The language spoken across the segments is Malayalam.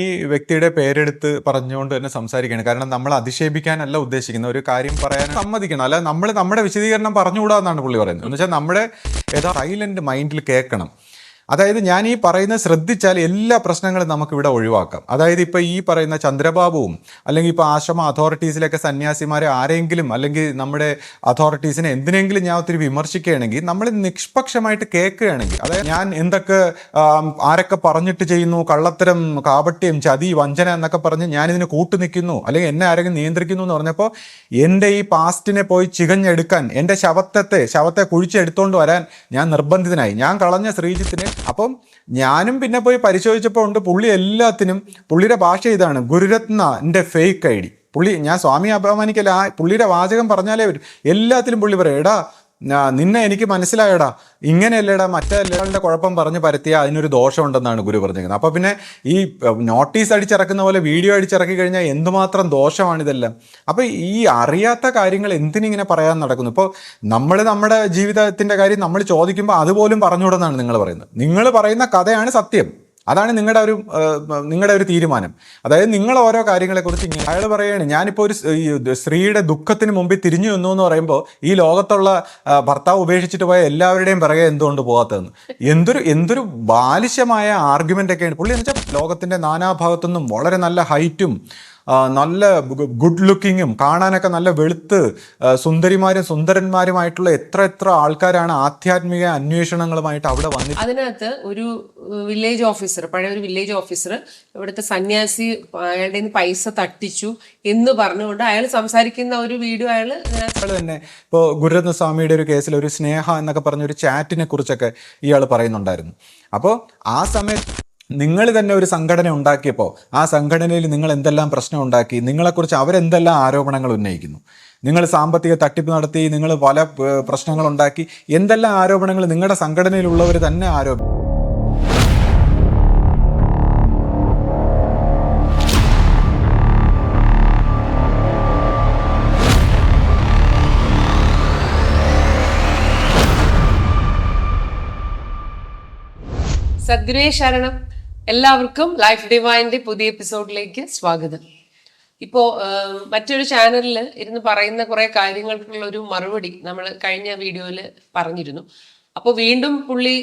ഈ വ്യക്തിയുടെ പേരെടുത്ത് പറഞ്ഞുകൊണ്ട് തന്നെ സംസാരിക്കുകയാണ്. കാരണം നമ്മൾ അധിക്ഷേപിക്കാനല്ല ഉദ്ദേശിക്കുന്ന ഒരു കാര്യം പറയാൻ സമ്മതിക്കണം. അല്ല നമ്മൾ നമ്മുടെ വിശദീകരണം പറഞ്ഞുകൂടാന്നാണ് പുള്ളി പറയുന്നത്. എന്ന് വെച്ചാൽ നമ്മുടെ സൈലന്റ് മൈൻഡിൽ കേൾക്കണം. അതായത് ഞാൻ ഈ പറയുന്നത് ശ്രദ്ധിച്ചാൽ എല്ലാ പ്രശ്നങ്ങളും നമുക്കിവിടെ ഒഴിവാക്കാം. അതായത് ഇപ്പോൾ ഈ പറയുന്ന ചന്ദ്രബാബുവും അല്ലെങ്കിൽ ഇപ്പോൾ ആശ്രമ അതോറിറ്റീസിലൊക്കെ സന്യാസിമാരെ ആരെങ്കിലും അല്ലെങ്കിൽ നമ്മുടെ അതോറിറ്റീസിനെ എന്തിനെങ്കിലും ഞാൻ ഒത്തിരി വിമർശിക്കുകയാണെങ്കിൽ നമ്മൾ നിഷ്പക്ഷമായിട്ട് കേൾക്കുകയാണെങ്കിൽ, അതായത് ഞാൻ എന്തൊക്കെ ആരൊക്കെ പറഞ്ഞിട്ട് ചെയ്യുന്നു, കള്ളത്തരം, കാപട്യം, ചതി, വഞ്ചന എന്നൊക്കെ പറഞ്ഞ് ഞാനിതിന് കൂട്ടു നിൽക്കുന്നു അല്ലെങ്കിൽ എന്നെ ആരെങ്കിലും നിയന്ത്രിക്കുന്നു എന്ന് പറഞ്ഞപ്പോൾ എൻ്റെ ഈ പാസ്റ്റിനെ പോയി ചികഞ്ഞെടുക്കാൻ, എൻ്റെ ശവത്തെ കുഴിച്ചെടുത്തോണ്ട് വരാൻ ഞാൻ നിർബന്ധിതനായി. ഞാൻ കളഞ്ഞ ശ്രീജിത്തിനെ അപ്പം ഞാനും പിന്നെ പോയി പരിശോധിച്ചപ്പോൾ ഉണ്ട് പുള്ളി എല്ലാത്തിനും പുള്ളിയുടെ ഭാഷ ഇതാണ്, ഗുരുരത്ന എൻ്റെ ഫേക്ക് ഐ ഡി. പുള്ളി, ഞാൻ സ്വാമി അപമാനിക്കല്ല, ആ പുള്ളിയുടെ വാചകം പറഞ്ഞാലേ വരും. എല്ലാത്തിലും പുള്ളി പറയും, എടാ നിന്നെ എനിക്ക് മനസ്സിലായടാ, ഇങ്ങനെയല്ലേടാ, മറ്റെല്ലാവരുടെ കുഴപ്പം പറഞ്ഞ് പരത്തിയാൽ അതിനൊരു ദോഷമുണ്ടെന്നാണ് ഗുരു പറഞ്ഞിരിക്കുന്നത്. അപ്പോൾ പിന്നെ ഈ നോട്ടീസ് അടിച്ചിറക്കുന്ന പോലെ വീഡിയോ അടിച്ചിറക്കി കഴിഞ്ഞാൽ എന്തുമാത്രം ദോഷമാണിതെല്ലാം. അപ്പോൾ ഈ അറിയാത്ത കാര്യങ്ങൾ എന്തിനിങ്ങനെ പറയാൻ നടക്കുന്നു? ഇപ്പോൾ നമ്മൾ നമ്മുടെ ജീവിതത്തിൻ്റെ കാര്യം നമ്മൾ ചോദിക്കുമ്പോൾ അതുപോലും പറഞ്ഞുകൂടെന്നാണ് നിങ്ങൾ പറയുന്നത്. നിങ്ങൾ പറയുന്ന കഥയാണ് സത്യം. അതാണ് നിങ്ങളുടെ ഒരു തീരുമാനം. അതായത് നിങ്ങൾ ഓരോ കാര്യങ്ങളെക്കുറിച്ച് ഇങ്ങനെ അയാൾ പറയുകയാണ്, ഞാനിപ്പോൾ ഒരു സ്ത്രീയുടെ ദുഃഖത്തിന് മുമ്പിൽ തിരിഞ്ഞു നിന്നു എന്ന് പറയുമ്പോൾ ഈ ലോകത്തുള്ള ഭർത്താവ് ഉപേക്ഷിച്ചിട്ട് പോയ എല്ലാവരുടെയും പിറകെ എന്തുകൊണ്ട് പോകാത്തതെന്ന് എന്തൊരു ബാലിശമായ ആർഗ്യുമെൻ്റ് ഒക്കെയാണ് പുള്ളി. എന്ന് വെച്ചാൽ ലോകത്തിൻ്റെ നാനാഭാഗത്തുനിന്നും വളരെ നല്ല ഹൈറ്റും നല്ല ഗുഡ് ലുക്കിങ്ങും കാണാനൊക്കെ നല്ല വെളുത്ത് സുന്ദരിമാരും സുന്ദരന്മാരുമായിട്ടുള്ള എത്ര ആൾക്കാരാണ് ആധ്യാത്മിക അന്വേഷണങ്ങളുമായിട്ട് അവിടെ വന്നിട്ട്. അതിനകത്ത് ഒരു വില്ലേജ് ഓഫീസർ, പഴയ ഒരു വില്ലേജ് ഓഫീസർ ഇവിടുത്തെ സന്യാസി അയാളുടെ പൈസ തട്ടിച്ചു എന്ന് പറഞ്ഞുകൊണ്ട് അയാൾ സംസാരിക്കുന്ന ഒരു വീഡിയോ അയാൾ തന്നെ ഇപ്പോൾ ഗുരുരത്ന സ്വാമിയുടെ ഒരു കേസിൽ ഒരു സ്നേഹ എന്നൊക്കെ പറഞ്ഞൊരു ചാറ്റിനെ കുറിച്ചൊക്കെ ഇയാൾ പറയുന്നുണ്ടായിരുന്നു. അപ്പോൾ ആ സമയത്ത് നിങ്ങൾ തന്നെ ഒരു സംഘടന ഉണ്ടാക്കിയപ്പോൾ ആ സംഘടനയിൽ നിങ്ങൾ എന്തെല്ലാം പ്രശ്നം ഉണ്ടാക്കി, നിങ്ങളെക്കുറിച്ച് അവരെന്തെല്ലാം ആരോപണങ്ങൾ ഉന്നയിക്കുന്നു, നിങ്ങൾ സാമ്പത്തിക തട്ടിപ്പ് നടത്തി, നിങ്ങൾ പല പ്രശ്നങ്ങളുണ്ടാക്കി, എന്തെല്ലാം ആരോപണങ്ങൾ നിങ്ങളുടെ സംഘടനയിലുള്ളവർ തന്നെ ആരോപിക്കും. സദ്ഗുരുവേ ശരണം. എല്ലാവർക്കും ലൈഫ് ഡിവൈൻ്റെ പുതിയ എപ്പിസോഡിലേക്ക് സ്വാഗതം. ഇപ്പോൾ മറ്റൊരു ചാനലിൽ ഇരുന്ന് പറയുന്ന കുറേ കാര്യങ്ങൾക്കുള്ള ഒരു മറുപടി നമ്മൾ കഴിഞ്ഞ വീഡിയോയിൽ പറഞ്ഞിരുന്നു. അപ്പോൾ വീണ്ടും പുള്ളി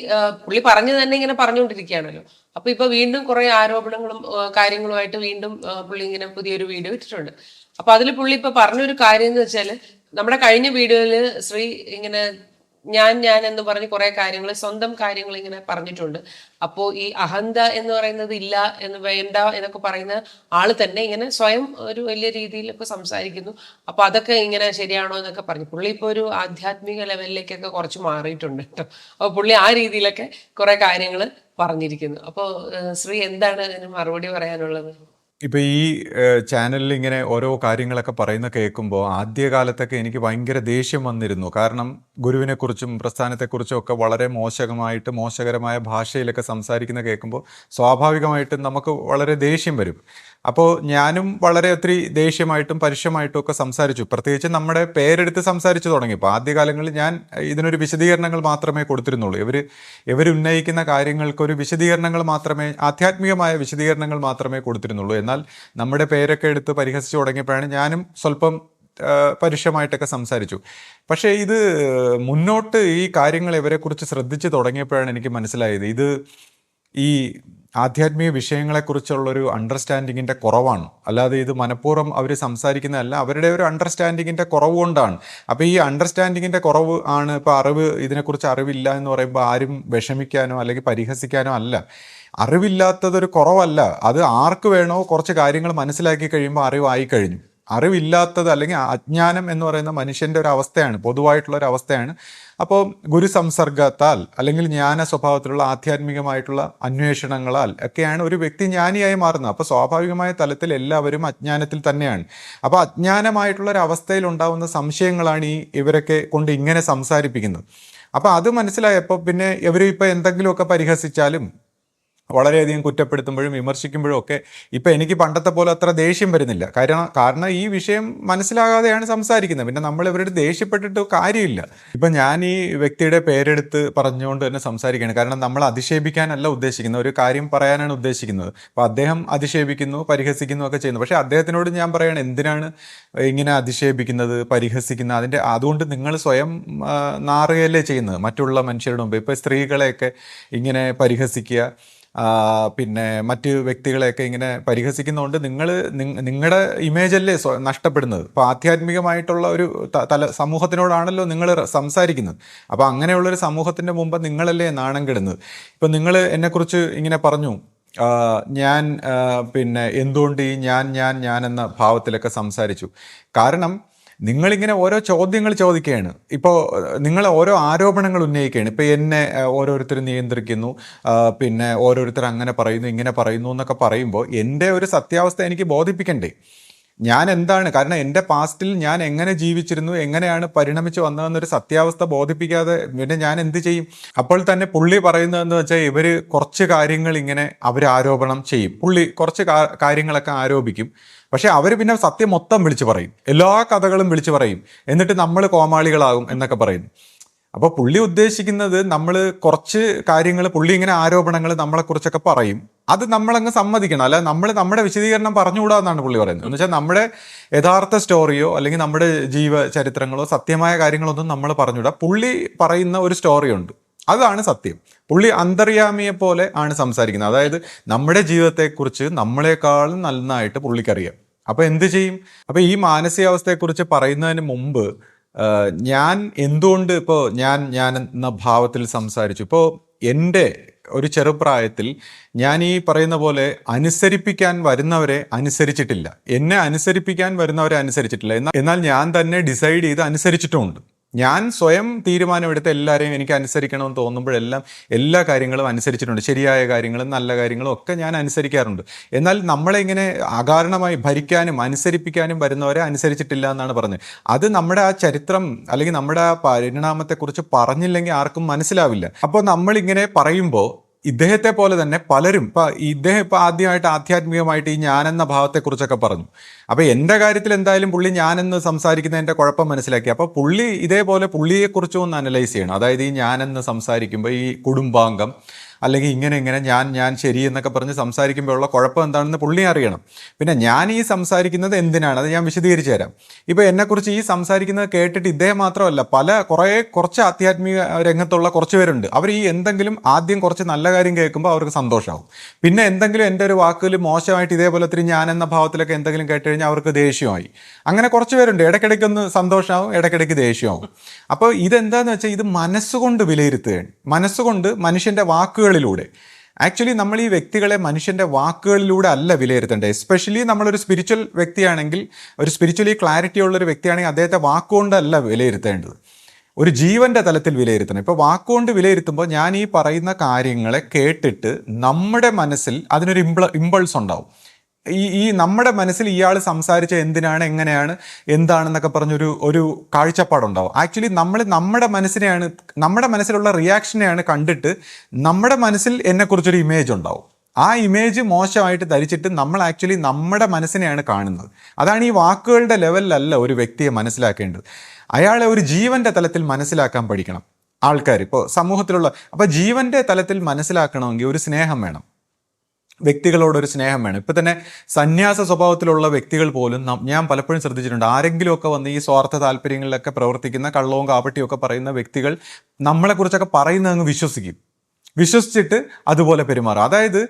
പറഞ്ഞു തന്നെ ഇങ്ങനെ പറഞ്ഞുകൊണ്ടിരിക്കുകയാണല്ലോ. അപ്പോൾ ഇപ്പോൾ വീണ്ടും കുറേ ആരോപണങ്ങളും കാര്യങ്ങളുമായിട്ട് വീണ്ടും പുള്ളി ഇങ്ങനെ പുതിയൊരു വീഡിയോ ഇട്ടിട്ടുണ്ട്. അപ്പോൾ അതിൽ പുള്ളി ഇപ്പോൾ പറഞ്ഞൊരു കാര്യം എന്ന് വെച്ചാൽ, നമ്മുടെ കഴിഞ്ഞ വീഡിയോയിൽ ശ്രീ ഇങ്ങനെ ഞാൻ എന്ന് പറഞ്ഞ് കുറെ കാര്യങ്ങൾ, സ്വന്തം കാര്യങ്ങൾ ഇങ്ങനെ പറഞ്ഞിട്ടുണ്ട്. അപ്പോൾ ഈ അഹന്ത എന്ന് പറയുന്നത് ഇല്ല, എന്ന് വേണ്ട എന്നൊക്കെ പറയുന്ന ആള് തന്നെ ഇങ്ങനെ സ്വയം ഒരു വലിയ രീതിയിലൊക്കെ സംസാരിക്കുന്നു. അപ്പൊ അതൊക്കെ ഇങ്ങനെ ശരിയാണോ എന്നൊക്കെ പറഞ്ഞു. പുള്ളി ഇപ്പോൾ ഒരു ആധ്യാത്മിക ലെവലിലേക്കൊക്കെ കുറച്ച് മാറിയിട്ടുണ്ട് കേട്ടോ. അപ്പോൾ പുള്ളി ആ രീതിയിലൊക്കെ കുറെ കാര്യങ്ങൾ പറഞ്ഞിരിക്കുന്നു. അപ്പോൾ ശ്രീ എന്താണ് അതിന് മറുപടി പറയാനുള്ളത്? ഇപ്പോൾ ഈ ചാനലിൽ ഇങ്ങനെ ഓരോ കാര്യങ്ങളൊക്കെ പറയുന്ന കേൾക്കുമ്പോൾ ആദ്യകാലത്തൊക്കെ എനിക്ക് ഭയങ്കര ദേഷ്യം വന്നിരുന്നു. കാരണം ഗുരുവിനെക്കുറിച്ചും പ്രസ്ഥാനത്തെക്കുറിച്ചും ഒക്കെ വളരെ മോശകരമായ ഭാഷയിലൊക്കെ സംസാരിക്കുന്ന കേൾക്കുമ്പോൾ സ്വാഭാവികമായിട്ടും നമുക്ക് വളരെ ദേഷ്യം വരും. അപ്പോൾ ഞാനും വളരെ ഒത്തിരി ദേഷ്യമായിട്ടും പരുഷമായിട്ടും ഒക്കെ സംസാരിച്ചു. പ്രത്യേകിച്ച് നമ്മുടെ പേരെടുത്ത് സംസാരിച്ചു തുടങ്ങിയപ്പോൾ ആദ്യകാലങ്ങളിൽ ഞാൻ ഇതിനൊരു വിശദീകരണങ്ങൾ മാത്രമേ കൊടുത്തിരുന്നുള്ളൂ. ഇവരുന്നയിക്കുന്ന കാര്യങ്ങൾക്കൊരു വിശദീകരണങ്ങൾ മാത്രമേ, ആധ്യാത്മികമായ വിശദീകരണങ്ങൾ മാത്രമേ കൊടുത്തിരുന്നുള്ളൂ. എന്നാൽ നമ്മുടെ പേരൊക്കെ എടുത്ത് പരിഹസിച്ചു തുടങ്ങിയപ്പോഴാണ് ഞാനും സ്വല്പം പരുഷമായിട്ടൊക്കെ സംസാരിച്ചു. പക്ഷേ ഇത് മുന്നോട്ട് ഈ കാര്യങ്ങൾ ഇവരെക്കുറിച്ച് ശ്രദ്ധിച്ച് തുടങ്ങിയപ്പോഴാണ് എനിക്ക് മനസ്സിലായത് ഇത് ഈ ആധ്യാത്മിക വിഷയങ്ങളെക്കുറിച്ചുള്ളൊരു അണ്ടർസ്റ്റാൻഡിങ്ങിൻ്റെ കുറവാണ്. അല്ലാതെ ഇത് മനഃപൂർവ്വം അവർ സംസാരിക്കുന്നതല്ല, അവരുടെ ഒരു അണ്ടർസ്റ്റാൻഡിങ്ങിൻ്റെ കുറവ് കൊണ്ടാണ്. അപ്പോൾ ഈ അണ്ടർസ്റ്റാൻഡിങ്ങിൻ്റെ കുറവ് ആണ്. ഇപ്പോൾ ഇതിനെക്കുറിച്ച് അറിവില്ല എന്ന് പറയുമ്പോൾ ആരും വിഷമിക്കാനോ അല്ലെങ്കിൽ പരിഹസിക്കാനോ അല്ല. അറിവില്ലാത്തതൊരു കുറവല്ല, അത് ആർക്ക് വേണോ കുറച്ച് കാര്യങ്ങൾ മനസ്സിലാക്കി കഴിയുമ്പോൾ അറിവായി കഴിഞ്ഞു. അറിവില്ലാത്തത് അല്ലെങ്കിൽ അജ്ഞാനം എന്ന് പറയുന്ന മനുഷ്യൻ്റെ ഒരു അവസ്ഥയാണ്, പൊതുവായിട്ടുള്ളൊരു അവസ്ഥയാണ്. അപ്പോൾ ഗുരുസംസർഗത്താൽ അല്ലെങ്കിൽ ജ്ഞാന സ്വഭാവത്തിലുള്ള ആധ്യാത്മികമായിട്ടുള്ള അന്വേഷണങ്ങളാൽ ഒക്കെയാണ് ഒരു വ്യക്തി ജ്ഞാനിയായി മാറുന്നത്. അപ്പോൾ സ്വാഭാവികമായ തലത്തിൽ എല്ലാവരും അജ്ഞാനത്തിൽ തന്നെയാണ്. അപ്പോൾ അജ്ഞാനമായിട്ടുള്ളൊരു അവസ്ഥയിൽ ഉണ്ടാകുന്ന സംശയങ്ങളാണ് ഇവരൊക്കെ കൊണ്ട് ഇങ്ങനെ സംസാരിപ്പിക്കുന്നത്. അപ്പോൾ അത് മനസ്സിലായപ്പോൾ പിന്നെ ഇവർ ഇപ്പോൾ എന്തെങ്കിലുമൊക്കെ പരിഹസിച്ചാലും വളരെയധികം കുറ്റപ്പെടുത്തുമ്പോഴും വിമർശിക്കുമ്പോഴും ഒക്കെ ഇപ്പം എനിക്ക് പണ്ടത്തെ പോലെ അത്ര ദേഷ്യം വരുന്നില്ല. കാരണം ഈ വിഷയം മനസ്സിലാകാതെയാണ് സംസാരിക്കുന്നത്. പിന്നെ നമ്മൾ ഇവരുടെ ദേഷ്യപ്പെട്ടിട്ട് കാര്യമില്ല. ഇപ്പം ഞാൻ ഈ വ്യക്തിയുടെ പേരെടുത്ത് പറഞ്ഞുകൊണ്ട് തന്നെ സംസാരിക്കുകയാണ്. കാരണം നമ്മൾ അധിക്ഷേപിക്കാനല്ല ഉദ്ദേശിക്കുന്നത്, ഒരു കാര്യം പറയാനാണ് ഉദ്ദേശിക്കുന്നത്. അപ്പോൾ അദ്ദേഹം അധിക്ഷേപിക്കുന്നു, പരിഹസിക്കുന്നു ഒക്കെ ചെയ്യുന്നു. പക്ഷേ അദ്ദേഹത്തിനോട് ഞാൻ പറയുകയാണ്, എന്തിനാണ് ഇങ്ങനെ അധിക്ഷേപിക്കുന്നത്, പരിഹസിക്കുന്നത്? അതുകൊണ്ട് നിങ്ങൾ സ്വയം നാറുകയല്ലേ ചെയ്യുന്നത് മറ്റുള്ള മനുഷ്യരുടെ മുമ്പ്. ഇപ്പോൾ സ്ത്രീകളെയൊക്കെ ഇങ്ങനെ പരിഹസിക്കുക, പിന്നെ മറ്റ് വ്യക്തികളെയൊക്കെ ഇങ്ങനെ പരിഹസിക്കുന്നതുകൊണ്ട് നിങ്ങളുടെ ഇമേജല്ലേ നഷ്ടപ്പെടുന്നത്. ഇപ്പോൾ ആധ്യാത്മികമായിട്ടുള്ള ഒരു സമൂഹത്തിനോടാണല്ലോ നിങ്ങൾ സംസാരിക്കുന്നത്. അപ്പോൾ അങ്ങനെയുള്ളൊരു സമൂഹത്തിൻ്റെ മുമ്പ് നിങ്ങളല്ലേ നാണം കെടുന്നത്. ഇപ്പം നിങ്ങൾ എന്നെക്കുറിച്ച് ഇങ്ങനെ പറഞ്ഞു, ഞാൻ പിന്നെ എന്തുകൊണ്ട് ഈ ഞാൻ എന്ന ഭാവത്തിലൊക്കെ സംസാരിച്ചു. കാരണം നിങ്ങളിങ്ങനെ ഓരോ ചോദ്യങ്ങൾ ചോദിക്കുകയാണ്. ഇപ്പോൾ നിങ്ങൾ ഓരോ ആരോപണങ്ങൾ ഉന്നയിക്കുകയാണ്. ഇപ്പോൾ എന്നെ ഓരോരുത്തർ നിയന്ത്രിക്കുന്നു, പിന്നെ ഓരോരുത്തർ അങ്ങനെ പറയുന്നു, ഇങ്ങനെ പറയുന്നു എന്നൊക്കെ പറയുമ്പോൾ എൻ്റെ ഒരു സത്യാവസ്ഥ എനിക്ക് ബോധിപ്പിക്കണ്ടേ? ഞാൻ എന്താണ്, കാരണം എൻ്റെ പാസ്റ്റിൽ ഞാൻ എങ്ങനെ ജീവിച്ചിരുന്നു, എങ്ങനെയാണ് പരിണമിച്ച് വന്നതെന്നൊരു സത്യാവസ്ഥ ബോധിപ്പിക്കാതെ പിന്നെ ഞാൻ എന്ത് ചെയ്യും? അപ്പോൾ തന്നെ പുള്ളി പറയുന്നതെന്ന് വെച്ചാൽ ഇവർ കുറച്ച് കാര്യങ്ങൾ ഇങ്ങനെ അവർ ആരോപണം ചെയ്യും. പുള്ളി കുറച്ച് കാര്യങ്ങളൊക്കെ ആരോപിക്കും. പക്ഷെ അവർ പിന്നെ സത്യം മൊത്തം വിളിച്ചു പറയും, എല്ലാ കഥകളും വിളിച്ചു പറയും. എന്നിട്ട് നമ്മൾ കോമാളികളാകും എന്നൊക്കെ പറയുന്നു. അപ്പോൾ പുള്ളി ഉദ്ദേശിക്കുന്നത് നമ്മൾ കുറച്ച് കാര്യങ്ങൾ, പുള്ളി ഇങ്ങനെ ആരോപണങ്ങൾ നമ്മളെക്കുറിച്ചൊക്കെ പറയും, അത് നമ്മളങ്ങ് സമ്മതിക്കണം. അല്ല നമ്മുടെ വിശദീകരണം പറഞ്ഞുകൂടാന്നാണ് പുള്ളി പറയുന്നത്. എന്ന് വെച്ചാൽ നമ്മുടെ യഥാർത്ഥ സ്റ്റോറിയോ അല്ലെങ്കിൽ നമ്മുടെ ജീവചരിത്രങ്ങളോ സത്യമായ കാര്യങ്ങളൊന്നും നമ്മൾ പറഞ്ഞുകൂടാ. പുള്ളി പറയുന്ന ഒരു സ്റ്റോറിയുണ്ട്, അതാണ് സത്യം. പുള്ളി അന്തർയാമിയെ പോലെ ആണ് സംസാരിക്കുന്നത്. അതായത് നമ്മുടെ ജീവിതത്തെക്കുറിച്ച് നമ്മളെക്കാളും നന്നായിട്ട് പുള്ളിക്കറിയാം. അപ്പോൾ എന്ത് ചെയ്യും? അപ്പോൾ ഈ മാനസികാവസ്ഥയെക്കുറിച്ച് പറയുന്നതിന് മുമ്പ് ഞാൻ എന്തുകൊണ്ട് ഇപ്പോൾ ഞാൻ എന്ന ഭാവത്തിൽ സംസാരിച്ചു? ഇപ്പോൾ എൻ്റെ ഒരു ചെറുപ്രായത്തിൽ ഞാൻ ഈ പറയുന്ന പോലെ അനുസരിപ്പിക്കാൻ വരുന്നവരെ അനുസരിച്ചിട്ടില്ല, എന്നെ അനുസരിപ്പിക്കാൻ വരുന്നവരെ അനുസരിച്ചിട്ടില്ല. എന്നാൽ ഞാൻ തന്നെ ഡിസൈഡ് ചെയ്ത് അനുസരിച്ചിട്ടുമുണ്ട്. ഞാൻ സ്വയം തീരുമാനമെടുത്ത് എല്ലാവരെയും എനിക്ക് അനുസരിക്കണമെന്ന് തോന്നുമ്പോഴെല്ലാം എല്ലാ കാര്യങ്ങളും അനുസരിച്ചിട്ടുണ്ട്. ശരിയായ കാര്യങ്ങളും നല്ല കാര്യങ്ങളും ഒക്കെ ഞാൻ അനുസരിക്കാറുണ്ട്. എന്നാൽ നമ്മളെ ഇങ്ങനെ അകാരണമായി ഭരിക്കാനും അനുസരിപ്പിക്കാനും വരുന്നവരെ അനുസരിച്ചിട്ടില്ല എന്നാണ് പറഞ്ഞത്. അത് നമ്മുടെ ആ ചരിത്രം അല്ലെങ്കിൽ നമ്മുടെ ആ പരിണാമത്തെക്കുറിച്ച് പറഞ്ഞില്ലെങ്കിൽ ആർക്കും മനസ്സിലാവില്ല. അപ്പോൾ നമ്മളിങ്ങനെ പറയുമ്പോൾ ഇദ്ദേഹത്തെ പോലെ തന്നെ പലരും ഇദ്ദേഹം ആദ്യമായിട്ട് ആധ്യാത്മികമായിട്ട് ഈ ഞാനെന്ന ഭാവത്തെക്കുറിച്ചൊക്കെ പറഞ്ഞു. അപ്പോൾ എൻ്റെ കാര്യത്തിൽ എന്തായാലും പുള്ളി ഞാനെന്ന് സംസാരിക്കുന്നതിൻ്റെ കുഴപ്പം മനസ്സിലാക്കി. അപ്പോൾ പുള്ളി ഇതേപോലെ പുള്ളിയെക്കുറിച്ചും ഒന്ന് അനലൈസ് ചെയ്യണം. അതായത് ഈ ഞാനെന്ന് സംസാരിക്കുമ്പോൾ ഈ കുടുംബാംഗം അല്ലെങ്കിൽ ഇങ്ങനെ ഞാൻ ശരി എന്നൊക്കെ പറഞ്ഞ് സംസാരിക്കുമ്പോഴുള്ള കുഴപ്പം എന്താണെന്ന് പുള്ളി അറിയണം. പിന്നെ ഞാൻ ഈ സംസാരിക്കുന്നത് എന്തിനാണ്, അത് ഞാൻ വിശദീകരിച്ചു തരാം. ഇപ്പോൾ എന്നെക്കുറിച്ച് ഈ സംസാരിക്കുന്നത് കേട്ടിട്ട് ഇദ്ദേഹം മാത്രമല്ല, കുറച്ച് ആധ്യാത്മിക രംഗത്തുള്ള കുറച്ച് പേരുണ്ട്. അവർ ഈ എന്തെങ്കിലും ആദ്യം കുറച്ച് നല്ല കാര്യം കേൾക്കുമ്പോൾ അവർക്ക് സന്തോഷമാവും. പിന്നെ എന്തെങ്കിലും എൻ്റെ ഒരു വാക്കുകൾ മോശമായിട്ട് ഇതേപോലെ ഞാൻ എന്ന ഭാവത്തിലൊക്കെ എന്തെങ്കിലും കേട്ട് കഴിഞ്ഞാൽ അവർക്ക് ദേഷ്യമായി. അങ്ങനെ കുറച്ച് പേരുണ്ട്. ഇടയ്ക്കിടയ്ക്കൊന്ന് സന്തോഷമാവും, ഇടയ്ക്കിടയ്ക്ക് ദേഷ്യമാവും. അപ്പോൾ ഇതെന്താണെന്ന് വെച്ചാൽ ഇത് മനസ്സുകൊണ്ട് വിലയിരുത്തുകയാണ്. മനസ്സുകൊണ്ട് മനുഷ്യൻ്റെ വാക്കുകളിലൂടെ. ആക്ച്വലി നമ്മൾ ഈ വ്യക്തികളെ മനുഷ്യൻ്റെ വാക്കുകളിലൂടെ അല്ല വിലയിരുത്തേണ്ടത്. എസ്പെഷ്യലി നമ്മളൊരു സ്പിരിച്വൽ വ്യക്തിയാണെങ്കിൽ, ഒരു സ്പിരിച്വലി ക്ലാരിറ്റി ഉള്ളൊരു വ്യക്തിയാണെങ്കിൽ അദ്ദേഹത്തെ വാക്കുകൊണ്ടല്ല വിലയിരുത്തേണ്ടത്, ഒരു ജീവൻ്റെ തലത്തിൽ വിലയിരുത്തണം. ഇപ്പോൾ വാക്കുകൊണ്ട് വിലയിരുത്തുമ്പോൾ ഞാൻ ഈ പറയുന്ന കാര്യങ്ങളെ കേട്ടിട്ട് നമ്മുടെ മനസ്സിൽ അതിനൊരു ഇമ്പൾസ് ഉണ്ടാവും. ഈ നമ്മുടെ മനസ്സിൽ ഇയാൾ സംസാരിച്ച എന്തിനാണ്, എങ്ങനെയാണ്, എന്താണെന്നൊക്കെ പറഞ്ഞൊരു കാഴ്ചപ്പാടുണ്ടാവും. ആക്ച്വലി നമ്മുടെ മനസ്സിലുള്ള റിയാക്ഷനെയാണ് കണ്ടിട്ട് നമ്മുടെ മനസ്സിൽ എന്നെക്കുറിച്ചൊരു ഇമേജ് ഉണ്ടാവും. ആ ഇമേജ് മോശമായിട്ട് ധരിച്ചിട്ട് നമ്മൾ ആക്ച്വലി നമ്മുടെ മനസ്സിനെയാണ് കാണുന്നത്. അതാണ് ഈ വാക്കുകളുടെ ലെവലിലല്ല ഒരു വ്യക്തിയെ മനസ്സിലാക്കേണ്ടത്. അയാളെ ഒരു ജീവൻ്റെ തലത്തിൽ മനസ്സിലാക്കാൻ പഠിക്കണം ആൾക്കാർ. ഇപ്പോൾ സമൂഹത്തിലുള്ള അപ്പോൾ ജീവൻ്റെ തലത്തിൽ മനസ്സിലാക്കണമെങ്കിൽ ഒരു സ്നേഹം വേണം, വ്യക്തികളോടൊരു സ്നേഹം വേണം. ഇപ്പം തന്നെ സന്യാസ സ്വഭാവത്തിലുള്ള വ്യക്തികൾ പോലും ഞാൻ പലപ്പോഴും ശ്രദ്ധിച്ചിട്ടുണ്ട്, ആരെങ്കിലുമൊക്കെ വന്ന് ഈ സ്വാർത്ഥ താല്പര്യങ്ങളിലൊക്കെ പ്രവർത്തിക്കുന്ന കള്ളവും കാപ്പട്ടിയും ഒക്കെ പറയുന്ന വ്യക്തികൾ നമ്മളെക്കുറിച്ചൊക്കെ പറയുന്നതങ്ങ് വിശ്വസിച്ചിട്ട് അതുപോലെ പെരുമാറും. അതായത്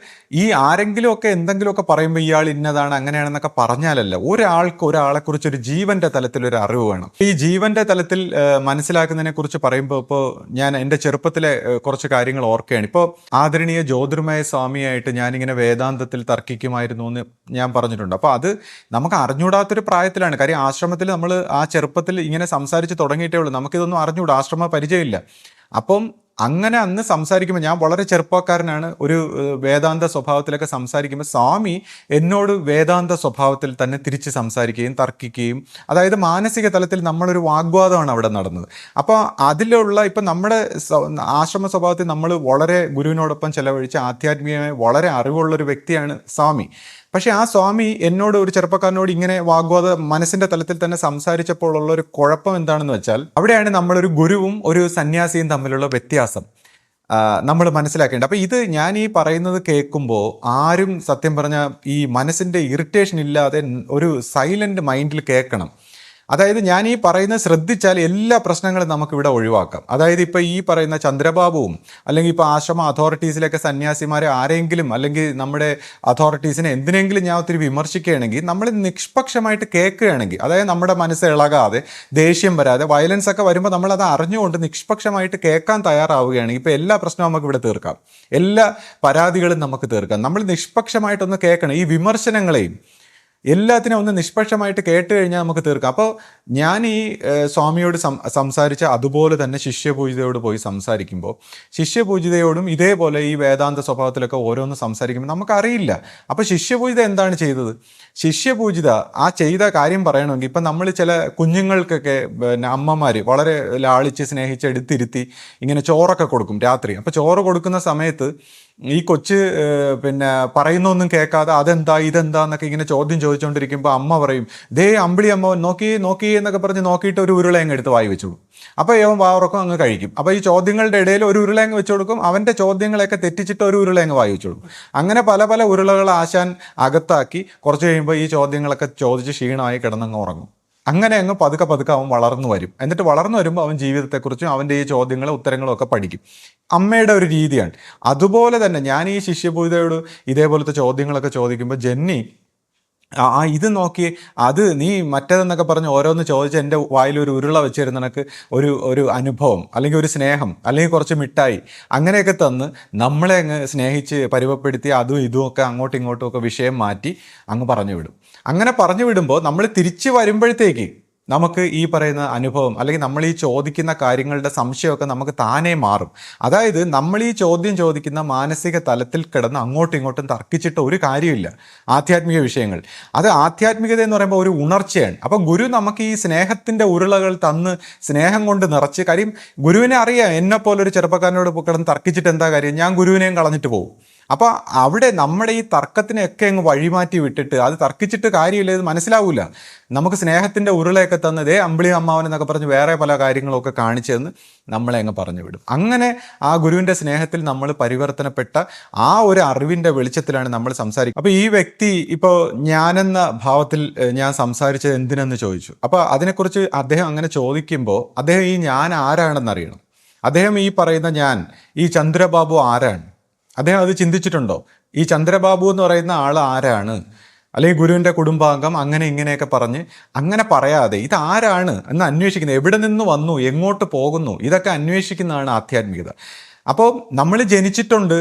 ഈ ആരെങ്കിലുമൊക്കെ എന്തെങ്കിലുമൊക്കെ പറയുമ്പോൾ ഇയാൾ ഇന്നതാണ് അങ്ങനെയാണെന്നൊക്കെ പറഞ്ഞാലല്ല, ഒരാളെക്കുറിച്ച് ഒരു ജീവൻ്റെ തലത്തിൽ ഒരു അറിവ് വേണം. ഈ ജീവൻ്റെ തലത്തിൽ മനസ്സിലാക്കുന്നതിനെ കുറിച്ച് പറയുമ്പോൾ ഇപ്പോൾ ഞാൻ എൻ്റെ ചെറുപ്പത്തിലെ കുറച്ച് കാര്യങ്ങൾ ഓർക്കുകയാണ്. ഇപ്പോൾ ആദരണീയ ജ്യോതിർമയ സ്വാമിയായിട്ട് ഞാനിങ്ങനെ വേദാന്തത്തിൽ തർക്കിക്കുമായിരുന്നു എന്ന് ഞാൻ പറഞ്ഞിട്ടുണ്ട്. അപ്പോൾ അത് നമുക്ക് അറിഞ്ഞൂടാത്തൊരു പ്രായത്തിലാണ്. കാര്യം ആശ്രമത്തിൽ നമ്മൾ ആ ചെറുപ്പത്തിൽ ഇങ്ങനെ സംസാരിച്ച് തുടങ്ങിയിട്ടേ ഉള്ളൂ, നമുക്കിതൊന്നും അറിഞ്ഞൂടാ, ആശ്രമ പരിചയമില്ല. അപ്പം അങ്ങനെ അന്ന് സംസാരിക്കുമ്പോൾ ഞാൻ വളരെ ചെറുപ്പക്കാരനാണ്, ഒരു വേദാന്ത സ്വഭാവത്തിലൊക്കെ സംസാരിക്കുമ്പോൾ സ്വാമി എന്നോട് വേദാന്ത സ്വഭാവത്തിൽ തന്നെ തിരിച്ച് സംസാരിക്കുകയും തർക്കിക്കുകയും, അതായത് മാനസിക തലത്തിൽ നമ്മളൊരു വാഗ്വാദമാണ് അവിടെ നടന്നത്. അപ്പോൾ അതിലുള്ള ഇപ്പം നമ്മുടെ ആശ്രമ സ്വഭാവത്തിൽ നമ്മൾ വളരെ ഗുരുവിനോടൊപ്പം ചെലവഴിച്ച് ആധ്യാത്മികമായി വളരെ അറിവുള്ളൊരു വ്യക്തിയാണ് സ്വാമി. പക്ഷേ ആ സ്വാമി എന്നോട്, ഒരു ചെറുപ്പക്കാരനോട് ഇങ്ങനെ വാഗ്വാദ മനസ്സിന്റെ തലത്തിൽ തന്നെ സംസാരിച്ചപ്പോൾ ഉള്ള ഒരു കുഴപ്പം എന്താണെന്ന് വെച്ചാൽ, അവിടെയാണ് നമ്മളൊരു ഗുരുവും ഒരു സന്യാസിയും തമ്മിലുള്ള വ്യത്യാസം നമ്മൾ മനസ്സിലാക്കേണ്ടത്. അപ്പോൾ ഇത് ഞാൻ ഈ പറയുന്നത് കേൾക്കുമ്പോൾ ആരും സത്യം പറഞ്ഞാൽ ഈ മനസ്സിൻ്റെ ഇറിറ്റേഷൻ ഇല്ലാതെ ഒരു സൈലന്റ് മൈൻഡിൽ കേൾക്കണം. അതായത് ഞാൻ ഈ പറയുന്നത് ശ്രദ്ധിച്ചാൽ എല്ലാ പ്രശ്നങ്ങളും നമുക്കിവിടെ ഒഴിവാക്കാം. അതായത് ഇപ്പോൾ ഈ പറയുന്ന ചന്ദ്രബാബുവും അല്ലെങ്കിൽ ഇപ്പോൾ ആശ്രമ അതോറിറ്റീസിലൊക്കെ സന്യാസിമാരെ ആരെങ്കിലും അല്ലെങ്കിൽ നമ്മുടെ അതോറിറ്റീസിനെ എന്തിനെങ്കിലും ഞാൻ ഒത്തിരി വിമർശിക്കുകയാണെങ്കിൽ നമ്മൾ നിഷ്പക്ഷമായിട്ട് കേൾക്കുകയാണെങ്കിൽ, അതായത് നമ്മുടെ മനസ്സ് ഇളകാതെ ദേഷ്യം വരാതെ വയലൻസ് ഒക്കെ വരുമ്പോൾ നമ്മളത് അറിഞ്ഞുകൊണ്ട് നിഷ്പക്ഷമായിട്ട് കേൾക്കാൻ തയ്യാറാവുകയാണെങ്കിൽ ഇപ്പോൾ എല്ലാ പ്രശ്നവും നമുക്ക് ഇവിടെ തീർക്കാം, എല്ലാ പരാതികളും നമുക്ക് തീർക്കാം. നമ്മൾ നിഷ്പക്ഷമായിട്ടൊന്ന് കേൾക്കണം. ഈ വിമർശനങ്ങളെയും എല്ലാത്തിനും ഒന്ന് നിഷ്പക്ഷമായിട്ട് കേട്ട് കഴിഞ്ഞാൽ നമുക്ക് തീർക്കാം. അപ്പോൾ ഞാൻ ഈ സ്വാമിയോട് സംസാരിച്ച അതുപോലെ തന്നെ ശിഷ്യപൂജിതയോട് പോയി സംസാരിക്കുമ്പോൾ ശിഷ്യപൂജിതയോടും ഇതേപോലെ ഈ വേദാന്ത സ്വഭാവത്തിലൊക്കെ ഓരോന്ന് സംസാരിക്കുമ്പോൾ നമുക്കറിയില്ല. അപ്പോൾ ശിഷ്യപൂജിത എന്താണ് ചെയ്തത്? ശിഷ്യപൂജിത ആ ചെയ്ത കാര്യം പറയണമെങ്കിൽ ഇപ്പം നമ്മൾ ചില കുഞ്ഞുങ്ങൾക്കൊക്കെ പിന്നെ അമ്മമാർ വളരെ ലാളിച്ച് സ്നേഹിച്ച് എടുത്തിരുത്തി ഇങ്ങനെ ചോറൊക്കെ കൊടുക്കും രാത്രി. അപ്പോൾ ചോറ് കൊടുക്കുന്ന സമയത്ത് ഈ കൊച്ച് പിന്നെ പറയുന്നൊന്നും കേൾക്കാതെ അതെന്താ ഇതെന്താ എന്നൊക്കെ ഇങ്ങനെ ചോദ്യം ചോദിച്ചുകൊണ്ടിരിക്കുമ്പോൾ അമ്മ പറയും, ദേ അമ്പിളി അമ്മ നോക്കി എന്നൊക്കെ പറഞ്ഞ് നോക്കിയിട്ട് ഒരു ഉരുളയങ്ങ് എടുത്ത് വായി വെച്ചു കൊടുക്കും. അപ്പോൾ ഇവൻ വാറൊക്കെ അങ്ങ് കഴിക്കും. അപ്പോൾ ഈ ചോദ്യങ്ങളുടെ ഇടയിൽ ഒരു ഉരുളയങ്ങ് വെച്ചു കൊടുക്കും, അവൻ്റെ ചോദ്യങ്ങളൊക്കെ തെറ്റിച്ചിട്ട് ഒരു ഉരുളയങ്ങ് വായി വെച്ചു കൊടുക്കും. അങ്ങനെ പല പല ഉരുളകൾ ആശാൻ അകത്താക്കി കുറച്ച് കഴിയുമ്പോൾ ഈ ചോദ്യങ്ങളൊക്കെ ചോദിച്ച് ക്ഷീണമായി കിടന്നങ്ങ് ഉറങ്ങും. അങ്ങനെ അങ്ങ് പതുക്കെ അവൻ വളർന്നു വരും. എന്നിട്ട് വളർന്നു വരുമ്പോൾ അവൻ ജീവിതത്തെക്കുറിച്ചും അവൻ്റെ ഈ ചോദ്യങ്ങളും ഉത്തരങ്ങളും ഒക്കെ പഠിക്കും. അമ്മയുടെ ഒരു രീതിയാണ്. അതുപോലെ തന്നെ ഞാൻ ഈ ശിഷ്യപൂജിതയോട് ഇതേപോലത്തെ ചോദ്യങ്ങളൊക്കെ ചോദിക്കുമ്പോൾ ജെന്നി ഇത് നോക്കി അത് നീ മറ്റേതെന്നൊക്കെ പറഞ്ഞ് ഓരോന്ന് ചോദിച്ച് എൻ്റെ വായിലൊരു ഉരുള വെച്ചിരുന്ന കണക്ക് ഒരു അനുഭവം അല്ലെങ്കിൽ ഒരു സ്നേഹം അല്ലെങ്കിൽ കുറച്ച് മിഠായി അങ്ങനെയൊക്കെ തന്ന് നമ്മളെ അങ്ങ് സ്നേഹിച്ച് പരുവപ്പെടുത്തി അതും ഇതും ഒക്കെ അങ്ങോട്ടും ഇങ്ങോട്ടും ഒക്കെ വിഷയം മാറ്റി അങ്ങ് പറഞ്ഞു വിടും. അങ്ങനെ പറഞ്ഞു വിടുമ്പോൾ നമ്മൾ തിരിച്ച് വരുമ്പോഴത്തേക്ക് നമുക്ക് ഈ പറയുന്ന അനുഭവം അല്ലെങ്കിൽ നമ്മൾ ഈ ചോദിക്കുന്ന കാര്യങ്ങളുടെ സംശയമൊക്കെ നമുക്ക് താനേ മാറും. അതായത് നമ്മൾ ഈ ചോദ്യം ചോദിക്കുന്ന മാനസിക തലത്തിൽ കിടന്ന് അങ്ങോട്ടും ഇങ്ങോട്ടും തർക്കിച്ചിട്ട് ഒരു കാര്യമില്ല. ആധ്യാത്മിക വിഷയങ്ങൾ, അത് ആധ്യാത്മികത എന്ന് പറയുമ്പോൾ ഒരു ഉണർച്ചയാണ്. അപ്പം ഗുരു നമുക്ക് ഈ സ്നേഹത്തിൻ്റെ ഉരുളകൾ തന്ന് സ്നേഹം കൊണ്ട് നിറച്ച്, കാര്യം ഗുരുവിനെ അറിയാം എന്നെപ്പോലൊരു ചെറുപ്പക്കാരനോട് കിടന്ന് തർക്കിച്ചിട്ട് എന്താ കാര്യം, ഞാൻ ഗുരുവിനെയും കളഞ്ഞിട്ട് പോകും. അപ്പോൾ അവിടെ നമ്മുടെ ഈ തർക്കത്തിനെയൊക്കെ അങ്ങ് വഴിമാറ്റി വിട്ടിട്ട് അത് തർക്കിച്ചിട്ട് കാര്യമില്ല, ഇത് മനസ്സിലാവില്ല. നമുക്ക് സ്നേഹത്തിൻ്റെ ഉരുളയൊക്കെ തന്നതേ അമ്പിളി അമ്മാവൻ എന്നൊക്കെ പറഞ്ഞ് വേറെ പല കാര്യങ്ങളൊക്കെ കാണിച്ചു തന്ന് നമ്മളെ അങ്ങ് പറഞ്ഞു വിടും. അങ്ങനെ ആ ഗുരുവിൻ്റെ സ്നേഹത്തിൽ നമ്മൾ പരിവർത്തനപ്പെട്ട ആ ഒരു അറിവിൻ്റെ വെളിച്ചത്തിലാണ് നമ്മൾ സംസാരിക്കുക. അപ്പോൾ ഈ വ്യക്തി ഇപ്പോൾ ഞാനെന്ന ഭാവത്തിൽ ഞാൻ സംസാരിച്ചത് എന്തിനെന്ന് ചോദിച്ചു. അപ്പോൾ അതിനെക്കുറിച്ച് അദ്ദേഹം അങ്ങനെ ചോദിക്കുമ്പോൾ അദ്ദേഹം ഈ ഞാൻ ആരാണെന്നറിയണം. അദ്ദേഹം ഈ പറയുന്ന ഞാൻ, ഈ ചന്ദ്രബാബു ആരാണ്? അദ്ദേഹം അത് ചിന്തിച്ചിട്ടുണ്ടോ? ഈ ചന്ദ്രബാബു എന്ന് പറയുന്ന ആൾ ആരാണ്? അല്ലെങ്കിൽ ഗുരുവിൻ്റെ കുടുംബാംഗം അങ്ങനെ ഇങ്ങനെയൊക്കെ പറഞ്ഞ് അങ്ങനെ പറയാതെ ഇത് ആരാണ് എന്ന് അന്വേഷിക്കുന്നത്, എവിടെ നിന്ന് വന്നു, എങ്ങോട്ട് പോകുന്നു, ഇതൊക്കെ അന്വേഷിക്കുന്നതാണ് ആധ്യാത്മികത. അപ്പോൾ നമ്മൾ ജനിച്ചിട്ടുണ്ട്,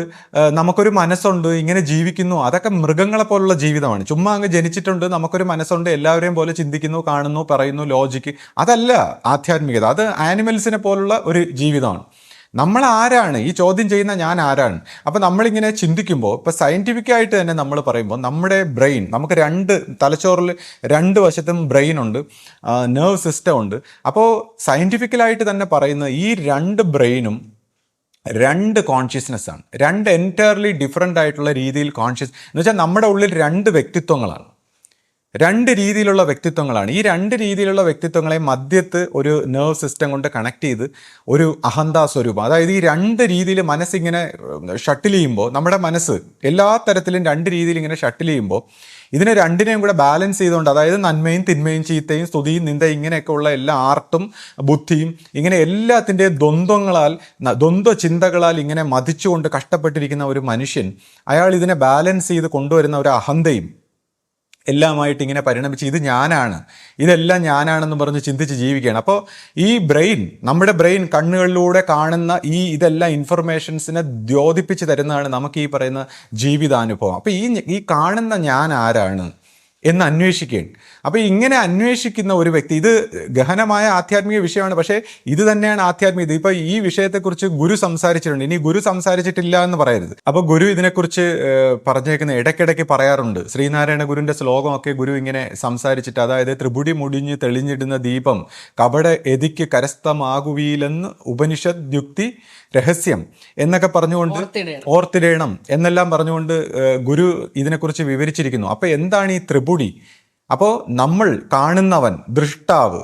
നമുക്കൊരു മനസ്സുണ്ട്, ഇങ്ങനെ ജീവിക്കുന്നു, അതൊക്കെ മൃഗങ്ങളെ പോലുള്ള ജീവിതമാണ്. ചുമ്മാ അങ്ങ് ജനിച്ചിട്ടുണ്ട്, നമുക്കൊരു മനസ്സുണ്ട്, എല്ലാവരെയും പോലെ ചിന്തിക്കുന്നു, കാണുന്നു, പറയുന്നു, ലോജിക്ക്, അതല്ല ആധ്യാത്മികത. അത് ആനിമൽസിനെ പോലുള്ള ഒരു ജീവിതമാണ്. നമ്മൾ ആരാണ്? ഈ ചോദ്യം ചെയ്യുന്ന ഞാൻ ആരാണ്? അപ്പോൾ നമ്മളിങ്ങനെ ചിന്തിക്കുമ്പോൾ, ഇപ്പോൾ സയൻറ്റിഫിക്കായിട്ട് തന്നെ നമ്മൾ പറയുമ്പോൾ നമ്മുടെ ബ്രെയിൻ, നമുക്ക് തലച്ചോറിൽ രണ്ട് വശത്തും ബ്രെയിൻ ഉണ്ട്, നെർവ് സിസ്റ്റം ഉണ്ട്. അപ്പോൾ സയൻറ്റിഫിക്കലായിട്ട് തന്നെ പറയുന്ന ഈ രണ്ട് ബ്രെയിനും രണ്ട് കോൺഷ്യസ്നെസ്സാണ്, രണ്ട് എൻറ്റയർലി ഡിഫറെൻ്റ് ആയിട്ടുള്ള രീതിയിൽ കോൺഷ്യസ് എന്ന് വെച്ചാൽ നമ്മുടെ ഉള്ളിൽ രണ്ട് വ്യക്തിത്വങ്ങളാണ്, രണ്ട് രീതിയിലുള്ള വ്യക്തിത്വങ്ങളാണ്. ഈ രണ്ട് രീതിയിലുള്ള വ്യക്തിത്വങ്ങളെ മധ്യത്ത് ഒരു നെർവ് സിസ്റ്റം കൊണ്ട് കണക്ട് ചെയ്ത് ഒരു അഹന്താ സ്വരൂപം, അതായത് ഈ രണ്ട് രീതിയിൽ മനസ്സിങ്ങനെ ഷട്ടിൽ ചെയ്യുമ്പോൾ, നമ്മുടെ മനസ്സ് എല്ലാ തരത്തിലും രണ്ട് രീതിയിൽ ഇങ്ങനെ ഷട്ടിൽ ചെയ്യുമ്പോൾ ഇതിനെ രണ്ടിനെയും കൂടെ ബാലൻസ് ചെയ്തുകൊണ്ട്, അതായത് നന്മയും തിന്മയും ചീത്തയും സ്തുതിയും നിന്ദയും ഇങ്ങനെയൊക്കെ ഉള്ള എല്ലാ ആർട്ടും ബുദ്ധിയും ഇങ്ങനെ എല്ലാത്തിൻ്റെയും ദ്വന്ദ്വ ചിന്തകളാൽ ഇങ്ങനെ മതിച്ചുകൊണ്ട് കഷ്ടപ്പെട്ടിരിക്കുന്ന ഒരു മനുഷ്യൻ, അയാൾ ഇതിനെ ബാലൻസ് ചെയ്ത് കൊണ്ടുവരുന്ന ഒരു അഹന്തയും എല്ലാമായിട്ട് ഇങ്ങനെ പരിണമിച്ച് ഇത് ഞാനാണ്, ഇതെല്ലാം ഞാനാണെന്ന് പറഞ്ഞ് ചിന്തിച്ച് ജീവിക്കുകയാണ്. അപ്പോൾ ഈ നമ്മുടെ ബ്രെയിൻ കണ്ണുകളിലൂടെ കാണുന്ന ഇതെല്ലാം ഇൻഫർമേഷൻസിനെ ദ്യോതിപ്പിച്ച് തരുന്നതാണ് നമുക്ക് ഈ പറയുന്ന ജീവിതാനുഭവം. അപ്പോൾ ഈ കാണുന്ന ഞാൻ ആരാണ് എന്ന് അന്വേഷിക്കുകയാണ്. അപ്പോൾ ഇങ്ങനെ അന്വേഷിക്കുന്ന ഒരു വ്യക്തി, ഇത് ഗഹനമായ ആധ്യാത്മിക വിഷയമാണ്, പക്ഷേ ഇത് തന്നെയാണ് ആധ്യാത്മികത. ഇപ്പോൾ ഈ വിഷയത്തെക്കുറിച്ച് ഗുരു സംസാരിച്ചിട്ടുണ്ട്, ഇനി ഗുരു സംസാരിച്ചിട്ടില്ല എന്ന് പറയരുത്. അപ്പോൾ ഗുരു ഇതിനെക്കുറിച്ച് പറഞ്ഞേക്കുന്ന ഇടയ്ക്കിടയ്ക്ക് പറയാറുണ്ട്. ശ്രീനാരായണ ഗുരുവിൻ്റെ ശ്ലോകമൊക്കെ ഗുരു ഇങ്ങനെ സംസാരിച്ചിട്ട്, അതായത് ത്രിപുടി മുടിഞ്ഞ് തെളിഞ്ഞിടുന്ന ദീപം കപട എതിക്ക് കരസ്ഥമാകുകയിലെന്ന് ഉപനിഷത് യുക്തി രഹസ്യം എന്നൊക്കെ പറഞ്ഞുകൊണ്ട് ഓർത്തിടേണം എന്നെല്ലാം പറഞ്ഞുകൊണ്ട് ഗുരു ഇതിനെക്കുറിച്ച് വിവരിച്ചിരിക്കുന്നു. അപ്പോൾ എന്താണ് ഈ ത്രിപുടി? അപ്പോൾ നമ്മൾ കാണുന്നവൻ ദൃഷ്ടാവ്,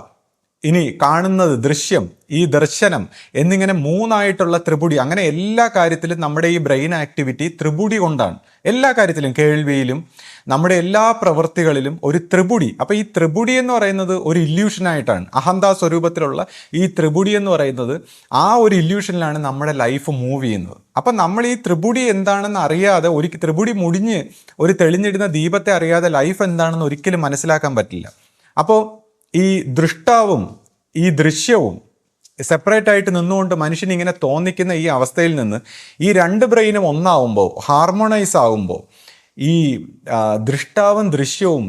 ഇനി കാണുന്നത് ദൃശ്യം, ഈ ദർശനം എന്നിങ്ങനെ മൂന്നായിട്ടുള്ള ത്രിപുടി. അങ്ങനെ എല്ലാ കാര്യത്തിലും നമ്മുടെ ഈ ബ്രെയിൻ ആക്ടിവിറ്റി ത്രിപുടി കൊണ്ടാണ്. എല്ലാ കാര്യത്തിലും, കേൾവിയിലും നമ്മുടെ എല്ലാ പ്രവൃത്തികളിലും ഒരു ത്രിപുടി. അപ്പോൾ ഈ ത്രിപുടി എന്ന് പറയുന്നത് ഒരു ഇല്യൂഷനായിട്ടാണ്. അഹന്താ സ്വരൂപത്തിലുള്ള ഈ ത്രിപുടി എന്ന് പറയുന്നത് ആ ഒരു ഇല്യൂഷനിലാണ് നമ്മുടെ ലൈഫ് മൂവ് ചെയ്യുന്നത്. അപ്പം നമ്മൾ ഈ ത്രിപുടി എന്താണെന്ന് അറിയാതെ, ത്രിപുടി മുടിഞ്ഞ് ഒരു തെളിഞ്ഞിടുന്ന ദീപത്തെ അറിയാതെ ലൈഫ് എന്താണെന്ന് ഒരിക്കലും മനസ്സിലാക്കാൻ പറ്റില്ല. അപ്പോൾ ഈ ദൃഷ്ടാവും ഈ ദൃശ്യവും സെപ്പറേറ്റ് ആയിട്ട് നിന്നുകൊണ്ട് മനുഷ്യന് ഇങ്ങനെ തോന്നിക്കുന്ന ഈ അവസ്ഥയിൽ നിന്ന് ഈ രണ്ട് ബ്രെയിനും ഒന്നാവുമ്പോൾ, ഹാർമോണൈസ് ആകുമ്പോൾ, ഈ ദൃഷ്ടാവും ദൃശ്യവും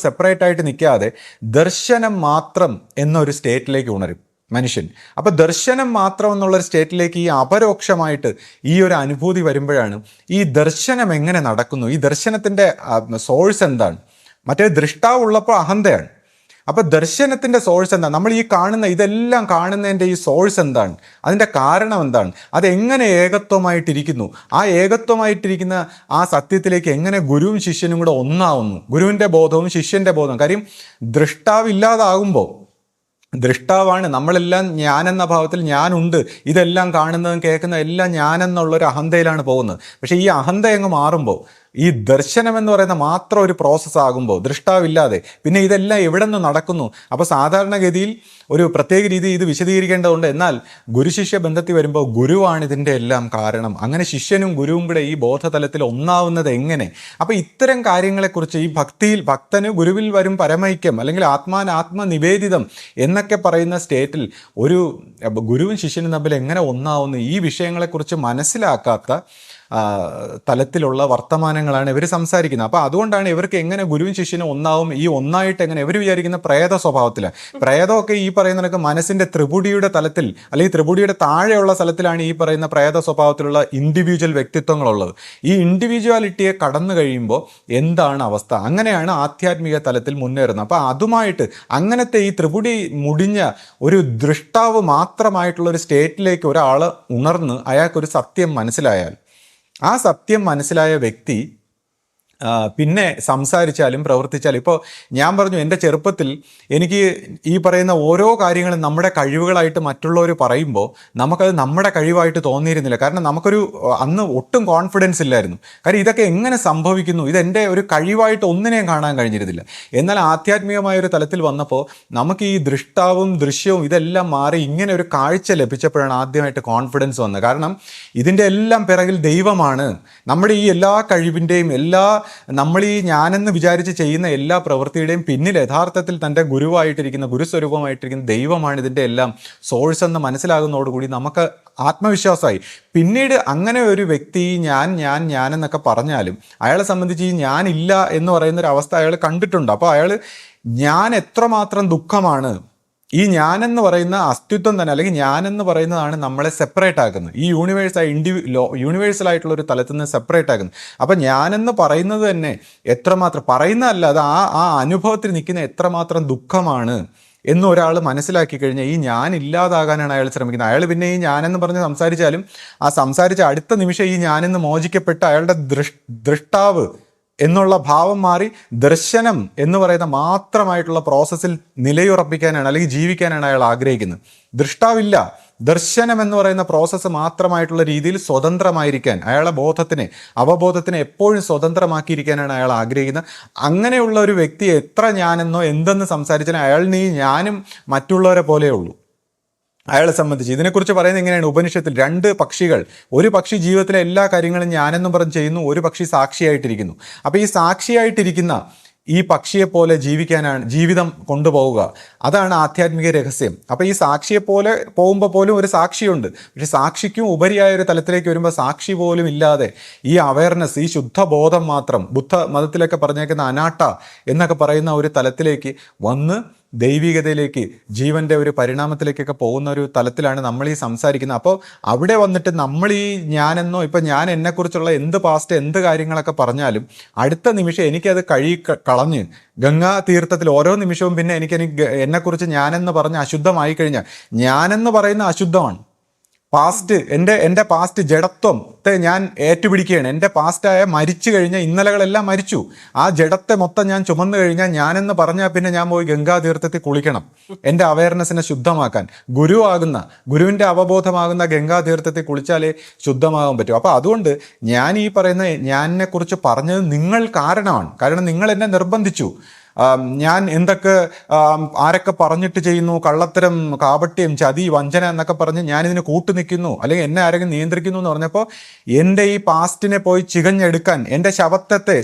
സെപ്പറേറ്റ് ആയിട്ട് നിൽക്കാതെ ദർശനം മാത്രം എന്നൊരു സ്റ്റേറ്റിലേക്ക് ഉണരും മനുഷ്യൻ. അപ്പോൾ ദർശനം മാത്രം എന്നുള്ളൊരു സ്റ്റേറ്റിലേക്ക് ഈ അപരോക്ഷമായിട്ട് ഈ ഒരു അനുഭൂതി വരുമ്പോഴാണ് ഈ ദർശനം എങ്ങനെ നടക്കുന്നു, ഈ ദർശനത്തിൻ്റെ സോഴ്സ് എന്താണ്. മറ്റേ ദൃഷ്ടാവുള്ളപ്പോൾ അഹന്തയാണ്. അപ്പോൾ ദർശനത്തിൻ്റെ സോഴ്സ് എന്താണ്? നമ്മൾ ഈ ഇതെല്ലാം കാണുന്നതിൻ്റെ ഈ സോഴ്സ് എന്താണ്? അതിൻ്റെ കാരണം എന്താണ്? അതെങ്ങനെ ഏകത്വമായിട്ടിരിക്കുന്നു? ആ ഏകത്വമായിട്ടിരിക്കുന്ന ആ സത്യത്തിലേക്ക് എങ്ങനെ ഗുരുവും ശിഷ്യനും കൂടെ ഒന്നാവുന്നു? ഗുരുവിൻ്റെ ബോധവും ശിഷ്യൻ്റെ ബോധവും. കാര്യം ദൃഷ്ടാവില്ലാതാകുമ്പോൾ, ദൃഷ്ടാവാണ് നമ്മളെല്ലാം, ഞാനെന്ന ഭാവത്തിൽ ഞാനുണ്ട്, ഇതെല്ലാം കാണുന്നതും കേൾക്കുന്നതും എല്ലാം ഞാനെന്നുള്ളൊരു അഹന്തയിലാണ് പോകുന്നത്. പക്ഷേ ഈ അഹന്ത അങ്ങ് മാറുമ്പോൾ, ഈ ദർശനം എന്ന് പറയുന്ന മാത്രം ഒരു പ്രോസസ്സ് ആകുമ്പോൾ, ദൃഷ്ടാവില്ലാതെ പിന്നെ ഇതെല്ലാം എവിടെ നിന്ന് നടക്കുന്നു? അപ്പോൾ സാധാരണഗതിയിൽ ഒരു പ്രത്യേക രീതി ഇത് വിശദീകരിക്കേണ്ടതുണ്ട്. എന്നാൽ ഗുരുശിഷ്യ ബന്ധത്തിൽ വരുമ്പോൾ ഗുരുവാണ് ഇതിൻ്റെ എല്ലാം കാരണം. അങ്ങനെ ശിഷ്യനും ഗുരുവും കൂടെ ഈ ബോധതലത്തിൽ ഒന്നാവുന്നത് എങ്ങനെ? അപ്പോൾ ഇത്തരം കാര്യങ്ങളെക്കുറിച്ച് ഈ ഭക്തന് ഗുരുവിൽ വരും പരമൈക്യം, അല്ലെങ്കിൽ ആത്മനിവേദിതം എന്നൊക്കെ പറയുന്ന സ്റ്റേറ്റിൽ ഒരു ഗുരുവും ശിഷ്യനും തമ്മിൽ എങ്ങനെ ഒന്നാവുന്നു, ഈ വിഷയങ്ങളെക്കുറിച്ച് മനസ്സിലാക്കാത്ത തലത്തിലുള്ള വർത്തമാനങ്ങളാണ് ഇവർ സംസാരിക്കുന്നത്. അപ്പോൾ അതുകൊണ്ടാണ് ഇവർക്ക് എങ്ങനെ ഗുരുവും ശിഷ്യനും ഒന്നാവും, ഈ ഒന്നായിട്ട് എങ്ങനെ ഇവർ വിചാരിക്കുന്ന പ്രേത സ്വഭാവത്തിലാണ്. പ്രേതമൊക്കെ ഈ പറയുന്നതൊക്കെ മനസ്സിൻ്റെ ത്രിപുടിയുടെ തലത്തിൽ, അല്ലെങ്കിൽ ത്രിപുടിയുടെ താഴെയുള്ള സ്ഥലത്തിലാണ് ഈ പറയുന്ന പ്രേത സ്വഭാവത്തിലുള്ള ഇൻഡിവിജ്വൽ വ്യക്തിത്വങ്ങളുള്ളത്. ഈ ഇൻഡിവിജ്വാലിറ്റിയെ കടന്നു കഴിയുമ്പോൾ എന്താണ് അവസ്ഥ? അങ്ങനെയാണ് ആധ്യാത്മിക തലത്തിൽ മുന്നേറുന്നത്. അപ്പോൾ അതുമായിട്ട് അങ്ങനത്തെ ഈ ത്രിപുടി മുടിഞ്ഞ ഒരു ദൃഷ്ടാവ് മാത്രമായിട്ടുള്ള ഒരു സ്റ്റേറ്റിലേക്ക് ഒരാൾ ഉണർന്ന് അയാൾക്കൊരു സത്യം മനസ്സിലായാൽ, ആ സത്യം മനസ്സിലായ വ്യക്തി പിന്നെ സംസാരിച്ചാലും പ്രവർത്തിച്ചാലും, ഇപ്പോൾ ഞാൻ പറഞ്ഞു എൻ്റെ ചെറുപ്പത്തിൽ എനിക്ക് ഈ പറയുന്ന ഓരോ കാര്യങ്ങളും നമ്മുടെ കഴിവുകളായിട്ട് മറ്റുള്ളവർ പറയുമ്പോൾ നമുക്കത് നമ്മുടെ കഴിവായിട്ട് തോന്നിയിരുന്നില്ല. കാരണം നമുക്കൊരു അന്ന് ഒട്ടും കോൺഫിഡൻസ് ഇല്ലായിരുന്നു. കാര്യം ഇതൊക്കെ എങ്ങനെ സംഭവിക്കുന്നു, ഇതെൻ്റെ ഒരു കഴിവായിട്ട് ഒന്നിനെയും കാണാൻ കഴിഞ്ഞിരുന്നില്ല. എന്നാൽ ആധ്യാത്മികമായ ഒരു തലത്തിൽ വന്നപ്പോൾ നമുക്ക് ഈ ദൃഷ്ടാവും ദൃശ്യവും ഇതെല്ലാം മാറി ഇങ്ങനെ ഒരു കാഴ്ച ലഭിച്ചപ്പോഴാണ് ആദ്യമായിട്ട് കോൺഫിഡൻസ് വന്നത്. കാരണം ഇതിൻ്റെ എല്ലാം പിറകിൽ ദൈവമാണ്. നമ്മുടെ ഈ എല്ലാ കഴിവിൻ്റെയും നമ്മൾ ഈ ഞാനെന്ന് വിചാരിച്ച് ചെയ്യുന്ന എല്ലാ പ്രവൃത്തിയുടെയും പിന്നിൽ യഥാർത്ഥത്തിൽ തൻ്റെ ഗുരുസ്വരൂപമായിട്ടിരിക്കുന്ന ദൈവമാണ് ഇതിൻ്റെ എല്ലാം സോഴ്സ് എന്ന് മനസ്സിലാകുന്നതോടുകൂടി നമുക്ക് ആത്മവിശ്വാസമായി. പിന്നീട് അങ്ങനെ ഒരു വ്യക്തി ഞാൻ എന്നൊക്കെ പറഞ്ഞാലും അയാളെ സംബന്ധിച്ച് ഈ ഞാനില്ല എന്ന് പറയുന്നൊരു അവസ്ഥ അയാൾ കണ്ടിട്ടുണ്ട്. അപ്പോൾ അയാൾ ഞാൻ എത്രമാത്രം ദുഃഖമാണ്, ഈ ഞാനെന്ന് പറയുന്ന അസ്തിത്വം തന്നെ, അല്ലെങ്കിൽ ഞാനെന്ന് പറയുന്നതാണ് നമ്മളെ സെപ്പറേറ്റ് ആക്കുന്നത്, ഈ യൂണിവേഴ്സൽ ഒരു തലത്തിൽ നിന്ന് സെപ്പറേറ്റ് ആക്കുന്നത്. അപ്പം ഞാനെന്ന് പറയുന്നത് തന്നെ എത്രമാത്രം പറയുന്നതല്ല, അത് ആ അനുഭവത്തിൽ നിൽക്കുന്ന എത്രമാത്രം ദുഃഖമാണ് എന്നൊരാൾ മനസ്സിലാക്കി കഴിഞ്ഞാൽ ഈ ഞാൻ ഇല്ലാതാകാനാണ് അയാൾ ശ്രമിക്കുന്നത്. അയാൾ പിന്നെ ഈ ഞാനെന്ന് പറഞ്ഞ് സംസാരിച്ചാലും ആ സംസാരിച്ച അടുത്ത നിമിഷം ഈ ഞാനെന്ന് മോചിക്കപ്പെട്ട് അയാളുടെ ദൃഷ്ടാവ് എന്നുള്ള ഭാവം മാറി ദർശനം എന്ന് പറയുന്ന മാത്രമായിട്ടുള്ള പ്രോസസ്സിൽ നിലയുറപ്പിക്കാനാണ്, അല്ലെങ്കിൽ ജീവിക്കാനാണ് അയാൾ ആഗ്രഹിക്കുന്നത്. ദൃഷ്ടാവില്ല, ദർശനം എന്ന് പറയുന്ന പ്രോസസ്സ് മാത്രമായിട്ടുള്ള രീതിയിൽ സ്വതന്ത്രമായിരിക്കാൻ, അയാളെ അവബോധത്തിനെ എപ്പോഴും സ്വതന്ത്രമാക്കിയിരിക്കാനാണ് അയാൾ ആഗ്രഹിക്കുന്നത്. അങ്ങനെയുള്ള ഒരു വ്യക്തി എത്ര ഞാനെന്നോ എന്തെന്ന് സംസാരിച്ചാലും അയാളിന് ഈ ഞാനും മറ്റുള്ളവരെ പോലെയുള്ളൂ. അയാളെ സംബന്ധിച്ച് ഇതിനെക്കുറിച്ച് പറയുന്നത് എങ്ങനെയാണ്? ഉപനിഷത്തിൽ 2 പക്ഷികൾ, ഒരു പക്ഷി ജീവിതത്തിലെ എല്ലാ കാര്യങ്ങളും ഞാനെന്നും പറഞ്ഞ് ചെയ്യുന്നു, ഒരു പക്ഷി സാക്ഷിയായിട്ടിരിക്കുന്നു. അപ്പോൾ ഈ സാക്ഷിയായിട്ടിരിക്കുന്ന ഈ പക്ഷിയെ പോലെ ജീവിക്കാനാണ് ജീവിതം കൊണ്ടുപോവുക. അതാണ് ആധ്യാത്മിക രഹസ്യം. അപ്പോൾ ഈ സാക്ഷിയെ പോലെ പോകുമ്പോൾ പോലും ഒരു സാക്ഷിയുണ്ട്. പക്ഷെ സാക്ഷിക്കും ഉപരിയായ ഒരു തലത്തിലേക്ക് വരുമ്പോൾ സാക്ഷി പോലും ഇല്ലാതെ ഈ അവയർനെസ്, ഈ ശുദ്ധബോധം മാത്രം, ബുദ്ധ മതത്തിലൊക്കെ പറഞ്ഞേക്കുന്ന അനാട്ട എന്നൊക്കെ പറയുന്ന ഒരു തലത്തിലേക്ക് വന്ന് ദൈവികതയിലേക്ക്, ജീവൻ്റെ ഒരു പരിണാമത്തിലേക്കൊക്കെ പോകുന്ന ഒരു തലത്തിലാണ് നമ്മൾ ഈ സംസാരിക്കുന്നത്. അപ്പോൾ അവിടെ വന്നിട്ട് നമ്മൾ ഈ ഞാനെന്നോ ഇപ്പം ഞാൻ എന്നെക്കുറിച്ചുള്ള എന്ത് പാസ്റ്റ് എന്ത് കാര്യങ്ങളൊക്കെ പറഞ്ഞാലും അടുത്ത നിമിഷം എനിക്കത് കളഞ്ഞ് ഗംഗാ തീർത്ഥത്തിൽ ഓരോ നിമിഷവും പിന്നെ എനിക്ക് എന്നെക്കുറിച്ച് ഞാനെന്ന് പറഞ്ഞ് അശുദ്ധമായി കഴിഞ്ഞാൽ, ഞാനെന്ന് പറയുന്ന അശുദ്ധമാണ്. പാസ്റ്റ് എൻ്റെ പാസ്റ്റ് ജഡത്വത്തെ ഞാൻ ഏറ്റുപിടിക്കുകയാണ്. എൻ്റെ പാസ്റ്റായ മരിച്ചു കഴിഞ്ഞാൽ ഇന്നലകളെല്ലാം മരിച്ചു. ആ ജഡത്തെ മൊത്തം ഞാൻ ചുമന്നു കഴിഞ്ഞാൽ ഞാനെന്ന് പറഞ്ഞാൽ പിന്നെ ഞാൻ പോയി ഗംഗാതീർത്ഥത്തിൽ കുളിക്കണം എൻ്റെ അവയർനെസ്സിനെ ശുദ്ധമാക്കാൻ. ഗുരുവിൻ്റെ അവബോധമാകുന്ന ഗംഗാതീർത്ഥത്തിൽ കുളിച്ചാലേ ശുദ്ധമാകാൻ പറ്റും. അപ്പോൾ അതുകൊണ്ട് ഞാൻ ഈ പറയുന്ന ഞാനിനെ കുറിച്ച് പറഞ്ഞത് നിങ്ങൾ കാരണമാണ്. കാരണം നിങ്ങൾ എന്നെ നിർബന്ധിച്ചു. ഞാൻ എന്തൊക്കെ ആരൊക്കെ പറഞ്ഞിട്ട് ചെയ്യുന്നു, കള്ളത്തരം, കാപട്യം, ചതി, വഞ്ചന എന്നൊക്കെ പറഞ്ഞ് ഞാനിതിന് കൂട്ടു നിൽക്കുന്നു, അല്ലെങ്കിൽ എന്നെ ആരെങ്കിലും നിയന്ത്രിക്കുന്നു എന്ന് പറഞ്ഞപ്പോൾ എൻ്റെ ഈ പാസ്റ്റിനെ പോയി ചികഞ്ഞെടുക്കാൻ, എൻ്റെ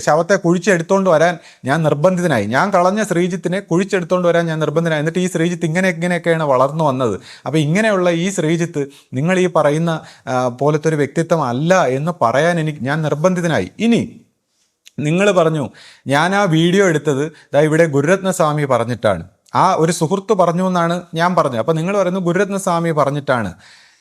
ശവത്തെ കുഴിച്ചെടുത്തോണ്ട് വരാൻ ഞാൻ നിർബന്ധിതനായി. ഞാൻ കളഞ്ഞ ശ്രീജിത്തിനെ കുഴിച്ചെടുത്തോണ്ട് വരാൻ ഞാൻ നിർബന്ധിതനായി. എന്നിട്ട് ഈ ശ്രീജിത്ത് ഇങ്ങനെയൊക്കെയാണ് വളർന്നു വന്നത്. അപ്പോൾ ഇങ്ങനെയുള്ള ഈ ശ്രീജിത്ത് നിങ്ങൾ ഈ പറയുന്ന പോലത്തെ ഒരു വ്യക്തിത്വം അല്ല എന്ന് പറയാൻ ഞാൻ നിർബന്ധിതനായി. ഇനി നിങ്ങൾ പറഞ്ഞു ഞാൻ ആ വീഡിയോ എടുത്തത് ഇവിടെ ഗുരുരത്നസ്വാമി പറഞ്ഞിട്ടാണ്, ആ ഒരു സുഹൃത്ത് പറഞ്ഞു എന്നാണ് ഞാൻ പറഞ്ഞത്. അപ്പോൾ നിങ്ങൾ പറയുന്നു ഗുരുരത്നസ്വാമി പറഞ്ഞിട്ടാണ്.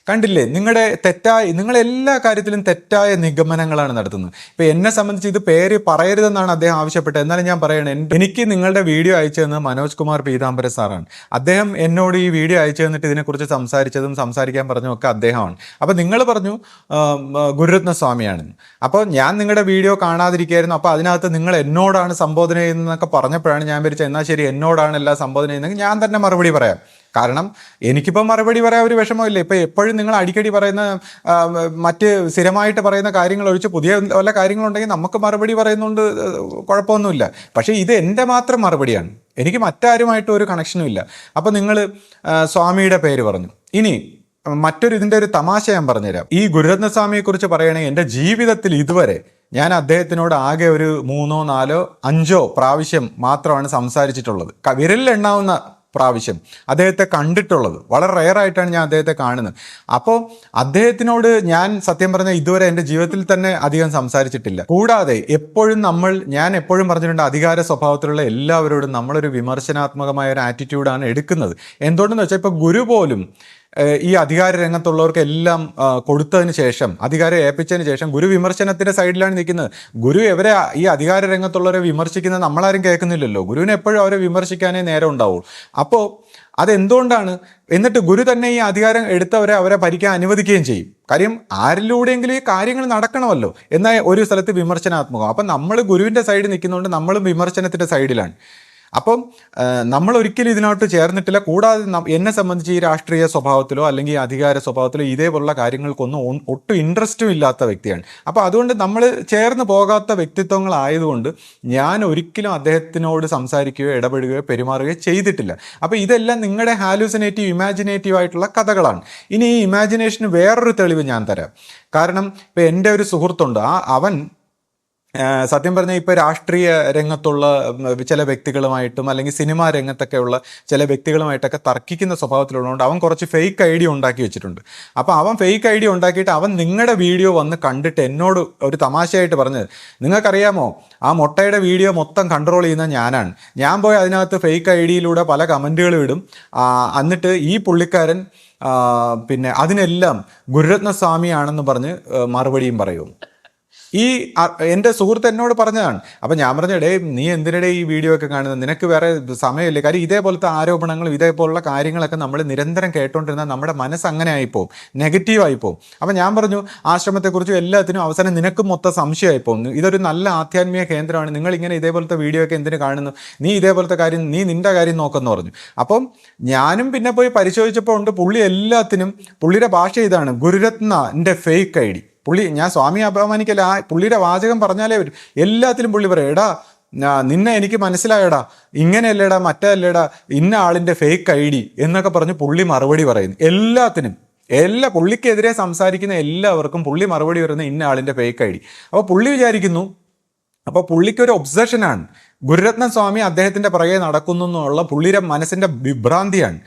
കണ്ടില്ലേ, നിങ്ങൾ എല്ലാ കാര്യത്തിലും തെറ്റായ നിഗമനങ്ങളാണ് നടത്തുന്നത്. ഇപ്പം എന്നെ സംബന്ധിച്ച് ഇത് പേര് പറയരുതെന്നാണ് അദ്ദേഹം ആവശ്യപ്പെട്ടത്. എന്നാലും ഞാൻ പറയണേ, എനിക്ക് നിങ്ങളുടെ വീഡിയോ അയച്ചു തന്നത് മനോജ് കുമാർ പീതാംബര സാറാണ്. അദ്ദേഹം എന്നോട് ഈ വീഡിയോ അയച്ചു തന്നിട്ട് ഇതിനെക്കുറിച്ച് സംസാരിക്കാൻ പറഞ്ഞതൊക്കെ അദ്ദേഹമാണ്. അപ്പോൾ നിങ്ങൾ പറഞ്ഞു ഗുരുരത്നസ്വാമിയാണെന്ന്. അപ്പോൾ ഞാൻ നിങ്ങളുടെ വീഡിയോ കാണാതിരിക്കുകയായിരുന്നു. അപ്പോൾ അതിനകത്ത് നിങ്ങൾ എന്നോടാണ് സംബോധന ചെയ്യുന്നതെന്നൊക്കെ പറഞ്ഞപ്പോഴാണ് ഞാൻ വിചാരിച്ചത് എന്നാൽ ശരി, എന്നോടാണ് എല്ലാം സംബോധന ചെയ്യുന്നതെങ്കിൽ ഞാൻ തന്നെ മറുപടി പറയാം. കാരണം എനിക്കിപ്പോൾ മറുപടി പറയാൻ ഒരു വിഷമമില്ല. ഇപ്പോൾ എപ്പോഴും നിങ്ങൾ അടിക്കടി പറയുന്ന മറ്റ് സ്ഥിരമായിട്ട് പറയുന്ന കാര്യങ്ങൾ ഒഴിച്ച് പുതിയ വല്ല കാര്യങ്ങളുണ്ടെങ്കിൽ നമുക്ക് മറുപടി പറയുന്നതുകൊണ്ട് കുഴപ്പമൊന്നുമില്ല. പക്ഷേ ഇത് എൻ്റെ മാത്രം മറുപടിയാണ്, എനിക്ക് മറ്റാരുമായിട്ടും ഒരു കണക്ഷനും ഇല്ല. അപ്പോൾ നിങ്ങൾ സ്വാമിയുടെ പേര് പറഞ്ഞു. ഇനി ഇതിൻ്റെ ഒരു തമാശ ഞാൻ പറഞ്ഞുതരാം. ഈ ഗുരുരത്നസ്വാമിയെക്കുറിച്ച് പറയുകയാണെങ്കിൽ എൻ്റെ ജീവിതത്തിൽ ഇതുവരെ ഞാൻ അദ്ദേഹത്തിനോട് ആകെ ഒരു 3, 4, 5 പ്രാവശ്യം മാത്രമാണ് സംസാരിച്ചിട്ടുള്ളത്. വിരലിലെണ്ണാവുന്ന പ്രാവശ്യം അദ്ദേഹത്തെ കണ്ടിട്ടുള്ളത്. വളരെ റെയറായിട്ടാണ് ഞാൻ അദ്ദേഹത്തെ കാണുന്നത്. അപ്പോൾ അദ്ദേഹത്തിനോട് ഞാൻ സത്യം പറഞ്ഞാൽ ഇതുവരെ എൻ്റെ ജീവിതത്തിൽ തന്നെ അധികം സംസാരിച്ചിട്ടില്ല. കൂടാതെ ഞാൻ എപ്പോഴും പറഞ്ഞിട്ടുണ്ട്, അധികാര സ്വഭാവത്തിലുള്ള എല്ലാവരോടും നമ്മളൊരു വിമർശനാത്മകമായ ഒരു ആറ്റിറ്റ്യൂഡാണ് എടുക്കുന്നത്. എന്തുകൊണ്ടെന്ന് വെച്ചാൽ ഇപ്പോൾ ഗുരു പോലും ഈ അധികാര രംഗത്തുള്ളവർക്ക് എല്ലാം കൊടുത്തതിന് ശേഷം, അധികാരം ഏൽപ്പിച്ചതിന് ശേഷം ഗുരു വിമർശനത്തിൻ്റെ സൈഡിലാണ് നിൽക്കുന്നത്. ഗുരു എവരെ ഈ അധികാര രംഗത്തുള്ളവരെ വിമർശിക്കുന്നത് നമ്മളാരും കേൾക്കുന്നില്ലല്ലോ. ഗുരുവിന് എപ്പോഴും അവരെ വിമർശിക്കാനേ നേരം ഉണ്ടാവുള്ളൂ. അപ്പോൾ അതെന്തുകൊണ്ടാണ്? എന്നിട്ട് ഗുരു തന്നെ ഈ അധികാരം എടുത്തവരെ അവരെ ഭരിക്കാൻ അനുവദിക്കുകയും ചെയ്യും. കാര്യം ആരിലൂടെയെങ്കിലും ഈ കാര്യങ്ങൾ നടക്കണമല്ലോ. എന്നാൽ ഒരു സ്ഥലത്ത് വിമർശനാത്മകം. അപ്പം നമ്മൾ ഗുരുവിൻ്റെ സൈഡിൽ നിൽക്കുന്നതുകൊണ്ട് നമ്മളും വിമർശനത്തിൻ്റെ സൈഡിലാണ്. അപ്പം നമ്മൾ ഒരിക്കലും ഇതിനോട്ട് ചേർന്നിട്ടില്ല. കൂടാതെ എന്നെ സംബന്ധിച്ച് ഈ രാഷ്ട്രീയ സ്വഭാവത്തിലോ അല്ലെങ്കിൽ അധികാര സ്വഭാവത്തിലോ ഇതേപോലുള്ള കാര്യങ്ങൾക്കൊന്നും ഒട്ടും ഇൻട്രസ്റ്റും ഇല്ലാത്ത വ്യക്തിയാണ്. അപ്പോൾ അതുകൊണ്ട് നമ്മൾ ചേർന്ന് പോകാത്ത വ്യക്തിത്വങ്ങളായതുകൊണ്ട് ഞാൻ ഒരിക്കലും അദ്ദേഹത്തിനോട് സംസാരിക്കുകയോ ഇടപെടുകയോ പെരുമാറുകയോ ചെയ്തിട്ടില്ല. അപ്പോൾ ഇതെല്ലാം നിങ്ങളുടെ ഹാലൂസിനേറ്റീവ്, ഇമാജിനേറ്റീവ് ആയിട്ടുള്ള കഥകളാണ്. ഇനി ഈ ഇമാജിനേഷന് വേറൊരു തെളിവ് ഞാൻ തരാം. കാരണം ഇപ്പോൾ എൻ്റെ ഒരു സുഹൃത്തുണ്ട്, അവൻ സത്യം പറഞ്ഞാൽ ഇപ്പോൾ രാഷ്ട്രീയ രംഗത്തുള്ള ചില വ്യക്തികളുമായിട്ടും അല്ലെങ്കിൽ സിനിമാ രംഗത്തൊക്കെയുള്ള ചില വ്യക്തികളുമായിട്ടൊക്കെ തർക്കിക്കുന്ന സ്വഭാവത്തിലുള്ളതുകൊണ്ട് അവൻ കുറച്ച് ഫേക്ക് ഐഡിയ ഉണ്ടാക്കി വെച്ചിട്ടുണ്ട്. അപ്പോൾ അവൻ ഫേക്ക് ഐഡിയ ഉണ്ടാക്കിയിട്ട് അവൻ നിങ്ങളുടെ വീഡിയോ വന്ന് കണ്ടിട്ട് എന്നോട് ഒരു തമാശയായിട്ട് പറഞ്ഞത്, നിങ്ങൾക്കറിയാമോ ആ മൊട്ടയുടെ വീഡിയോ മൊത്തം കൺട്രോൾ ചെയ്യുന്ന ഞാനാണ്. ഞാൻ പോയി അതിനകത്ത് ഫേക്ക് ഐഡിയയിലൂടെ പല കമൻറ്റുകളും ഇടും. എന്നിട്ട് ഈ പുള്ളിക്കാരൻ പിന്നെ അതിനെല്ലാം ഗുരുരത്നസ്വാമിയാണെന്ന് പറഞ്ഞ് മറുപടിയും പറയും. എൻ്റെ സുഹൃത്ത് എന്നോട് പറഞ്ഞതാണ്. അപ്പം ഞാൻ പറഞ്ഞടേ, നീ എന്തിനിടെ ഈ വീഡിയോ ഒക്കെ കാണുന്നത്, നിനക്ക് വേറെ സമയമില്ലേ? കാര്യം ഇതേപോലത്തെ ആരോപണങ്ങളും ഇതേപോലുള്ള കാര്യങ്ങളൊക്കെ നമ്മൾ നിരന്തരം കേട്ടോണ്ടിരുന്നാൽ നമ്മുടെ മനസ്സ് അങ്ങനെ ആയിപ്പോവും, നെഗറ്റീവായിപ്പോവും. അപ്പം ഞാൻ പറഞ്ഞു, ആശ്രമത്തെക്കുറിച്ചും എല്ലാത്തിനും അവസാനം നിനക്കും മൊത്തം സംശയമായിപ്പോവും. ഇതൊരു നല്ല ആധ്യാത്മിക കേന്ദ്രമാണ്, നിങ്ങളിങ്ങനെ ഇതേപോലത്തെ വീഡിയോ ഒക്കെ എന്തിനു കാണുന്നു, നീ ഇതേപോലത്തെ കാര്യം, നീ നിൻ്റെ കാര്യം നോക്കെന്ന് പറഞ്ഞു. അപ്പം ഞാനും പിന്നെ പോയി പരിശോധിച്ചപ്പോൾ ഉണ്ട്, പുള്ളി എല്ലാത്തിനും പുള്ളിയുടെ ഭാഷ ഇതാണ്, ഗുരുരത്നൻ്റെ ഫേക്ക് ഐഡി. ഞാൻ സ്വാമി അപമാനിക്കല്ല, ആ പുള്ളിയുടെ വാചകം പറഞ്ഞാലേ വരും. എല്ലാത്തിലും പുള്ളി പറയും, എടാ നിന്നെ എനിക്ക് മനസ്സിലായടാ, ഇങ്ങനെയല്ലേടാ, മറ്റേല്ലേടാ, ഇന്ന ആളിൻ്റെ ഫേക്ക് ഐഡി എന്നൊക്കെ പറഞ്ഞ് പുള്ളി മറുപടി പറയുന്നു. എല്ലാത്തിനും, പുള്ളിക്കെതിരെ സംസാരിക്കുന്ന എല്ലാവർക്കും പുള്ളി മറുപടി പറയുന്ന ഇന്ന ആളിൻ്റെ ഫേക്ക് ഐഡി. അപ്പോൾ പുള്ളി വിചാരിക്കുന്നു അപ്പോൾ പുള്ളിക്ക് ഒരു ഒബ്സഷനാണ്. ഗുരുരത്ന സ്വാമി അദ്ദേഹത്തിന്റെ പുറകെ നടക്കുന്നു എന്നുള്ള പുള്ളിയുടെ മനസ്സിന്റെ വിഭ്രാന്തിയാണ്.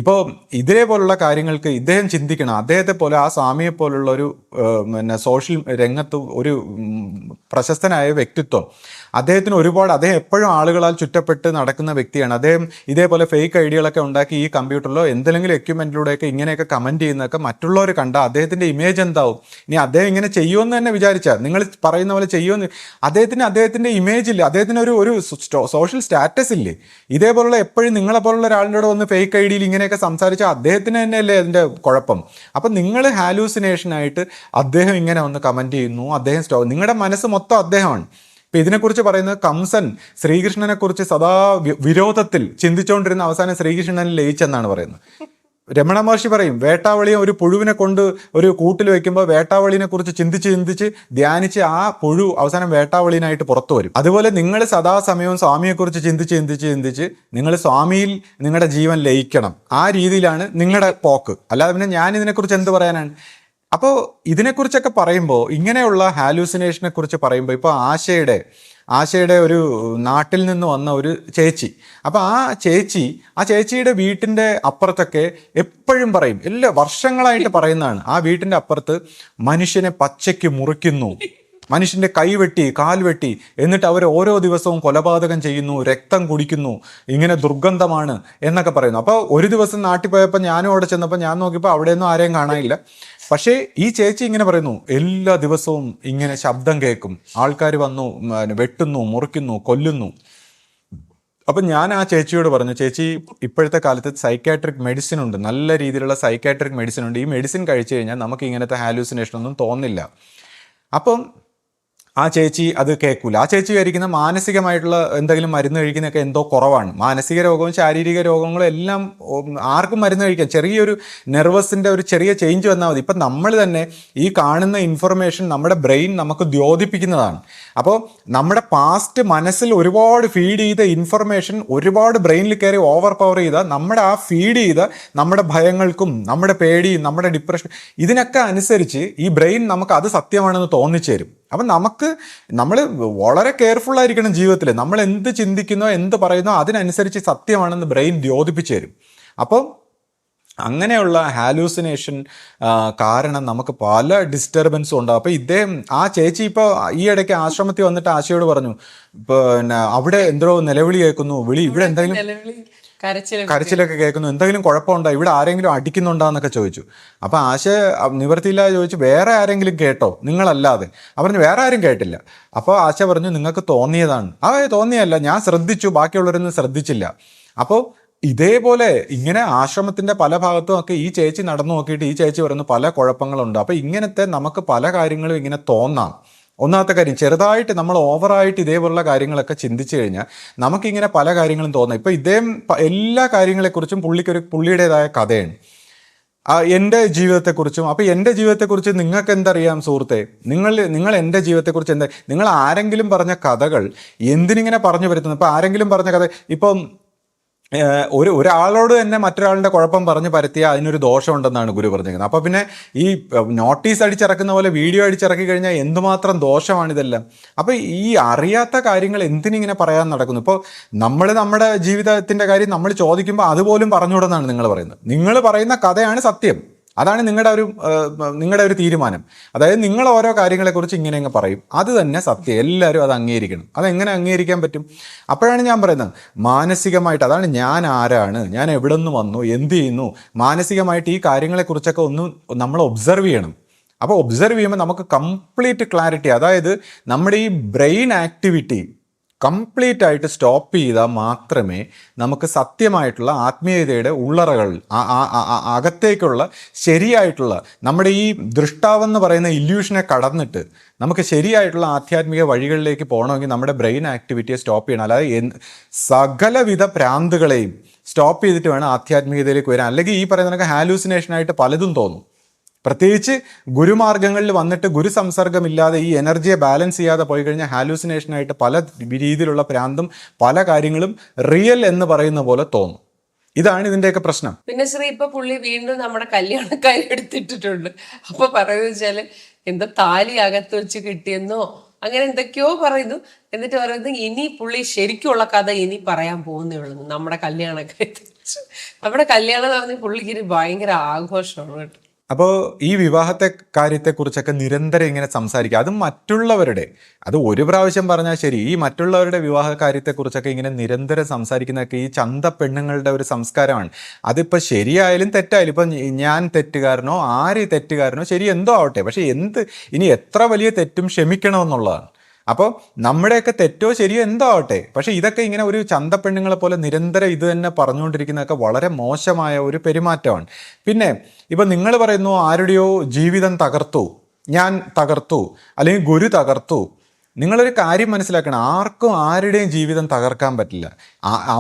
ഇപ്പോൾ ഇതേപോലുള്ള കാര്യങ്ങൾക്ക് ഇദ്ദേഹം ചിന്തിക്കണം. അദ്ദേഹത്തെ പോലെ ആ സ്വാമിയെ പോലുള്ള ഒരു പിന്നെ സോഷ്യൽ രംഗത്ത് ഒരു പ്രശസ്തനായ വ്യക്തിത്വം, അദ്ദേഹത്തിന് ഒരുപാട്, അദ്ദേഹം എപ്പോഴും ആളുകളാൽ ചുറ്റപ്പെട്ട് നടക്കുന്ന വ്യക്തിയാണ്. അദ്ദേഹം ഇതേപോലെ ഫേക്ക് ഐഡിയകളൊക്കെ ഉണ്ടാക്കി ഈ കമ്പ്യൂട്ടറിലോ എന്തെങ്കിലും എക്യുപ്മെന്റിലൂടെയൊക്കെ ഇങ്ങനെയൊക്കെ കമന്റ് ചെയ്യുന്നതൊക്കെ മറ്റുള്ളവർ കണ്ട അദ്ദേഹത്തിന്റെ ഇമേജ് എന്താവും? ഇനി അദ്ദേഹം ഇങ്ങനെ ചെയ്യുമെന്ന് തന്നെ വിചാരിച്ചാൽ, നിങ്ങൾ പറയുന്ന പോലെ ചെയ്യുമെന്ന്, അദ്ദേഹത്തിന്റെ ഇമേജ് ഇല്ല, അദ്ദേഹത്തിന് ഒരു സോഷ്യൽ സ്റ്റാറ്റസ് ഇല്ലേ? ഇതേപോലുള്ള എപ്പോഴും നിങ്ങളെ പോലുള്ള ഒരാളിനോട് വന്ന് ഫേക്ക് ഐഡിയയിൽ ഇങ്ങനെയൊക്കെ സംസാരിച്ചാൽ അദ്ദേഹത്തിന് തന്നെയല്ലേ അതിന്റെ കുഴപ്പം. അപ്പം നിങ്ങൾ ഹാലൂസിനേഷനായിട്ട് അദ്ദേഹം ഇങ്ങനെ വന്ന് കമന്റ് ചെയ്യുന്നു, അദ്ദേഹം നിങ്ങളുടെ മനസ്സ് മൊത്തം അദ്ദേഹമാണ്. ഇപ്പൊ ഇതിനെക്കുറിച്ച് പറയുന്നത് കംസൻ ശ്രീകൃഷ്ണനെ കുറിച്ച് സദാ വിരോധത്തിൽ ചിന്തിച്ചുകൊണ്ടിരുന്ന അവസാനം ശ്രീകൃഷ്ണനിൽ ലയിച്ചെന്നാണ് പറയുന്നത്. രമണ മഹർഷി പറയും, വേട്ടാവളിയെ ഒരു പുഴുവിനെ കൊണ്ട് ഒരു കൂട്ടിൽ വെക്കുമ്പോൾ വേട്ടാവളിനെ കുറിച്ച് ചിന്തിച്ച് ധ്യാനിച്ച് ആ പുഴു അവസാനം വേട്ടാവളിനായിട്ട് പുറത്തു വരും. അതുപോലെ നിങ്ങൾ സദാസമയവും സ്വാമിയെക്കുറിച്ച് ചിന്തിച്ച് നിങ്ങൾ സ്വാമിയിൽ നിങ്ങളുടെ ജീവൻ ലയിക്കണം. ആ രീതിയിലാണ് നിങ്ങളുടെ പോക്ക്. അല്ലാതെ പിന്നെ ഞാൻ ഇതിനെക്കുറിച്ച് എന്ത് പറയാനാണ്? അപ്പോൾ ഇതിനെക്കുറിച്ചൊക്കെ പറയുമ്പോൾ, ഇങ്ങനെയുള്ള ഹാലൂസിനേഷനെ കുറിച്ച് പറയുമ്പോൾ, ഇപ്പോൾ ആശയുടെ ഒരു നാട്ടിൽ നിന്ന് വന്ന ഒരു ചേച്ചി, അപ്പോൾ ആ ചേച്ചിയുടെ വീട്ടിൻ്റെ അപ്പുറത്തൊക്കെ എപ്പോഴും പറയും, എല്ലാ വർഷങ്ങളായിട്ട് പറയുന്നതാണ്, ആ വീട്ടിൻ്റെ അപ്പുറത്ത് മനുഷ്യനെ പച്ചയ്ക്ക് മുറിക്കുന്നു, മനുഷ്യന്റെ കൈ വെട്ടി കാൽ വെട്ടി, എന്നിട്ട് അവർ ഓരോ ദിവസവും കൊലപാതകം ചെയ്യുന്നു, രക്തം കുടിക്കുന്നു, ഇങ്ങനെ ദുർഗന്ധമാണ് എന്നൊക്കെ പറയുന്നു. അപ്പോൾ ഒരു ദിവസം നാട്ടിൽ പോയപ്പോൾ ഞാനും അവിടെ ചെന്നപ്പോൾ ഞാൻ നോക്കിയപ്പോൾ അവിടെയൊന്നും ആരെയും കാണാനില്ല. പക്ഷേ ഈ ചേച്ചി ഇങ്ങനെ പറയുന്നു, എല്ലാ ദിവസവും ഇങ്ങനെ ശബ്ദം കേൾക്കും, ആൾക്കാർ വന്നു വെട്ടുന്നു, മുറിക്കുന്നു, കൊല്ലുന്നു. അപ്പം ഞാൻ ആ ചേച്ചിയോട് പറഞ്ഞു, ചേച്ചി ഇപ്പോഴത്തെ കാലത്ത് സൈക്കാട്രിക് മെഡിസിൻ ഉണ്ട്, നല്ല രീതിയിലുള്ള സൈക്കാട്രിക് മെഡിസിൻ ഉണ്ട്, ഈ മെഡിസിൻ കഴിച്ചു കഴിഞ്ഞാൽ നമുക്ക് ഇങ്ങനത്തെ ഹാലൂസിനേഷൻ ഒന്നും തോന്നില്ല. അപ്പം ആ ചേച്ചി അത് കേൾക്കൂല. ആ ചേച്ചി കഴിക്കുന്ന മാനസികമായിട്ടുള്ള എന്തെങ്കിലും മരുന്ന് കഴിക്കുന്നതൊക്കെ എന്തോ കുറവാണ്. മാനസിക രോഗവും ശാരീരിക രോഗങ്ങളും എല്ലാം ആർക്കും മരുന്ന് കഴിക്കാം. ചെറിയൊരു നെർവസിൻ്റെ ഒരു ചെറിയ ചേഞ്ച് വന്നാൽ മതി. ഇപ്പം നമ്മൾ തന്നെ ഈ കാണുന്ന ഇൻഫർമേഷൻ നമ്മുടെ ബ്രെയിൻ നമുക്ക് ദ്യോതിപ്പിക്കുന്നതാണ്. അപ്പോൾ നമ്മുടെ പാസ്റ്റ് മനസ്സിൽ ഒരുപാട് ഫീഡ് ചെയ്ത ഇൻഫർമേഷൻ ഒരുപാട് ബ്രെയിനിൽ കയറി ഓവർ പവർ ചെയ്ത നമ്മുടെ ആ ഫീഡ് ചെയ്ത നമ്മുടെ ഭയങ്ങൾക്കും നമ്മുടെ പേടിയും നമ്മുടെ ഡിപ്രഷൻ ഇതിനൊക്കെ അനുസരിച്ച് ഈ ബ്രെയിൻ നമുക്ക് അത് സത്യമാണെന്ന് തോന്നിച്ചേരും. അപ്പം നമ്മൾ വളരെ കെയർഫുൾ ആയിരിക്കണം ജീവിതത്തിൽ. നമ്മൾ എന്ത് ചിന്തിക്കുന്നോ എന്ത് പറയുന്നോ അതിനനുസരിച്ച് സത്യമാണെന്ന് ബ്രെയിൻ ദ്യോതിപ്പിച്ചു തരും. അപ്പം അങ്ങനെയുള്ള ഹാലൂസിനേഷൻ കാരണം നമുക്ക് പല ഡിസ്റ്റർബൻസും ഉണ്ടാകും. അപ്പോൾ ആ ചേച്ചി ഇപ്പോൾ ഈ ഇടയ്ക്ക് ആശ്രമത്തിൽ വന്നിട്ട് ആശയോട് പറഞ്ഞു, പിന്നെ അവിടെ എന്തോ നിലവിളി കേൾക്കുന്നു, ഇവിടെ എന്തെങ്കിലും കരച്ചിലൊക്കെ കേൾക്കുന്നു, എന്തെങ്കിലും കുഴപ്പമുണ്ടോ, ഇവിടെ ആരെങ്കിലും അടിക്കുന്നുണ്ടോന്നൊക്കെ ചോദിച്ചു. അപ്പൊ ആശ നിവർത്തിയില്ലാതെ ചോദിച്ചു, വേറെ ആരെങ്കിലും കേട്ടോ നിങ്ങളല്ലാതെ? പറഞ്ഞു വേറെ ആരും കേട്ടില്ല. അപ്പോൾ ആശ പറഞ്ഞു, നിങ്ങൾക്ക് തോന്നിയതാണ്. തോന്നിയല്ല, ഞാൻ ശ്രദ്ധിച്ചു, ബാക്കിയുള്ളവരൊന്നും ശ്രദ്ധിച്ചില്ല. അപ്പോൾ ഇതേപോലെ ഇങ്ങനെ ആശ്രമത്തിന്റെ പല ഭാഗത്തും ഒക്കെ ഈ ചേച്ചി നടന്നു നോക്കിയിട്ട് ഈ ചേച്ചി പറയുന്നു പല കുഴപ്പങ്ങളുണ്ട്. അപ്പൊ ഇങ്ങനത്തെ നമുക്ക് പല കാര്യങ്ങളും ഇങ്ങനെ തോന്നാം. ഒന്നാമത്തെ കാര്യം, ചെറുതായിട്ട് നമ്മൾ ഓവറായിട്ട് ഇതേപോലുള്ള കാര്യങ്ങളൊക്കെ ചിന്തിച്ചു കഴിഞ്ഞാൽ നമുക്കിങ്ങനെ പല കാര്യങ്ങളും തോന്നാം. ഇപ്പം എല്ലാ കാര്യങ്ങളെക്കുറിച്ചും പുള്ളിയുടേതായ കഥയാണ്. എൻ്റെ ജീവിതത്തെക്കുറിച്ചും. അപ്പം എൻ്റെ ജീവിതത്തെക്കുറിച്ച് നിങ്ങൾക്ക് എന്തറിയാം സുഹൃത്തെ? നിങ്ങൾ എൻ്റെ ജീവിതത്തെക്കുറിച്ച് എന്താ? നിങ്ങൾ ആരെങ്കിലും പറഞ്ഞ കഥകൾ എന്തിനിങ്ങനെ പറഞ്ഞു വരുത്തുന്നു? ഇപ്പം ആരെങ്കിലും പറഞ്ഞ കഥ, ഇപ്പം ഒരാളോട് തന്നെ മറ്റൊരാളുടെ കുഴപ്പം പറഞ്ഞ് പരത്തിയാൽ അതിനൊരു ദോഷമുണ്ടെന്നാണ് ഗുരു പറഞ്ഞിരിക്കുന്നത്. അപ്പോൾ പിന്നെ ഈ നോട്ടീസ് അടിച്ചിറക്കുന്ന പോലെ വീഡിയോ അടിച്ചിറക്കി കഴിഞ്ഞാൽ എന്തുമാത്രം ദോഷമാണിതെല്ലാം. അപ്പോൾ ഈ അറിയാത്ത കാര്യങ്ങൾ എന്തിനിങ്ങനെ പറയാൻ നടക്കുന്നു? ഇപ്പോൾ നമ്മുടെ ജീവിതത്തിൻ്റെ കാര്യം നമ്മൾ ചോദിക്കുമ്പോൾ അതുപോലും പറഞ്ഞുകൂടെന്നാണ് നിങ്ങൾ പറയുന്നത്. നിങ്ങൾ പറയുന്ന കഥയാണ് സത്യം. അതാണ് നിങ്ങളുടെ ഒരു തീരുമാനം. അതായത് നിങ്ങൾ ഓരോ കാര്യങ്ങളെക്കുറിച്ച് ഇങ്ങനെ അങ്ങ് പറയും, അത് തന്നെ സത്യം, എല്ലാവരും അത് അംഗീകരിക്കണം. അതെങ്ങനെ അംഗീകരിക്കാൻ പറ്റും? അപ്പോഴാണ് ഞാൻ പറയുന്നത്, മാനസികമായിട്ട്, അതാണ് ഞാൻ ആരാണ്, ഞാൻ എവിടെ നിന്ന് വന്നു, എന്ത് ചെയ്യുന്നു, മാനസികമായിട്ട് ഈ കാര്യങ്ങളെക്കുറിച്ചൊക്കെ ഒന്ന് നമ്മൾ ഒബ്സർവ് ചെയ്യണം. അപ്പോൾ ഒബ്സർവ് ചെയ്യുമ്പോൾ നമുക്ക് കംപ്ലീറ്റ് ക്ലാരിറ്റി, അതായത് നമ്മുടെ ഈ ബ്രെയിൻ ആക്ടിവിറ്റി കംപ്ലീറ്റ് ആയിട്ട് സ്റ്റോപ്പ് ചെയ്താൽ മാത്രമേ നമുക്ക് സത്യമായിട്ടുള്ള ആത്മീയതയുടെ ഉള്ളറകൾ, അകത്തേക്കുള്ള ശരിയായിട്ടുള്ള നമ്മുടെ ഈ ദൃഷ്ടാവെന്ന് പറയുന്ന ഇല്യൂഷനെ കടന്നിട്ട് നമുക്ക് ശരിയായിട്ടുള്ള ആധ്യാത്മിക വഴികളിലേക്ക് പോകണമെങ്കിൽ നമ്മുടെ ബ്രെയിൻ ആക്ടിവിറ്റിയെ സ്റ്റോപ്പ് ചെയ്യണം. അല്ലാതെ സകലവിധ ഭ്രാന്തുകളെയും സ്റ്റോപ്പ് ചെയ്തിട്ട് വേണം ആധ്യാത്മികതയിലേക്ക് വരാൻ. അല്ലെങ്കിൽ ഈ പറയുന്നതൊക്കെ ഹാലൂസിനേഷനായിട്ട് പലതും തോന്നും. പ്രത്യേകിച്ച് ഗുരുമാർഗങ്ങളിൽ വന്നിട്ട് ഗുരു സംസർഗമില്ലാതെ ഈ എനർജിയെ ബാലൻസ് ചെയ്യാതെ പോയി കഴിഞ്ഞാൽ ഹാലൂസിനേഷനായിട്ട് പല രീതിയിലുള്ള ഭ്രാന്തും പല കാര്യങ്ങളും റിയൽ എന്ന് പറയുന്ന പോലെ തോന്നും. ഇതാണ് ഇതിന്റെയൊക്കെ പ്രശ്നം. പിന്നെ ശ്രീ ഇപ്പൊ പുള്ളി വീണ്ടും നമ്മുടെ കല്യാണക്കാരി എടുത്തിട്ടിട്ടുണ്ട്. അപ്പൊ പറയുന്നത് വെച്ചാല് എന്താ താലി അകത്ത് വെച്ച് കിട്ടിയെന്നോ അങ്ങനെ എന്തൊക്കെയോ പറയുന്നു. എന്നിട്ട് പറയുന്നത് ഇനി പുള്ളി ശരിക്കുള്ള കഥ ഇനി പറയാൻ പോകുന്നേ ഉള്ളൂ. നമ്മുടെ കല്യാണമൊക്കെ നമ്മുടെ കല്യാണം എന്ന് പറഞ്ഞാൽ പുള്ളിക്ക് ഒരു ഭയങ്കര ആഘോഷമാണ് കേട്ടോ. അപ്പോൾ ഈ വിവാഹത്തെ കാര്യത്തെക്കുറിച്ചൊക്കെ നിരന്തരം ഇങ്ങനെ സംസാരിക്കുക, അതും മറ്റുള്ളവരുടെ, അത് ഒരു പ്രാവശ്യം പറഞ്ഞാൽ ശരി, ഈ മറ്റുള്ളവരുടെ വിവാഹ കാര്യത്തെക്കുറിച്ചൊക്കെ ഇങ്ങനെ നിരന്തരം സംസാരിക്കുന്നതൊക്കെ ഈ ചന്ത പെണ്ണുങ്ങളുടെ ഒരു സംസ്കാരമാണ്. അതിപ്പോൾ ശരിയായാലും തെറ്റായാലും, ഇപ്പം ഞാൻ തെറ്റുകാരനോ ആര് തെറ്റുകാരനോ ശരി എന്തോ ആവട്ടെ, പക്ഷെ ഇനി എത്ര വലിയ തെറ്റും ക്ഷമിക്കണമെന്നുള്ളതാണ്. അപ്പോൾ നമ്മുടെയൊക്കെ തെറ്റോ ശരിയോ എന്തോ ആവട്ടെ, പക്ഷെ ഇതൊക്കെ ഇങ്ങനെ ഒരു ചന്തപ്പെണ്ണുങ്ങളെ പോലെ നിരന്തരം ഇത് തന്നെ പറഞ്ഞുകൊണ്ടിരിക്കുന്നതൊക്കെ വളരെ മോശമായ ഒരു പെരുമാറ്റമാണ്. പിന്നെ ഇപ്പം നിങ്ങൾ പറയുന്നു ആരുടെയോ ജീവിതം തകർത്തു, ഞാൻ തകർത്തു, അല്ലെങ്കിൽ ഗുരു തകർത്തു. നിങ്ങളൊരു കാര്യം മനസ്സിലാക്കണം, ആർക്കും ആരുടെയും ജീവിതം തകർക്കാൻ പറ്റില്ല.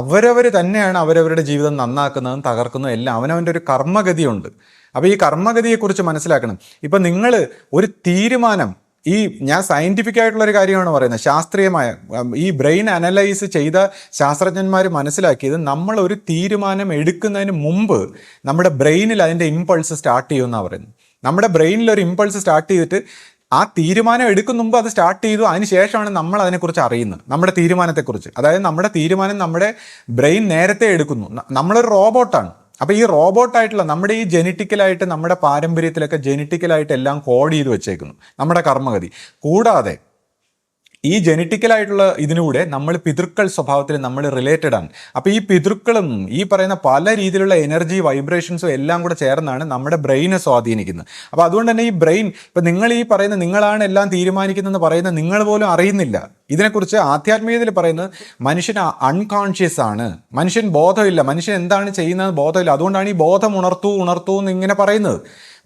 അവരവർ തന്നെയാണ് അവരവരുടെ ജീവിതം നന്നാക്കുന്നതും തകർക്കുന്നതും എല്ലാം. അവനവൻ്റെ ഒരു കർമ്മഗതിയുണ്ട്. അപ്പോൾ ഈ കർമ്മഗതിയെക്കുറിച്ച് മനസ്സിലാക്കണം. ഇപ്പം നിങ്ങൾ ഒരു തീരുമാനം, ഈ ഞാൻ സയൻറ്റിഫിക് ആയിട്ടുള്ള ഒരു കാര്യമാണ് പറയുന്നത്, ശാസ്ത്രീയമായ ഈ ബ്രെയിൻ അനലൈസ് ചെയ്ത ശാസ്ത്രജ്ഞന്മാർ മനസ്സിലാക്കിയത്, നമ്മൾ ഒരു തീരുമാനം എടുക്കുന്നതിന് മുമ്പ് നമ്മുടെ ബ്രെയിനിൽ അതിൻ്റെ ഇമ്പൾസ് സ്റ്റാർട്ട് ചെയ്യുമെന്നാണ് പറയുന്നത്. നമ്മുടെ ബ്രെയിനിൽ ഒരു ഇമ്പൾസ് സ്റ്റാർട്ട് ചെയ്തിട്ട് ആ തീരുമാനം എടുക്കുന്ന മുമ്പ് അത് സ്റ്റാർട്ട് ചെയ്തു, അതിന് ശേഷമാണ് നമ്മൾ അതിനെക്കുറിച്ച് അറിയുന്നത്, നമ്മുടെ തീരുമാനത്തെക്കുറിച്ച്. അതായത് നമ്മുടെ തീരുമാനം നമ്മുടെ ബ്രെയിൻ നേരത്തെ എടുക്കുന്നു. നമ്മളൊരു റോബോട്ടാണ്. അപ്പോൾ ഈ റോബോട്ടായിട്ടുള്ള നമ്മുടെ ഈ ജെനറ്റിക്കലായിട്ട്, നമ്മുടെ പാരമ്പര്യത്തിലൊക്കെ ജെനറ്റിക്കലായിട്ട് എല്ലാം കോഡ് ചെയ്ത് വെച്ചേക്കുന്നു നമ്മുടെ കർമ്മഗതി. കൂടാതെ ഈ ജെനറ്റിക്കലായിട്ടുള്ള ഇതിലൂടെ നമ്മൾ പിതൃക്കൾ സ്വഭാവത്തിൽ നമ്മൾ റിലേറ്റഡ് ആണ്. അപ്പോൾ ഈ പിതൃക്കളും ഈ പറയുന്ന പല രീതിയിലുള്ള എനർജി വൈബ്രേഷൻസും എല്ലാം കൂടെ ചേർന്നാണ് നമ്മുടെ ബ്രെയിനെ സ്വാധീനിക്കുന്നത്. അപ്പോൾ അതുകൊണ്ട് തന്നെ ഈ ബ്രെയിൻ, ഇപ്പം നിങ്ങൾ ഈ പറയുന്ന നിങ്ങളാണ് എല്ലാം തീരുമാനിക്കുന്നതെന്ന് പറയുന്നത് നിങ്ങൾ പോലും അറിയുന്നില്ല. ഇതിനെക്കുറിച്ച് ആധ്യാത്മികതയിൽ പറയുന്നത് മനുഷ്യൻ അൺകോൺഷ്യസ് ആണ്, മനുഷ്യൻ ബോധമില്ല, മനുഷ്യൻ എന്താണ് ചെയ്യുന്നത് ബോധമില്ല. അതുകൊണ്ടാണ് ഈ ബോധം ഉണർത്തൂ എന്നിങ്ങനെ പറയുന്നത്.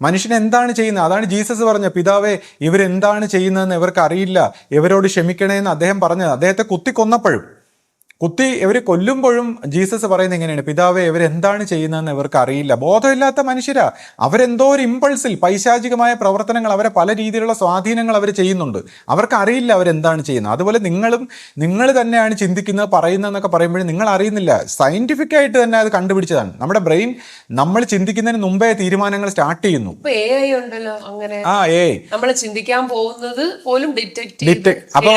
മനുഷ്യൻ എന്താണ് ചെയ്യുന്നത്, അതാണ് ജീസസ് പറഞ്ഞത്, പിതാവേ ഇവരെന്താണ് ചെയ്യുന്നതെന്ന് ഇവർക്ക് അറിയില്ല, ഇവരോട് ക്ഷമിക്കണേന്ന് അദ്ദേഹം പറഞ്ഞത്. അദ്ദേഹത്തെ ഇവർ കൊല്ലുമ്പോഴും ജീസസ് പറയുന്നത് എങ്ങനെയാണ്, പിതാവേ ഇവരെന്താണ് ചെയ്യുന്നതെന്ന് ഇവർക്ക് അറിയില്ല. ബോധമില്ലാത്ത മനുഷ്യരാ, അവരെന്തോ ഒരു ഇമ്പൾസിൽ പൈശാചികമായ പ്രവർത്തനങ്ങൾ, അവരെ പല രീതിയിലുള്ള സ്വാധീനങ്ങൾ അവർ ചെയ്യുന്നുണ്ട്, അവർക്ക് അറിയില്ല അവരെന്താണ് ചെയ്യുന്നത്. അതുപോലെ നിങ്ങൾ തന്നെയാണ് ചിന്തിക്കുന്നത് പറയുന്നതെന്നൊക്കെ പറയുമ്പോഴും നിങ്ങൾ അറിയുന്നില്ല. സയന്റിഫിക് ആയിട്ട് തന്നെ അത് കണ്ടുപിടിച്ചതാണ്. നമ്മുടെ ബ്രെയിൻ നമ്മൾ ചിന്തിക്കുന്നതിന് മുമ്പേ തീരുമാനങ്ങൾ സ്റ്റാർട്ട് ചെയ്യുന്നു. ഉണ്ടല്ലോ അങ്ങനെ, നമ്മൾ ചിന്തിക്കാൻ പോകുന്നത് പോലും അപ്പോൾ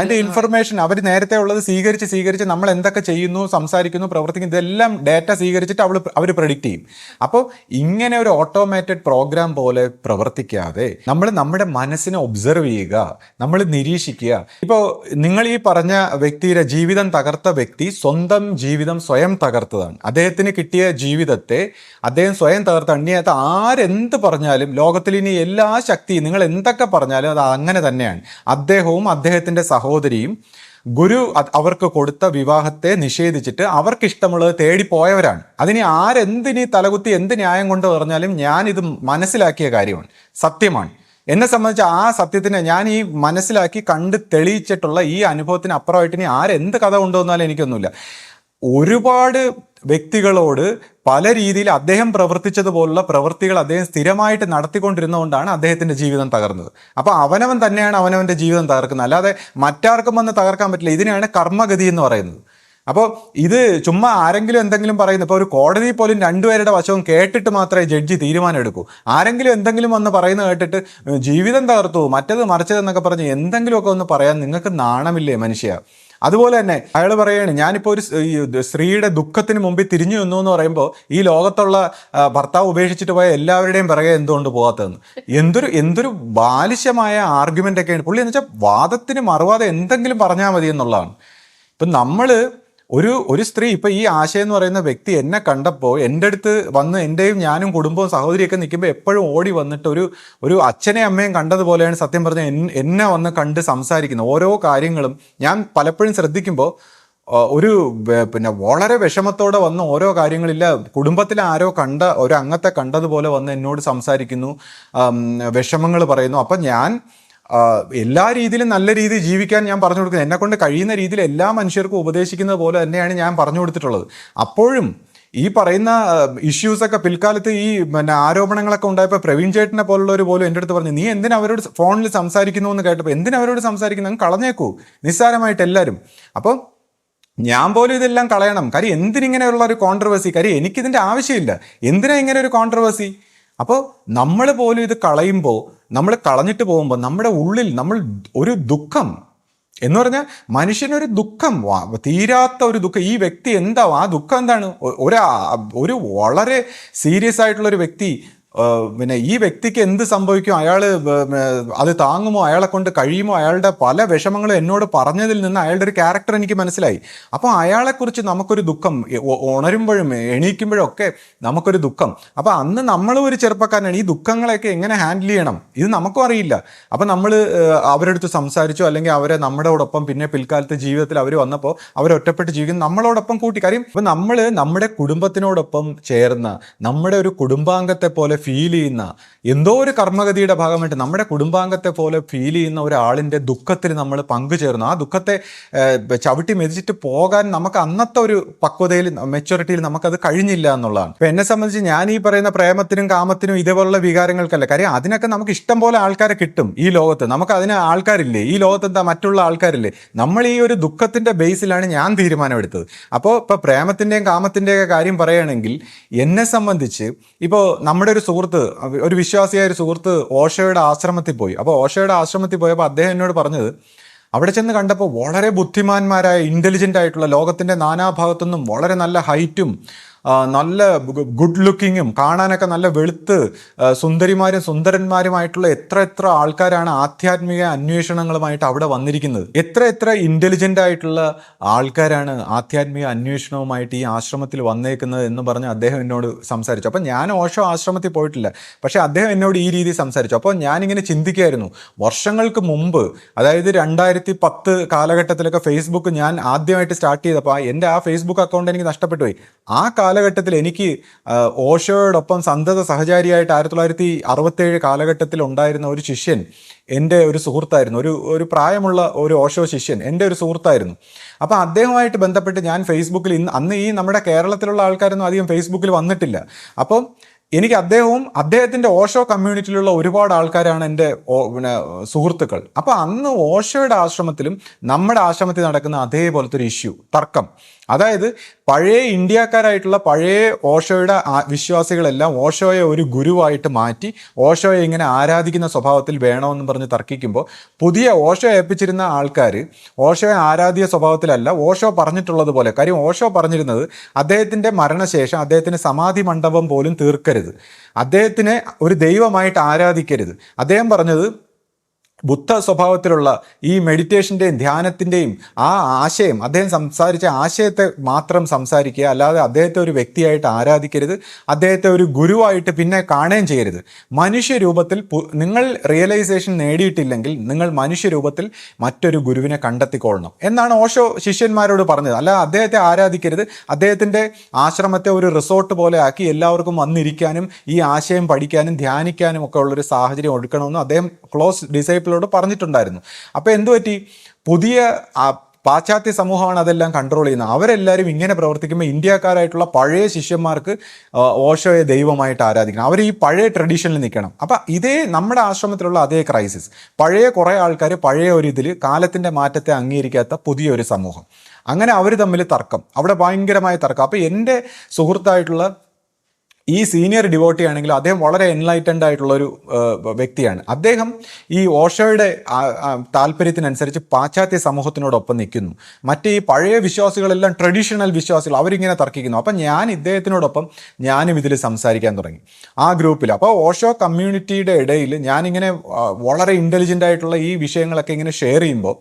അതിന്റെ ഇൻഫർമേഷൻ അവർ നേരത്തെ ഉള്ളത് സ്വീകരിച്ച് നമ്മൾ എന്തൊക്കെ ചെയ്യുന്നു, സംസാരിക്കുന്നു, പ്രവർത്തിക്കുന്നു, ഇതെല്ലാം ഡാറ്റ സ്വീകരിച്ചിട്ട് അവർ പ്രെഡിക്റ്റ് ചെയ്യും. അപ്പോൾ ഇങ്ങനെ ഒരു ഓട്ടോമേറ്റഡ് പ്രോഗ്രാം പോലെ പ്രവർത്തിക്കാതെ നമ്മൾ നമ്മുടെ മനസ്സിനെ ഒബ്സർവ് ചെയ്യുക, നമ്മൾ നിരീക്ഷിക്കുക. ഇപ്പോൾ നിങ്ങൾ ഈ പറഞ്ഞ വ്യക്തിയുടെ ജീവിതം തകർത്ത വ്യക്തി സ്വന്തം ജീവിതം സ്വയം തകർത്തതാണ്. അദ്ദേഹത്തിന് കിട്ടിയ ജീവിതത്തെ അദ്ദേഹം സ്വയം തകർത്താണ്. ഇനി അത് ആരെന്ത് പറഞ്ഞാലും, ലോകത്തിൽ ഇനി എല്ലാ ശക്തിയും നിങ്ങൾ എന്തൊക്കെ പറഞ്ഞാലും അത് അങ്ങനെ തന്നെയാണ്. അദ്ദേഹവും അദ്ദേഹത്തിൻ്റെ സഹോദരിയും ഗുരു അവർക്ക് കൊടുത്ത വിവാഹത്തെ നിഷേധിച്ചിട്ട് അവർക്കിഷ്ടമുള്ളത് തേടിപ്പോയവരാണ്. അതിന് ആരെന്തിനി തലകുത്തി എന്ത് ന്യായം കൊണ്ട് പറഞ്ഞാലും ഞാനിത് മനസ്സിലാക്കിയ കാര്യമാണ്, സത്യമാണ്. എന്നെ സംബന്ധിച്ച് ആ സത്യത്തിനെ ഞാൻ ഈ മനസ്സിലാക്കി കണ്ട് തെളിയിച്ചിട്ടുള്ള ഈ അനുഭവത്തിന് അപ്പുറമായിട്ട് ഇനി ആരെന്ത് കഥ കൊണ്ടുവന്നാലും എനിക്കൊന്നുമില്ല. ഒരുപാട് വ്യക്തികളോട് പല രീതിയിൽ അദ്ദേഹം പ്രവർത്തിച്ചതുപോലുള്ള പ്രവൃത്തികൾ അദ്ദേഹം സ്ഥിരമായിട്ട് നടത്തിക്കൊണ്ടിരുന്നതുകൊണ്ടാണ് അദ്ദേഹത്തിൻ്റെ ജീവിതം തകർന്നത്. അപ്പോൾ അവനവൻ തന്നെയാണ് അവനവൻ്റെ ജീവിതം തകർക്കുന്നത്, അല്ലാതെ മറ്റാർക്കും വന്ന് തകർക്കാൻ പറ്റില്ല. ഇതിനെയാണ് കർമ്മഗതി എന്ന് പറയുന്നത്. അപ്പോൾ ഇത് ചുമ്മാ ആരെങ്കിലും എന്തെങ്കിലും പറയുന്നത്, ഇപ്പോൾ ഒരു കോടതി പോലും രണ്ടുപേരുടെ വശവും കേട്ടിട്ട് മാത്രമേ ജഡ്ജി തീരുമാനം എടുക്കൂ. ആരെങ്കിലും എന്തെങ്കിലും വന്ന് പറയുന്നത് കേട്ടിട്ട് ജീവിതം തകർത്തു, മറ്റത് മറിച്ചതെന്നൊക്കെ പറഞ്ഞ് എന്തെങ്കിലുമൊക്കെ ഒന്ന് പറയാൻ നിങ്ങൾക്ക് നാണമില്ലേ മനുഷ്യ? അതുപോലെ തന്നെ അയാൾ പറയുകയാണ്, ഞാനിപ്പോൾ ഒരു സ്ത്രീയുടെ ദുഃഖത്തിന് മുമ്പിൽ തിരിഞ്ഞു നിന്നു എന്ന് പറയുമ്പോൾ ഈ ലോകത്തുള്ള ഭർത്താവ് ഉപേക്ഷിച്ചിട്ട് പോയ എല്ലാവരുടെയും പിറകെ എന്തുകൊണ്ട് പോകാത്തതെന്ന്. എന്തൊരു ബാലിശമായ ആർഗ്യുമെൻ്റ് ഒക്കെയാണ് പുള്ളി. എന്ന് വെച്ചാൽ വാദത്തിന് മറുവാദം എന്തെങ്കിലും പറഞ്ഞാൽ മതി എന്നുള്ളതാണ്. ഇപ്പം നമ്മൾ ഒരു സ്ത്രീ, ഇപ്പം ഈ ആശയം എന്ന് പറയുന്ന വ്യക്തി എന്നെ കണ്ടപ്പോൾ എൻ്റെ അടുത്ത് വന്ന് എൻ്റെയും ഞാനും കുടുംബവും സഹോദരിയൊക്കെ നിൽക്കുമ്പോൾ എപ്പോഴും ഓടി വന്നിട്ട് ഒരു അച്ഛനെയും അമ്മയും കണ്ടതുപോലെയാണ് സത്യം പറഞ്ഞാൽ എന്നെ വന്ന് കണ്ട് സംസാരിക്കുന്നത്. ഓരോ കാര്യങ്ങളും ഞാൻ പലപ്പോഴും ശ്രദ്ധിക്കുമ്പോൾ പിന്നെ വളരെ വിഷമത്തോടെ വന്ന് ഓരോ കാര്യങ്ങളില്ല, കുടുംബത്തിലെ ആരോ കണ്ട ഒരു അംഗത്തെ കണ്ടതുപോലെ വന്ന് എന്നോട് സംസാരിക്കുന്നു, വിഷമങ്ങൾ പറയുന്നു. അപ്പം ഞാൻ എല്ലാ രീതിയിലും നല്ല രീതിയിൽ ജീവിക്കാൻ ഞാൻ പറഞ്ഞു കൊടുക്കുന്നത്, എന്നെക്കൊണ്ട് കഴിയുന്ന രീതിയിൽ എല്ലാ മനുഷ്യർക്കും ഉപദേശിക്കുന്നത് പോലെ തന്നെയാണ് ഞാൻ പറഞ്ഞു കൊടുത്തിട്ടുള്ളത്. അപ്പോഴും ഈ പറയുന്ന ഇഷ്യൂസൊക്കെ പിൽക്കാലത്ത് ഈ പിന്നെ ആരോപണങ്ങളൊക്കെ ഉണ്ടായപ്പോൾ പ്രവീൺ ചേട്ടനെ പോലുള്ളവർ പോലും എൻ്റെ അടുത്ത് പറഞ്ഞു, നീ എന്തിനാ അവരോട് ഫോണിൽ സംസാരിക്കുന്നു എന്ന് കേട്ടപ്പോൾ, എന്തിനാ അവരോട് സംസാരിക്കുന്നു, അങ്ങ് കളഞ്ഞേക്കൂ നിസ്സാരമായിട്ട് എല്ലാവരും. അപ്പോൾ ഞാൻ പോലും ഇതെല്ലാം കളയണം. കാര്യം എന്തിനിങ്ങനെയുള്ള ഒരു കോൺട്രവേഴ്സി? കാര്യം എനിക്കിതിൻ്റെ ആവശ്യമില്ല. എന്തിനാ ഇങ്ങനെ ഒരു കോൺട്രവേഴ്സി? അപ്പോൾ നമ്മൾ പോലും ഇത് കളയുമ്പോൾ, നമ്മൾ കളഞ്ഞിട്ട് പോകുമ്പോൾ നമ്മുടെ ഉള്ളിൽ നമ്മൾ ഒരു ദുഃഖം എന്ന് പറഞ്ഞാൽ മനുഷ്യനൊരു ദുഃഖം, തീരാത്ത ഒരു ദുഃഖം. ഈ വ്യക്തി എന്താ, ആ ദുഃഖം എന്താണ്? ഒരു വളരെ സീരിയസ് ആയിട്ടുള്ള ഒരു വ്യക്തി, പിന്നെ ഈ വ്യക്തിക്ക് എന്ത് സംഭവിക്കും, അയാൾ അത് താങ്ങുമോ, അയാളെ കൊണ്ട് കഴിയുമോ, അയാളുടെ പല വിഷമങ്ങളും എന്നോട് പറഞ്ഞതിൽ നിന്ന് അയാളുടെ ഒരു ക്യാരക്ടർ എനിക്ക് മനസ്സിലായി. അപ്പോൾ അയാളെക്കുറിച്ച് നമുക്കൊരു ദുഃഖം, ഉണരുമ്പോഴും എണീക്കുമ്പോഴും ഒക്കെ നമുക്കൊരു ദുഃഖം. അപ്പോൾ അന്ന് നമ്മളും ഒരു ചെറുപ്പക്കാരനാണ്. ഈ ദുഃഖങ്ങളെയൊക്കെ എങ്ങനെ ഹാൻഡിൽ ചെയ്യണം ഇത് നമുക്കും അറിയില്ല. അപ്പോൾ നമ്മൾ അവരുടെ അടുത്ത് സംസാരിച്ചു, അല്ലെങ്കിൽ അവരെ നമ്മളോടൊപ്പം പിന്നെ പിൽക്കാലത്തെ ജീവിതത്തിൽ അവർ വന്നപ്പോൾ അവരൊറ്റപ്പെട്ട് ജീവിക്കുന്നു, നമ്മളോടൊപ്പം കൂട്ടി. കാര്യം അപ്പോൾ നമ്മൾ നമ്മുടെ കുടുംബത്തിനോടൊപ്പം ചേർന്ന, നമ്മുടെ ഒരു കുടുംബാംഗത്തെ പോലെ ഫീൽ ചെയ്യുന്ന, എന്തോ ഒരു കർമ്മഗതിയുടെ ഭാഗമായിട്ട് നമ്മുടെ കുടുംബാംഗത്തെ പോലെ ഫീൽ ചെയ്യുന്ന ഒരാളിൻ്റെ ദുഃഖത്തിൽ നമ്മൾ പങ്കുചേർന്നു. ആ ദുഃഖത്തെ ചവിട്ടി മെതിച്ചിട്ട് പോകാൻ നമുക്ക് അന്നത്തെ ഒരു പക്വതയിൽ, മെച്യൂരിറ്റിയിൽ നമുക്കത് കഴിഞ്ഞില്ല എന്നുള്ളതാണ്. ഇപ്പം എന്നെ സംബന്ധിച്ച് ഞാൻ ഈ പറയുന്ന പ്രേമത്തിനും കാമത്തിനും ഇതേപോലുള്ള വികാരങ്ങൾക്കല്ല. കാര്യം അതിനൊക്കെ നമുക്ക് ഇഷ്ടം പോലെ ആൾക്കാരെ കിട്ടും ഈ ലോകത്ത്. നമുക്ക് അതിന് ആൾക്കാരില്ലേ ഈ ലോകത്ത്? എന്താ മറ്റുള്ള ആൾക്കാരില്ലേ? നമ്മൾ ഈ ഒരു ദുഃഖത്തിൻ്റെ ബേസിലാണ് ഞാൻ തീരുമാനമെടുത്തത്. അപ്പോൾ ഇപ്പോൾ പ്രേമത്തിൻ്റെയും കാമത്തിൻ്റെയൊക്കെ കാര്യം പറയുകയാണെങ്കിൽ എന്നെ സംബന്ധിച്ച് ഇപ്പോൾ നമ്മുടെ ഒരു സുഹൃത്ത്, ഒരു വിശ്വാസിയായ ഒരു സുഹൃത്ത് ഓഷോയുടെ ആശ്രമത്തിൽ പോയി. അപ്പോൾ ഓഷോയുടെ ആശ്രമത്തിൽ പോയപ്പോൾ അദ്ദേഹം എന്നോട് പറഞ്ഞത്, അവിടെ ചെന്ന് കണ്ടപ്പോൾ വളരെ ബുദ്ധിമാന്മാരായ, ഇൻ്റലിജൻ്റ് ആയിട്ടുള്ള, ലോകത്തിൻ്റെ നാനാഭാഗത്തു നിന്നും വളരെ നല്ല ഹൈറ്റും നല്ല ഗുഡ് ലുക്കിങ്ങും കാണാനൊക്കെ നല്ല വെളുത്ത് സുന്ദരിമാരും സുന്ദരന്മാരുമായിട്ടുള്ള എത്ര ആൾക്കാരാണ് ആധ്യാത്മിക അന്വേഷണങ്ങളുമായിട്ട് അവിടെ വന്നിരിക്കുന്നത്. എത്ര ഇൻ്റലിജൻ്റ് ആയിട്ടുള്ള ആൾക്കാരാണ് ആധ്യാത്മിക അന്വേഷണവുമായിട്ട് ഈ ആശ്രമത്തിൽ വന്നേക്കുന്നത് എന്ന് പറഞ്ഞ് അദ്ദേഹം എന്നോട് സംസാരിച്ചു. അപ്പോൾ ഞാൻ ഓഷോ ആശ്രമത്തിൽ പോയിട്ടില്ല, പക്ഷേ അദ്ദേഹം എന്നോട് ഈ രീതി സംസാരിച്ചു. അപ്പോൾ ഞാനിങ്ങനെ ചിന്തിക്കുകയായിരുന്നു, വർഷങ്ങൾക്ക് മുമ്പ്, അതായത് 2010 കാലഘട്ടത്തിലൊക്കെ ഫേസ്ബുക്ക് ഞാൻ ആദ്യമായിട്ട് സ്റ്റാർട്ട് ചെയ്തപ്പോൾ എൻ്റെ ആ ഫേസ്ബുക്ക് അക്കൗണ്ട് എനിക്ക് നഷ്ടപ്പെട്ടു പോയി. ആ കാലഘട്ടത്തിൽ എനിക്ക് ഓഷോയോടൊപ്പം സന്തത സഹചാരിയായിട്ട് 1967 കാലഘട്ടത്തിൽ ഉണ്ടായിരുന്ന ഒരു ശിഷ്യൻ എൻ്റെ ഒരു സുഹൃത്തായിരുന്നു. ഒരു പ്രായമുള്ള ഒരു ഓഷോ ശിഷ്യൻ എൻ്റെ ഒരു സുഹൃത്തായിരുന്നു. അപ്പോൾ അദ്ദേഹവുമായിട്ട് ബന്ധപ്പെട്ട് ഞാൻ ഫേസ്ബുക്കിൽ അന്ന് ഈ നമ്മുടെ കേരളത്തിലുള്ള ആൾക്കാരൊന്നും അധികം ഫേസ്ബുക്കിൽ വന്നിട്ടില്ല. അപ്പം എനിക്ക് അദ്ദേഹത്തിൻ്റെ ഓഷോ കമ്മ്യൂണിറ്റിയിലുള്ള ഒരുപാട് ആൾക്കാരാണ് എൻ്റെ സുഹൃത്തുക്കൾ. അപ്പോൾ അന്ന് ഓഷോയുടെ ആശ്രമത്തിലും നമ്മുടെ ആശ്രമത്തിൽ നടക്കുന്ന അതേപോലത്തെ ഒരു ഇഷ്യൂ, തർക്കം. അതായത് പഴയ ഇന്ത്യക്കാരായിട്ടുള്ള പഴയ ഓഷോയുടെ വിശ്വാസികളെല്ലാം ഓഷോയെ ഒരു ഗുരുവായിട്ട് മാറ്റി ഓഷോയെ ഇങ്ങനെ ആരാധിക്കുന്ന സ്വഭാവത്തിൽ വേണമെന്ന് പറഞ്ഞ് തർക്കിക്കുമ്പോൾ, പുതിയ ഓഷോ ഏൽപ്പിച്ചിരുന്ന ആൾക്കാർ ഓഷോയെ ആരാധ്യ സ്വഭാവത്തിലല്ല, ഓഷോ പറഞ്ഞിട്ടുള്ളത് പോലെ. കാര്യം ഓഷോ പറഞ്ഞിരുന്നത് അദ്ദേഹത്തിൻ്റെ മരണശേഷം അദ്ദേഹത്തിന് സമാധി മണ്ഡപം പോലും തീർക്കരുത്, അദ്ദേഹത്തിനെ ഒരു ദൈവമായിട്ട് ആരാധിക്കരുത്. അദ്ദേഹം പറഞ്ഞത് ബുദ്ധ സ്വഭാവത്തിലുള്ള ഈ മെഡിറ്റേഷൻ്റെയും ധ്യാനത്തിൻ്റെയും ആ ആശയം, അദ്ദേഹം സംസാരിച്ച ആശയത്തെ മാത്രം സംസാരിക്കുക, അല്ലാതെ അദ്ദേഹത്തെ ഒരു വ്യക്തിയായിട്ട് ആരാധിക്കരുത്, അദ്ദേഹത്തെ ഒരു ഗുരുവായിട്ട് പിന്നെ കാണുകയും ചെയ്യരുത്. മനുഷ്യരൂപത്തിൽ നിങ്ങൾ റിയലൈസേഷൻ നേടിയിട്ടില്ലെങ്കിൽ നിങ്ങൾ മനുഷ്യരൂപത്തിൽ മറ്റൊരു ഗുരുവിനെ കണ്ടെത്തിക്കൊള്ളണം എന്നാണ് ഓഷോ ശിഷ്യന്മാരോട് പറഞ്ഞത്. അല്ല അദ്ദേഹത്തെ ആരാധിക്കരുത്, അദ്ദേഹത്തിൻ്റെ ആശ്രമത്തെ ഒരു റിസോർട്ട് പോലെ ആക്കി എല്ലാവർക്കും വന്നിരിക്കാനും ഈ ആശയം പഠിക്കാനും ധ്യാനിക്കാനും ഒക്കെ ഉള്ളൊരു സാഹചര്യം ഒരുക്കണമെന്ന് അദ്ദേഹം ക്ലോസ് ഡിസൈപ്പിൾ പറഞ്ഞിട്ടുണ്ടായിരുന്നു. അപ്പോൾ എന്തുപറ്റി? പുതിയ പാശ്ചാത്യ സമൂഹമാണ് അതെല്ലാം കൺട്രോൾ ചെയ്യുന്നത്. അവരെല്ലാവരും ഇങ്ങനെ പ്രവർത്തിക്കുമ്പോൾ ഇന്ത്യക്കാരായിട്ടുള്ള പഴയ ശിഷ്യന്മാർക്ക് ഓഷോയെ ദൈവമായിട്ട് ആരാധിക്കണം, അവർ ഈ പഴയ ട്രഡീഷനിൽ നിൽക്കണം. അപ്പം ഇതേ നമ്മുടെ ആശ്രമത്തിലുള്ള അതേ ക്രൈസിസ്, പഴയ കുറേ ആൾക്കാർ പഴയ ഒരു ഇതിൽ കാലത്തിൻ്റെ മാറ്റത്തെ അംഗീകരിക്കാത്ത പുതിയൊരു സമൂഹം, അങ്ങനെ അവർ തമ്മിൽ തർക്കം, അവിടെ ഭയങ്കരമായ തർക്കം. അപ്പോൾ എൻ്റെ സുഹൃത്തായിട്ടുള്ള ഈ സീനിയർ ഡിവോട്ടി ആണെങ്കിൽ അദ്ദേഹം വളരെ എൻലൈറ്റൻഡ് ആയിട്ടുള്ളൊരു വ്യക്തിയാണ്. അദ്ദേഹം ഈ ഓഷോയുടെ താല്പര്യത്തിനനുസരിച്ച് പാശ്ചാത്യ സമൂഹത്തിനോടൊപ്പം നിൽക്കുന്നു. മറ്റേ ഈ പഴയ വിശ്വാസികളെല്ലാം ട്രഡീഷണൽ വിശ്വാസികൾ, അവരിങ്ങനെ തർക്കിക്കുന്നു. അപ്പം ഞാൻ ഇദ്ദേഹത്തിനോടൊപ്പം ഞാനും ഇതിൽ സംസാരിക്കാൻ തുടങ്ങി ആ ഗ്രൂപ്പിൽ. അപ്പോൾ ഓഷോ കമ്മ്യൂണിറ്റിയുടെ ഇടയിൽ ഞാനിങ്ങനെ വളരെ ഇൻ്റലിജൻ്റ് ആയിട്ടുള്ള ഈ വിഷയങ്ങളൊക്കെ ഇങ്ങനെ ഷെയർ ചെയ്യുമ്പോൾ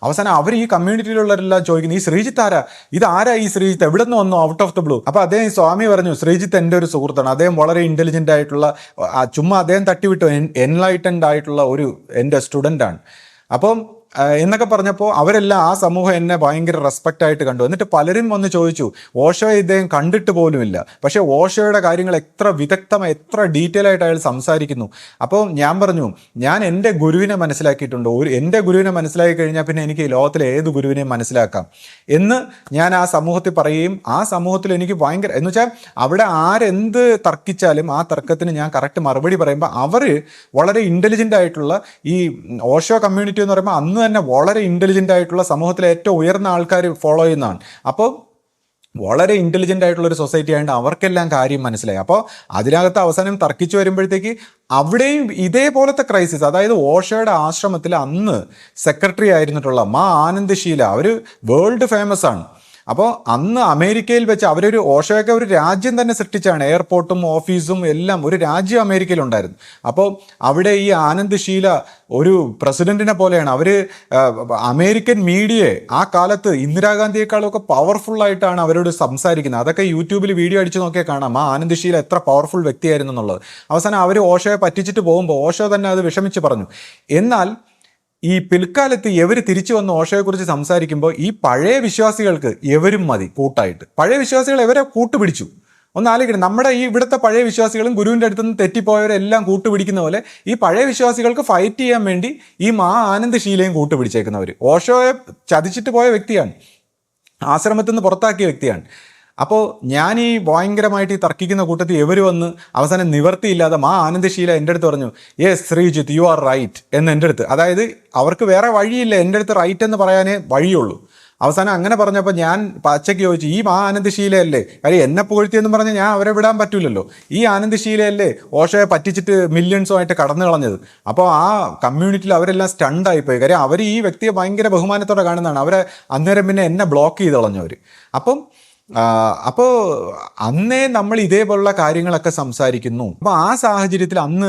അവസാനം അവർ ഈ കമ്മ്യൂണിറ്റിയിലുള്ളവരെല്ലാം ചോദിക്കുന്നു, ഈ ശ്രീജിത്ത് ആരാ, ഇതാരാ ഈ ശ്രീജിത്ത്, എവിടെ നിന്ന് വന്നു ഔട്ട് ഓഫ് ദ ബ്ലൂ? അപ്പോൾ അദ്ദേഹം സ്വാമി പറഞ്ഞു, ശ്രീജിത്ത് എൻ്റെ ഒരു സുഹൃത്താണ്, അദ്ദേഹം വളരെ ഇൻ്റലിജൻ്റ് ആയിട്ടുള്ള, ചുമ്മാ അദ്ദേഹം തട്ടിവിട്ടു എൻലൈറ്റൻഡ് ആയിട്ടുള്ള ഒരു എൻ്റെ സ്റ്റുഡൻ്റാണ്. അപ്പം എന്നൊക്കെ പറഞ്ഞപ്പോൾ അവരെല്ലാം ആ സമൂഹം എന്നെ ഭയങ്കര റെസ്പെക്റ്റ് ആയിട്ട് കണ്ടു. എന്നിട്ട് പലരും വന്ന് ചോദിച്ചു, ഓഷോയെ ഇദ്ദേഹം കണ്ടിട്ട് പോലുമില്ല, പക്ഷേ ഓഷോയുടെ കാര്യങ്ങൾ എത്ര വിദഗ്ധമായി എത്ര ഡീറ്റെയിൽ ആയിട്ട് അയാൾ സംസാരിക്കുന്നു. അപ്പോൾ ഞാൻ പറഞ്ഞു, ഞാൻ എൻ്റെ ഗുരുവിനെ മനസ്സിലാക്കിയിട്ടുണ്ട്, എൻ്റെ ഗുരുവിനെ മനസ്സിലാക്കി കഴിഞ്ഞാൽ പിന്നെ എനിക്ക് ലോകത്തിലെ ഏത് ഗുരുവിനെയും മനസ്സിലാക്കാം എന്ന് ഞാൻ ആ സമൂഹത്തിൽ പറയുകയും, ആ സമൂഹത്തിൽ എനിക്ക് ഭയങ്കര എന്ന് വെച്ചാൽ അവിടെ ആരെന്ത് തർക്കിച്ചാലും ആ തർക്കത്തിന് ഞാൻ കറക്റ്റ് മറുപടി പറയുമ്പോൾ അവർ വളരെ ഇൻ്റലിജൻ്റ് ആയിട്ടുള്ള ഈ ഓഷോ കമ്മ്യൂണിറ്റി എന്ന് പറയുമ്പോൾ അന്ന് തന്നെ വളരെ ഇൻ്റലിജൻ്റ് ആയിട്ടുള്ള സമൂഹത്തിലെ ഏറ്റവും ഉയർന്ന ആൾക്കാർ ഫോളോ ചെയ്യുന്നതാണ്. അപ്പോൾ വളരെ ഇൻ്റലിജൻ്റ് ആയിട്ടുള്ള ഒരു സൊസൈറ്റി ആയതുകൊണ്ട് അവർക്കെല്ലാം കാര്യം മനസ്സിലായി. അപ്പോൾ അതിനകത്ത് അവസാനം തർക്കിച്ചു വരുമ്പോഴത്തേക്ക് അവിടെയും ഇതേപോലത്തെ ക്രൈസിസ്, അതായത് ഓഷോയുടെ ആശ്രമത്തിൽ അന്ന് സെക്രട്ടറി ആയിരുന്നിട്ടുള്ള മാ ആനന്ദശീല, അവർ വേൾഡ് ഫേമസ് ആണ്. അപ്പോൾ അന്ന് അമേരിക്കയിൽ വെച്ച് അവരൊരു ഓഷോയൊക്കെ ഒരു രാജ്യം തന്നെ സൃഷ്ടിച്ചാണ്, എയർപോർട്ടും ഓഫീസും എല്ലാം ഒരു രാജ്യം അമേരിക്കയിലുണ്ടായിരുന്നു. അപ്പോൾ അവിടെ ഈ ആനന്ദ്ശീല ഒരു പ്രസിഡന്റിനെ പോലെയാണ്. അവർ അമേരിക്കൻ മീഡിയയെ ആ കാലത്ത് ഇന്ദിരാഗാന്ധിയെക്കാളൊക്കെ പവർഫുള്ളായിട്ടാണ് അവരോട് സംസാരിക്കുന്നത്. അതൊക്കെ യൂട്യൂബിൽ വീഡിയോ അടിച്ച് നോക്കിയാൽ കാണാം ആ ആനന്ദ്ശീല എത്ര പവർഫുൾ വ്യക്തിയായിരുന്നു എന്നുള്ളത്. അവസാനം അവർ ഓഷോയെ പറ്റിച്ചിട്ട് പോകുമ്പോൾ ഓഷോ തന്നെ അത് വിഷമിച്ച് പറഞ്ഞു. എന്നാൽ ഈ പിൽക്കാലത്ത് ഇവർ തിരിച്ചു വന്ന് ഓഷോയെക്കുറിച്ച് സംസാരിക്കുമ്പോൾ ഈ പഴയ വിശ്വാസികൾക്ക് എവരും മതി കൂട്ടായിട്ട്. പഴയ വിശ്വാസികൾ ഇവരെ കൂട്ടുപിടിച്ചു. ഒന്ന് ആലോചിക്കണം, നമ്മുടെ ഈ ഇവിടുത്തെ പഴയ വിശ്വാസികളും ഗുരുവിൻ്റെ അടുത്ത് നിന്ന് തെറ്റിപ്പോയവരെല്ലാം കൂട്ടുപിടിക്കുന്ന പോലെ ഈ പഴയ വിശ്വാസികൾക്ക് ഫൈറ്റ് ചെയ്യാൻ വേണ്ടി ഈ മാ ആനന്ദശീലയും കൂട്ടുപിടിച്ചേക്കുന്നവർ. ഓഷോയെ ചതിച്ചിട്ട് പോയ വ്യക്തിയാണ്, ആശ്രമത്തിൽ നിന്ന് പുറത്താക്കിയ വ്യക്തിയാണ്. അപ്പോൾ ഞാൻ ഈ ഭയങ്കരമായിട്ട് ഈ തർക്കിക്കുന്ന കൂട്ടത്തിൽ ഇവർ വന്ന് അവസാനം നിവർത്തിയില്ലാതെ മാ ആനന്ദശീല എൻ്റെ അടുത്ത് പറഞ്ഞു, yes Sreejith you are right എന്ന് എൻ്റെ അടുത്ത്. അതായത് അവർക്ക് വേറെ വഴിയില്ല, എൻ്റെ അടുത്ത് റൈറ്റ് എന്ന് പറയാനേ വഴിയുള്ളൂ. അവസാനം അങ്ങനെ പറഞ്ഞപ്പോൾ ഞാൻ പച്ചയ്ക്ക് ചോദിച്ചു, ഈ മാ ആനന്ദശീലയല്ലേ, കാര്യം എന്നെ പുകഴ്ത്തിയെന്ന് പറഞ്ഞാൽ ഞാൻ അവരെ വിടാൻ പറ്റില്ലല്ലോ, ഈ ആനന്ദശീലയല്ലേ ഓഷോയെ പറ്റിച്ചിട്ട് മില്യൺസുമായിട്ട് കടന്നു കളഞ്ഞത്. അപ്പോൾ ആ കമ്മ്യൂണിറ്റിയിൽ അവരെല്ലാം സ്റ്റണ്ടായിപ്പോയി. കാര്യം അവർ ഈ വ്യക്തിയെ ഭയങ്കര ബഹുമാനത്തോടെ കാണുന്നതാണ്. അവരെ അന്നേരം പിന്നെ എന്നെ ബ്ലോക്ക് ചെയ്ത് കളഞ്ഞവർ. അപ്പോൾ അന്നേ നമ്മൾ ഇതേപോലുള്ള കാര്യങ്ങളൊക്കെ സംസാരിക്കുന്നു. അപ്പോൾ ആ സാഹചര്യത്തിൽ അന്ന്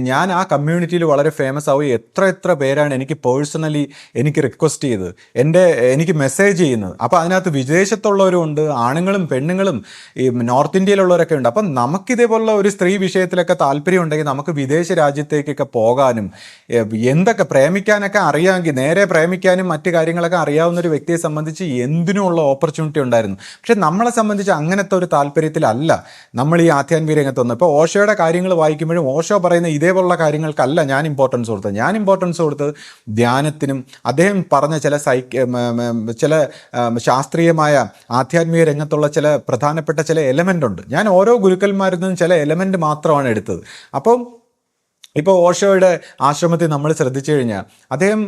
ഞാൻ ആ കമ്മ്യൂണിറ്റിയിൽ വളരെ ഫേമസ് ആവുകയും എത്ര പേരാണ് എനിക്ക് പേഴ്സണലി എനിക്ക് റിക്വസ്റ്റ് ചെയ്ത് എനിക്ക് മെസ്സേജ് ചെയ്യുന്നത്. അപ്പോൾ അതിനകത്ത് വിദേശത്തുള്ളവരും ഉണ്ട്, ആണുങ്ങളും പെണ്ണുങ്ങളും ഈ നോർത്ത് ഇന്ത്യയിലുള്ളവരൊക്കെ ഉണ്ട്. അപ്പം നമുക്കിതേപോലുള്ള ഒരു സ്ത്രീ വിഷയത്തിലൊക്കെ താല്പര്യം ഉണ്ടെങ്കിൽ നമുക്ക് വിദേശ രാജ്യത്തേക്കൊക്കെ പോകാനും എന്തൊക്കെ പ്രേമിക്കാനൊക്കെ അറിയാമെങ്കിൽ നേരെ പ്രേമിക്കാനും മറ്റു കാര്യങ്ങളൊക്കെ അറിയാവുന്ന ഒരു വ്യക്തിയെ സംബന്ധിച്ച് എന്തിനുമുള്ള ഓപ്പർച്യൂണിറ്റി ഉണ്ടായിരുന്നു. പക്ഷെ നമ്മളെ സംബന്ധിച്ച് അങ്ങനത്തെ ഒരു താല്പര്യത്തിലല്ല നമ്മൾ ഈ ആധ്യാത്മിക രംഗത്ത് വന്നത്. ഇപ്പോൾ ഓഷോയുടെ കാര്യങ്ങൾ വായിക്കുമ്പോഴും ഓഷോ പറയുന്ന ഇതേപോലുള്ള കാര്യങ്ങൾക്കല്ല ഞാൻ ഇമ്പോർട്ടൻസ് കൊടുത്തത്. ഞാൻ ഇമ്പോർട്ടൻസ് കൊടുത്തത് ധ്യാനത്തിനും അദ്ദേഹം പറഞ്ഞ ചില ശാസ്ത്രീയമായ ആധ്യാത്മിക രംഗത്തുള്ള ചില പ്രധാനപ്പെട്ട ചില എലമെൻ്റ് ഉണ്ട്. ഞാൻ ഓരോ ഗുരുക്കന്മാരിൽ നിന്നും ചില എലമെൻ്റ് മാത്രമാണ് എടുത്തത്. അപ്പം ഇപ്പോൾ ഓഷോയുടെ ആശ്രമത്തിൽ നമ്മൾ ശ്രദ്ധിച്ചു കഴിഞ്ഞാൽ അദ്ദേഹം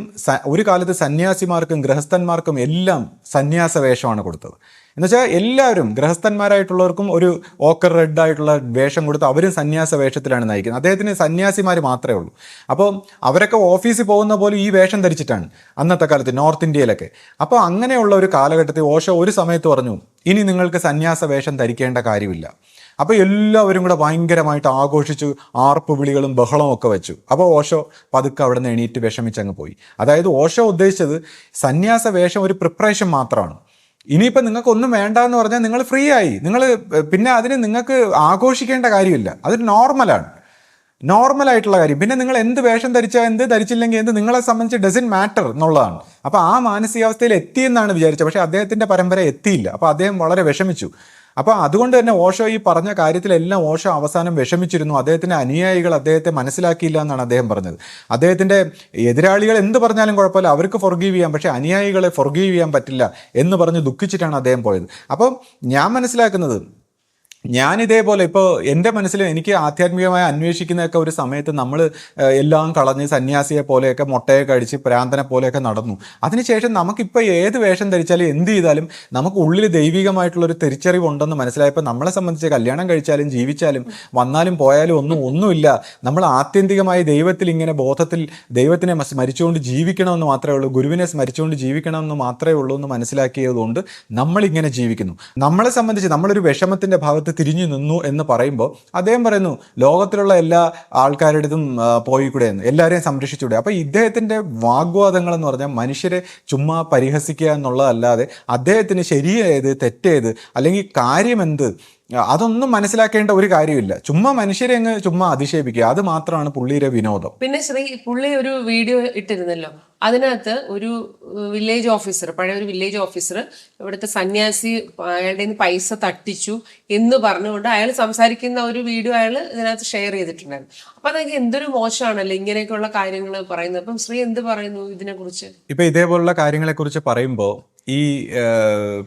ഒരു കാലത്ത് സന്യാസിമാർക്കും ഗൃഹസ്ഥന്മാർക്കും എല്ലാം സന്യാസ വേഷമാണ് കൊടുത്തത്. എന്നുവെച്ചാൽ എല്ലാവരും ഗൃഹസ്ഥന്മാരായിട്ടുള്ളവർക്കും ഒരു ഓക്കർ റെഡ് ആയിട്ടുള്ള വേഷം കൊടുത്ത് അവരും സന്യാസ വേഷത്തിലാണ് നയിക്കുന്നത്. അദ്ദേഹത്തിന് സന്യാസിമാർ മാത്രമേ ഉള്ളൂ. അപ്പോൾ അവരൊക്കെ ഓഫീസിൽ പോകുന്ന പോലും ഈ വേഷം ധരിച്ചിട്ടാണ് അന്നത്തെ കാലത്ത് നോർത്ത് ഇന്ത്യയിലൊക്കെ. അപ്പോൾ അങ്ങനെയുള്ള ഒരു കാലഘട്ടത്തിൽ ഓഷോ ഒരു സമയത്ത് പറഞ്ഞു, ഇനി നിങ്ങൾക്ക് സന്യാസ വേഷം ധരിക്കേണ്ട കാര്യമില്ല. അപ്പോൾ എല്ലാവരും കൂടെ ഭയങ്കരമായിട്ട് ആഘോഷിച്ചു, ആർപ്പ് വിളികളും ബഹളവും ഒക്കെ വെച്ചു. അപ്പോൾ ഓഷോ പതുക്കെ അവിടെ നിന്ന് എണീറ്റ് വിഷമിച്ചങ്ങ് പോയി. അതായത് ഓഷോ ഉദ്ദേശിച്ചത് സന്യാസ വേഷം ഒരു പ്രിപ്പറേഷൻ മാത്രമാണ്. ഇനിയിപ്പോൾ നിങ്ങൾക്കൊന്നും വേണ്ട എന്ന് പറഞ്ഞാൽ നിങ്ങൾ ഫ്രീ ആയി, നിങ്ങൾ പിന്നെ അതിന് നിങ്ങൾക്ക് ആഘോഷിക്കേണ്ട കാര്യമില്ല, അതൊരു നോർമലായിട്ടുള്ള കാര്യം. പിന്നെ നിങ്ങൾ എന്ത് വേഷം ധരിച്ചാൽ എന്ത്, ധരിച്ചില്ലെങ്കിൽ എന്ത്, നിങ്ങളെ സംബന്ധിച്ച് ഡസൻറ്റ് മാറ്റർ എന്നുള്ളതാണ്. അപ്പോൾ ആ മാനസികാവസ്ഥയിൽ എത്തിയെന്നാണ് വിചാരിച്ചത്. പക്ഷേ അദ്ദേഹത്തിൻ്റെ പരമ്പര എത്തിയില്ല. അപ്പോൾ അദ്ദേഹം വളരെ വിഷമിച്ചു. അപ്പോൾ അതുകൊണ്ട് തന്നെ ഓഷോ ഈ പറഞ്ഞ കാര്യത്തിലെല്ലാം ഓഷോ അവസാനം വിഷമിച്ചിരുന്നു. അദ്ദേഹത്തിൻ്റെ അനുയായികൾ അദ്ദേഹത്തെ മനസ്സിലാക്കിയില്ല എന്നാണ് അദ്ദേഹം പറഞ്ഞത്. അദ്ദേഹത്തിൻ്റെ എതിരാളികൾ എന്ത് പറഞ്ഞാലും കുഴപ്പമില്ല, അവർക്ക് ഫൊർഗീവ് ചെയ്യാം, പക്ഷേ അനുയായികളെ ഫൊർഗീവ് ചെയ്യാൻ പറ്റില്ല എന്ന് പറഞ്ഞ് ദുഃഖിച്ചിട്ടാണ് അദ്ദേഹം പോയത്. അപ്പം ഞാൻ മനസ്സിലാക്കുന്നത്, ഞാനിതേപോലെ ഇപ്പോൾ എൻ്റെ മനസ്സിൽ എനിക്ക് ആധ്യാത്മികമായി അന്വേഷിക്കുന്നതൊക്കെ ഒരു സമയത്ത് നമ്മൾ എല്ലാം കളഞ്ഞ് സന്യാസിയെ പോലെയൊക്കെ മുട്ടയൊക്കെ അടിച്ച് പ്രാന്തനെ പോലെയൊക്കെ നടന്നു. അതിനുശേഷം നമുക്കിപ്പോൾ ഏത് വേഷം ധരിച്ചാലും എന്ത് ചെയ്താലും നമുക്ക് ഉള്ളിൽ ദൈവികമായിട്ടുള്ളൊരു തിരിച്ചറിവുണ്ടെന്ന് മനസ്സിലായപ്പോൾ നമ്മളെ സംബന്ധിച്ച് കല്യാണം കഴിച്ചാലും ജീവിച്ചാലും വന്നാലും പോയാലും ഒന്നുമില്ല. നമ്മൾ ആത്യന്തികമായി ദൈവത്തിൽ ഇങ്ങനെ ബോധത്തിൽ ദൈവത്തിനെ സ്മരിച്ചുകൊണ്ട് ജീവിക്കണമെന്ന് മാത്രമേ ഉള്ളൂ, ഗുരുവിനെ സ്മരിച്ചുകൊണ്ട് ജീവിക്കണമെന്ന് മാത്രമേ ഉള്ളൂ എന്ന് മനസ്സിലാക്കിയതുകൊണ്ട് നമ്മളിങ്ങനെ ജീവിക്കുന്നു. നമ്മളെ സംബന്ധിച്ച് നമ്മളൊരു വിഷമത്തിൻ്റെ ഭാഗത്ത് തിരിഞ്ഞു നിന്നു എന്ന് പറയുമ്പോൾ അദ്ദേഹം പറയുന്നു, ലോകത്തിലുള്ള എല്ലാ ആൾക്കാരുടേതും പോയിക്കൂടെ എന്ന്, എല്ലാവരെയും സംരക്ഷിച്ചുകൂടെ. അപ്പോൾ ഇദ്ദേഹത്തിൻ്റെ വാഗ്വാദങ്ങൾ എന്ന് പറഞ്ഞാൽ മനുഷ്യരെ ചുമ്മാ പരിഹസിക്കുക എന്നുള്ളതല്ലാതെ അദ്ദേഹത്തിന് ശരിയേത് തെറ്റേത് അല്ലെങ്കിൽ കാര്യമെന്ത് അതൊന്നും മനസ്സിലാക്കേണ്ട ഒരു കാര്യമില്ല. ചുമ്മാ മനുഷ്യരെ അങ്ങ് ചുമ്മാ അധിക്ഷേപിക്കുക, അത് മാത്രമാണ് പുള്ളിയുടെ വിനോദം. പിന്നെ പുള്ളി ഒരു വീഡിയോ ഇട്ടിരുന്നല്ലോ, അതിനകത്ത് ഒരു വില്ലേജ് ഓഫീസർ, പഴയ ഒരു വില്ലേജ് ഓഫീസർ ഇവിടുത്തെ സന്യാസി അയാളുടെ പൈസ തട്ടിച്ചു എന്ന് പറഞ്ഞുകൊണ്ട് അയാൾ സംസാരിക്കുന്ന ഒരു വീഡിയോ അയാൾ ഇതിനകത്ത് ഷെയർ ചെയ്തിട്ടുണ്ടായിരുന്നു. അപ്പൊ അതൊക്കെ എന്തൊരു മോശമാണല്ലോ ഇങ്ങനെയൊക്കെയുള്ള കാര്യങ്ങൾ പറയുന്നത്. അപ്പം ശ്രീ എന്ത് പറയുന്നു ഇതിനെ കുറിച്ച്? ഇപ്പൊ ഇതേപോലുള്ള കാര്യങ്ങളെ കുറിച്ച് പറയുമ്പോൾ ഈ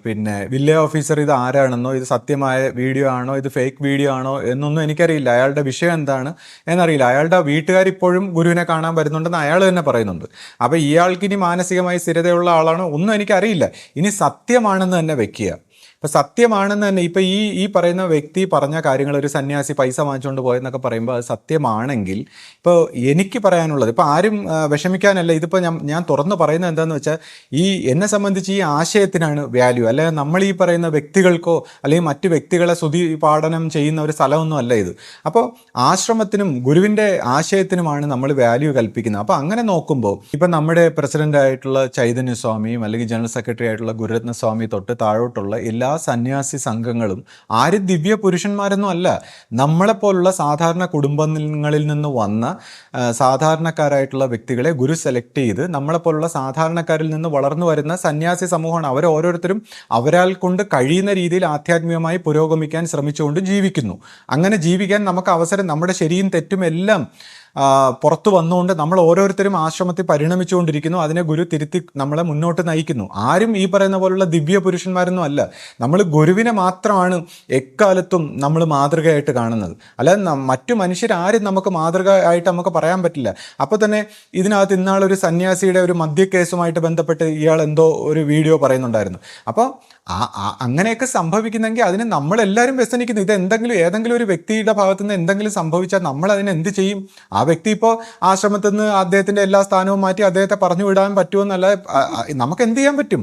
പിന്നെ വില്ലേജ് ഓഫീസർ ഇത് ആരാണെന്നോ ഇത് സത്യമായ വീഡിയോ ആണോ ഇത് ഫേക്ക് വീഡിയോ ആണോ എന്നൊന്നും എനിക്കറിയില്ല. അയാളുടെ വിഷയം എന്താണ് എന്നറിയില്ല. അയാളുടെ വീട്ടുകാരിപ്പോഴും ഗുരുവിനെ കാണാൻ വരുന്നുണ്ടെന്ന് അയാൾ തന്നെ പറയുന്നുണ്ട്. അപ്പോൾ ഇയാൾക്ക് ഇനി മാനസികമായി സ്ഥിരതയുള്ള ആളാണോ ഒന്നും എനിക്കറിയില്ല. ഇനി സത്യമാണെന്ന് തന്നെ വെക്കുക. ഇപ്പം സത്യമാണെന്ന് തന്നെ ഇപ്പം ഈ പറയുന്ന വ്യക്തി പറഞ്ഞ കാര്യങ്ങൾ, ഒരു സന്യാസി പൈസ വാങ്ങിച്ചുകൊണ്ട് പോയെന്നൊക്കെ പറയുമ്പോൾ അത് സത്യമാണെങ്കിൽ, ഇപ്പോൾ എനിക്ക് പറയാനുള്ളത്, ഇപ്പോൾ ആരും വിഷമിക്കാനല്ല, ഇതിപ്പോൾ ഞാൻ തുറന്ന് പറയുന്നത് എന്താണെന്ന് വെച്ചാൽ, എന്നെ സംബന്ധിച്ച് ഈ ആശയത്തിനാണ് വാല്യൂ. അല്ലെങ്കിൽ നമ്മൾ ഈ പറയുന്ന വ്യക്തികൾക്കോ അല്ലെങ്കിൽ മറ്റു വ്യക്തികളെ സ്തുതി പാഠനം ചെയ്യുന്ന ഒരു സ്ഥലമൊന്നും അല്ല ഇത്. അപ്പോൾ ആശ്രമത്തിനും ഗുരുവിൻ്റെ ആശയത്തിനുമാണ് നമ്മൾ വാല്യൂ കൽപ്പിക്കുന്നത്. അപ്പോൾ അങ്ങനെ നോക്കുമ്പോൾ ഇപ്പം നമ്മുടെ പ്രസിഡന്റ് ആയിട്ടുള്ള ചൈതന്യ സ്വാമിയും അല്ലെങ്കിൽ ജനറൽ സെക്രട്ടറി ആയിട്ടുള്ള ഗുരുരത്ന സ്വാമി തൊട്ട് താഴോട്ടുള്ള എല്ലാ സന്യാസി സംഘങ്ങളും ആരും ദിവ്യ പുരുഷന്മാരൊന്നും അല്ല. നമ്മളെപ്പോലുള്ള സാധാരണ കുടുംബങ്ങളിൽ നിന്ന് വന്ന സാധാരണക്കാരായിട്ടുള്ള വ്യക്തികളെ ഗുരു സെലക്ട് ചെയ്ത് നമ്മളെപ്പോലുള്ള സാധാരണക്കാരിൽ നിന്ന് വളർന്നു വരുന്ന സന്യാസി സമൂഹമാണ്. അവർ ഓരോരുത്തരും അവരാൽ കൊണ്ട് കഴിയുന്ന രീതിയിൽ ആധ്യാത്മികമായി പുരോഗമിക്കാൻ ശ്രമിച്ചുകൊണ്ട് ജീവിക്കുന്നു. അങ്ങനെ ജീവിക്കാൻ നമുക്ക് അവസരം, നമ്മുടെ ശരിയും തെറ്റും എല്ലാം പുറത്തു വന്നുകൊണ്ട് നമ്മൾ ഓരോരുത്തരും ആശ്രമത്തിൽ പരിണമിച്ചുകൊണ്ടിരിക്കുന്നു. അതിനെ ഗുരു തിരുത്തി നമ്മളെ മുന്നോട്ട് നയിക്കുന്നു. ആരും ഈ പറയുന്ന പോലുള്ള ദിവ്യ പുരുഷന്മാരൊന്നും അല്ല. നമ്മൾ ഗുരുവിനെ മാത്രമാണ് എക്കാലത്തും നമ്മൾ മാതൃകയായിട്ട് കാണുന്നത്. അല്ലാതെ മറ്റു മനുഷ്യരാരും നമുക്ക് മാതൃക ആയിട്ട് നമുക്ക് പറയാൻ പറ്റില്ല. അപ്പോൾ തന്നെ ഇതിനകത്ത് ഇന്നാളൊരു സന്യാസിയുടെ ഒരു മദ്യക്കേസുമായിട്ട് ബന്ധപ്പെട്ട് ഇയാൾ എന്തോ ഒരു വീഡിയോ പറയുന്നുണ്ടായിരുന്നു. അപ്പോൾ അങ്ങനെയൊക്കെ സംഭവിക്കുന്നെങ്കിൽ അതിന് നമ്മളെല്ലാവരും വ്യസനിക്കുന്നു. ഇത് ഏതെങ്കിലും ഒരു വ്യക്തിയുടെ ഭാഗത്തു നിന്ന് എന്തെങ്കിലും സംഭവിച്ചാൽ നമ്മൾ അതിന് എന്ത് ചെയ്യും? ആ വ്യക്തി ഇപ്പോൾ ആശ്രമത്തിൽ നിന്ന് അദ്ദേഹത്തിൻ്റെ എല്ലാ സ്ഥാനവും മാറ്റി അദ്ദേഹത്തെ പറഞ്ഞു വിടാൻ പറ്റുമെന്നല്ല, നമുക്ക് എന്ത് ചെയ്യാൻ പറ്റും?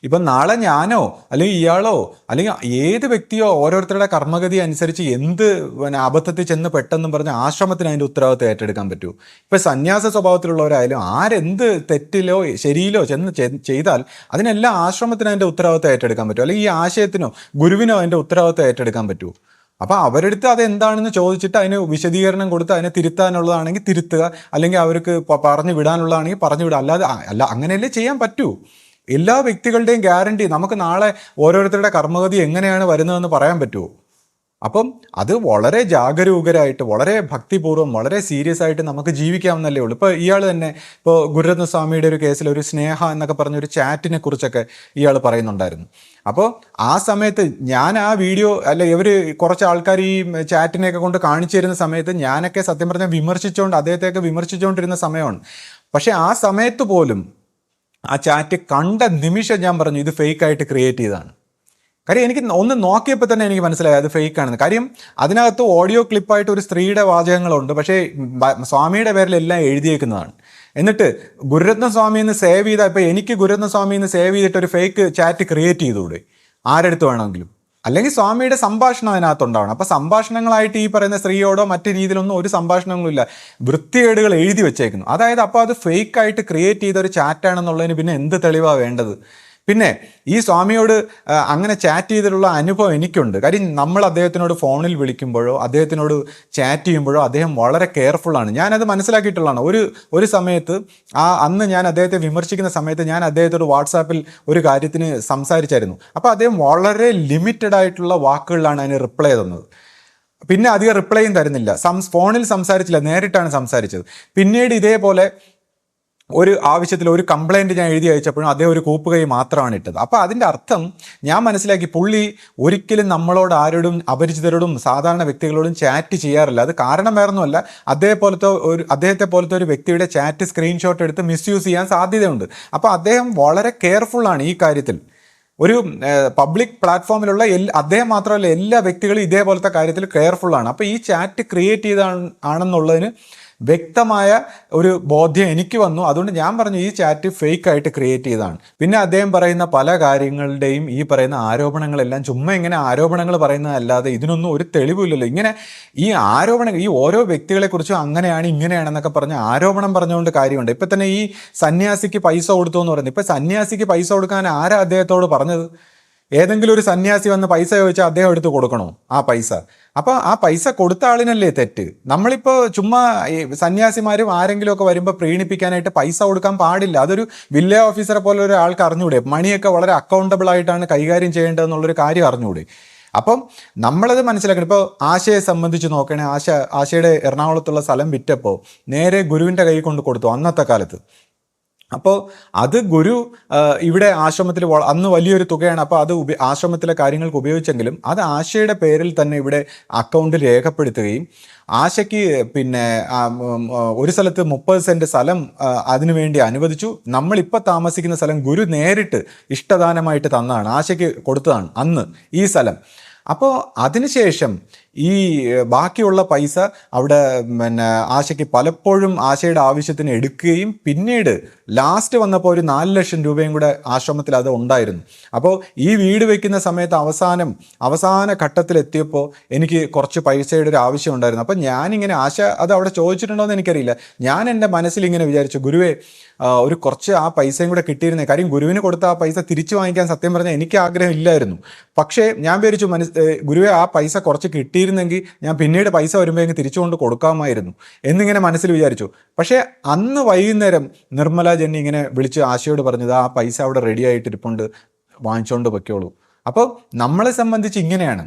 ഇപ്പം നാളെ ഞാനോ അല്ലെങ്കിൽ ഇയാളോ അല്ലെങ്കിൽ ഏത് വ്യക്തിയോ ഓരോരുത്തരുടെ കർമ്മഗതി അനുസരിച്ച് എന്ത് അബദ്ധത്തിൽ ചെന്ന് പെട്ടെന്നും പറഞ്ഞ് ആശ്രമത്തിന് അതിൻ്റെ ഉത്തരവാദിത്വം ഏറ്റെടുക്കാൻ പറ്റൂ? ഇപ്പം സന്യാസ സ്വഭാവത്തിലുള്ളവരായാലും ആരെന്ത് തെറ്റിലോ ശരിയിലോ ചെയ്താൽ അതിനെല്ലാം ആശ്രമത്തിന് അതിൻ്റെ ഉത്തരവാദിത്വം ഏറ്റെടുക്കാൻ പറ്റും, അല്ലെങ്കിൽ ഈ ആശയത്തിനോ ഗുരുവിനോ അതിൻ്റെ ഉത്തരവാദിത്വം ഏറ്റെടുക്കാൻ പറ്റൂ? അപ്പോൾ അവരെടുത്ത് അത് എന്താണെന്ന് ചോദിച്ചിട്ട് അതിന് വിശദീകരണം കൊടുത്ത് അതിനെ തിരുത്താനുള്ളതാണെങ്കിൽ തിരുത്തുക, അല്ലെങ്കിൽ അവർക്ക് പറഞ്ഞു വിടാനുള്ളതാണെങ്കിൽ പറഞ്ഞു വിടുക. അല്ല അങ്ങനെയല്ലേ ചെയ്യാൻ പറ്റൂ? എല്ലാ വ്യക്തികളുടെയും ഗ്യാരണ്ടി നമുക്ക് നാളെ ഓരോരുത്തരുടെ കർമ്മഗതി എങ്ങനെയാണ് വരുന്നതെന്ന് പറയാൻ പറ്റുമോ? അപ്പം അത് വളരെ ജാഗരൂകരായിട്ട്, വളരെ ഭക്തിപൂർവ്വം, വളരെ സീരിയസ് ആയിട്ട് നമുക്ക് ജീവിക്കാവുന്നല്ലേ ഉള്ളൂ. ഇപ്പോൾ ഇയാൾ തന്നെ ഇപ്പോൾ ഗുരുരത്ന സ്വാമിയുടെ ഒരു കേസിൽ ഒരു സ്നേഹ എന്നൊക്കെ പറഞ്ഞൊരു ചാറ്റിനെ കുറിച്ചൊക്കെ ഇയാൾ പറയുന്നുണ്ടായിരുന്നു. അപ്പോൾ ആ സമയത്ത് ഞാൻ ആ വീഡിയോ ഇവർ കുറച്ച് ആൾക്കാർ ഈ ചാറ്റിനെയൊക്കെ കൊണ്ട് കാണിച്ചു തരുന്ന സമയത്ത് ഞാനൊക്കെ സത്യം പറഞ്ഞാൽ അദ്ദേഹത്തെയൊക്കെ വിമർശിച്ചുകൊണ്ടിരുന്ന സമയമാണ്. പക്ഷേ ആ സമയത്ത് പോലും ആ ചാറ്റ് കണ്ട നിമിഷം ഞാൻ പറഞ്ഞു ഇത് ഫേക്കായിട്ട് ക്രിയേറ്റ് ചെയ്തതാണ്. കാര്യം എനിക്ക് ഒന്ന് നോക്കിയപ്പോൾ തന്നെ എനിക്ക് മനസ്സിലായി അത് ഫേക്കാണെന്ന്. കാര്യം അതിനകത്ത് ഓഡിയോ ക്ലിപ്പായിട്ട് ഒരു സ്ത്രീയുടെ വാചകങ്ങളുണ്ട്, പക്ഷേ സ്വാമിയുടെ പേരിലെല്ലാം എഴുതിയേക്കുന്നതാണ്. എന്നിട്ട് ഗുരുരത്ന സ്വാമിന്ന് സേവ് ചെയ്താൽ, ഇപ്പോൾ എനിക്ക് ഗുരുരത്ന സ്വാമിന്ന് സേവ് ചെയ്തിട്ട് ഒരു ഫേക്ക് ചാറ്റ് ക്രിയേറ്റ് ചെയ്തുകൂടെ ആരെടുത്ത് വേണമെങ്കിലും? അല്ലെങ്കിൽ സ്വാമിയുടെ സംഭാഷണം അതിനകത്തുണ്ടാവണം. അപ്പോൾ സംഭാഷണങ്ങളായിട്ട് ഈ പറയുന്ന സ്ത്രീയോടോ മറ്റു രീതിയിലൊന്നും ഒരു സംഭാഷണങ്ങളും ഇല്ല, വൃത്തികേടുകൾ എഴുതി വെച്ചേക്കുന്നു. അതായത് അപ്പോൾ അത് ഫേക്കായിട്ട് ക്രിയേറ്റ് ചെയ്ത ഒരു ചാറ്റാണെന്നുള്ളതിന് പിന്നെ എന്ത് തെളിവാണ് വേണ്ടത്? പിന്നെ ഈ സ്വാമിയോട് അങ്ങനെ ചാറ്റ് ചെയ്തിട്ടുള്ള അനുഭവം എനിക്കുണ്ട്. കാര്യം നമ്മൾ അദ്ദേഹത്തിനോട് ഫോണിൽ വിളിക്കുമ്പോഴോ അദ്ദേഹത്തിനോട് ചാറ്റ് ചെയ്യുമ്പോഴോ അദ്ദേഹം വളരെ കെയർഫുള്ളാണ്. ഞാനത് മനസ്സിലാക്കിയിട്ടുള്ളതാണ്. ഒരു സമയത്ത് അന്ന് ഞാൻ അദ്ദേഹത്തെ വിമർശിക്കുന്ന സമയത്ത് ഞാൻ അദ്ദേഹത്തോട് വാട്സാപ്പിൽ ഒരു കാര്യത്തിന് സംസാരിച്ചായിരുന്നു. അപ്പോൾ അദ്ദേഹം വളരെ ലിമിറ്റഡ് ആയിട്ടുള്ള വാക്കുകളിലാണ് അതിന് റിപ്ലൈ തന്നത്. പിന്നെ അധികം റിപ്ലൈയും തരുന്നില്ല. ഫോണിൽ സംസാരിച്ചില്ല, നേരിട്ടാണ് സംസാരിച്ചത്. പിന്നീട് ഇതേപോലെ ഒരു ആവശ്യത്തിൽ ഒരു കംപ്ലൈൻറ്റ് ഞാൻ എഴുതി അയച്ചപ്പോഴും അദ്ദേഹം ഒരു കൂപ്പുകൈ മാത്രമാണ് ഇട്ടത്. അപ്പോൾ അതിൻ്റെ അർത്ഥം ഞാൻ മനസ്സിലാക്കി, പുള്ളി ഒരിക്കലും നമ്മളോട് ആരോടും അപരിചിതരോടും സാധാരണ വ്യക്തികളോടും ചാറ്റ് ചെയ്യാറില്ല. അത് കാരണം വേറൊന്നുമല്ല, അദ്ദേഹത്തെ പോലത്തെ ഒരു വ്യക്തിയുടെ ചാറ്റ് സ്ക്രീൻഷോട്ട് എടുത്ത് മിസ്യൂസ് ചെയ്യാൻ സാധ്യതയുണ്ട്. അപ്പോൾ അദ്ദേഹം വളരെ കെയർഫുള്ളാണ് ഈ കാര്യത്തിൽ. ഒരു പബ്ലിക് പ്ലാറ്റ്ഫോമിലുള്ള അദ്ദേഹം മാത്രമല്ല എല്ലാ വ്യക്തികളും ഇതേപോലത്തെ കാര്യത്തിൽ കെയർഫുള്ളാണ്. അപ്പോൾ ഈ ചാറ്റ് ക്രിയേറ്റ് ചെയ്താണെന്നുള്ളതിന് വ്യക്തമായ ഒരു ബോധ്യം എനിക്ക് വന്നു. അതുകൊണ്ട് ഞാൻ പറഞ്ഞു ഈ ചാറ്റ് ഫേക്കായിട്ട് ക്രിയേറ്റ് ചെയ്തതാണ്. പിന്നെ അദ്ദേഹം പറയുന്ന പല കാര്യങ്ങളുടെയും ഈ പറയുന്ന ആരോപണങ്ങളെല്ലാം ചുമ്മാ ഇങ്ങനെ ആരോപണങ്ങൾ പറയുന്നതല്ലാതെ ഇതിനൊന്നും ഒരു തെളിവില്ലല്ലോ. ഇങ്ങനെ ഈ ആരോപണങ്ങൾ, ഈ ഓരോ വ്യക്തികളെക്കുറിച്ചും അങ്ങനെയാണ് ഇങ്ങനെയാണെന്നൊക്കെ പറഞ്ഞ് ആരോപണം പറഞ്ഞുകൊണ്ട് കാര്യമുണ്ട്. ഇപ്പം തന്നെ ഈ സന്യാസിക്ക് പൈസ കൊടുത്തു എന്ന് പറയുന്നത്, ഇപ്പം സന്യാസിക്ക് പൈസ കൊടുക്കാൻ ആരാ അദ്ദേഹത്തോട് പറഞ്ഞത്? ഏതെങ്കിലും ഒരു സന്യാസി വന്ന് പൈസ ചോദിച്ചാൽ അദ്ദേഹം എടുത്ത് കൊടുക്കണോ ആ പൈസ? അപ്പോൾ ആ പൈസ കൊടുത്ത ആളിനല്ലേ തെറ്റ്? നമ്മളിപ്പോൾ ചുമ്മാ സന്യാസിമാരും ആരെങ്കിലും ഒക്കെ വരുമ്പോൾ പ്രീണിപ്പിക്കാനായിട്ട് പൈസ കൊടുക്കാൻ പാടില്ല. അതൊരു വില്ലേജ് ഓഫീസറെ പോലെ ഒരാൾക്ക് അറിഞ്ഞുകൂടെ? മണിയൊക്കെ വളരെ അക്കൗണ്ടബിൾ ആയിട്ടാണ് കൈകാര്യം ചെയ്യേണ്ടതെന്നുള്ളൊരു കാര്യം അറിഞ്ഞുകൂടെ? അപ്പം നമ്മളത് മനസ്സിലാക്കണം. ഇപ്പോൾ ആശയെ സംബന്ധിച്ച് നോക്കണേ, ആശയുടെ എറണാകുളത്തുള്ള സ്ഥലം വിറ്റപ്പോൾ നേരെ ഗുരുവിൻ്റെ കൈ കൊണ്ട് കൊടുത്തു. അന്നത്തെ കാലത്ത് അപ്പോൾ അത് ഗുരു ഇവിടെ ആശ്രമത്തിൽ അന്ന് വലിയൊരു തുകയാണ്. അപ്പോൾ അത് ആശ്രമത്തിലെ കാര്യങ്ങൾക്ക് ഉപയോഗിച്ചെങ്കിലും അത് ആശയുടെ പേരിൽ തന്നെ ഇവിടെ അക്കൗണ്ടിൽ രേഖപ്പെടുത്തുകയും ആശയ്ക്ക് പിന്നെ ഒരു സ്ഥലത്ത് 30 സെൻറ്റ് സ്ഥലം അതിനുവേണ്ടി അനുവദിച്ചു. നമ്മളിപ്പോൾ താമസിക്കുന്ന സ്ഥലം ഗുരു നേരിട്ട് ഇഷ്ടദാനമായിട്ട് തന്നതാണ്, ആശയ്ക്ക് കൊടുത്തതാണ് അന്ന് ഈ സ്ഥലം. അപ്പോൾ അതിനുശേഷം ഈ ബാക്കിയുള്ള പൈസ അവിടെ പിന്നെ ആശയ്ക്ക് പലപ്പോഴും ആശയുടെ ആവശ്യത്തിന് എടുക്കുകയും പിന്നീട് ലാസ്റ്റ് വന്നപ്പോൾ ഒരു 4 ലക്ഷം രൂപയും കൂടെ ആശ്രമത്തിൽ അത് ഉണ്ടായിരുന്നു. അപ്പോൾ ഈ വീട് വയ്ക്കുന്ന സമയത്ത് അവസാന ഘട്ടത്തിലെത്തിയപ്പോൾ എനിക്ക് കുറച്ച് പൈസയുടെ ഒരു ആവശ്യം ഉണ്ടായിരുന്നു. അപ്പോൾ ഞാനിങ്ങനെ ആശ അത് അവിടെ ചോദിച്ചിട്ടുണ്ടോ എന്ന് എനിക്കറിയില്ല. ഞാൻ എൻ്റെ മനസ്സിൽ ഇങ്ങനെ വിചാരിച്ചു, ഗുരുവേ ഒരു കുറച്ച് ആ പൈസയും കൂടെ കിട്ടിയിരുന്നേ. കാര്യം ഗുരുവിന് കൊടുത്ത ആ പൈസ തിരിച്ചു വാങ്ങിക്കാൻ സത്യം പറഞ്ഞാൽ എനിക്ക് ആഗ്രഹം ഇല്ലായിരുന്നു. പക്ഷേ ഞാൻ വിചാരിച്ചു ഗുരുവെ ആ പൈസ കുറച്ച് കിട്ടിയിരുന്നെങ്കിൽ ഞാൻ പിന്നീട് പൈസ വരുമ്പോൾ തിരിച്ചുകൊണ്ട് കൊടുക്കാമായിരുന്നു എന്നിങ്ങനെ മനസ്സിൽ വിചാരിച്ചു. പക്ഷേ അന്ന് വൈകുന്നേരം നിർമ്മല ജെന്നി ഇങ്ങനെ വിളിച്ച് ആശയോട് പറഞ്ഞത് ആ പൈസ അവിടെ റെഡി ആയിട്ടിരിപ്പുണ്ട്, വാങ്ങിച്ചുകൊണ്ട് വെക്കോളൂ. അപ്പോൾ നമ്മളെ സംബന്ധിച്ച് ഇങ്ങനെയാണ്.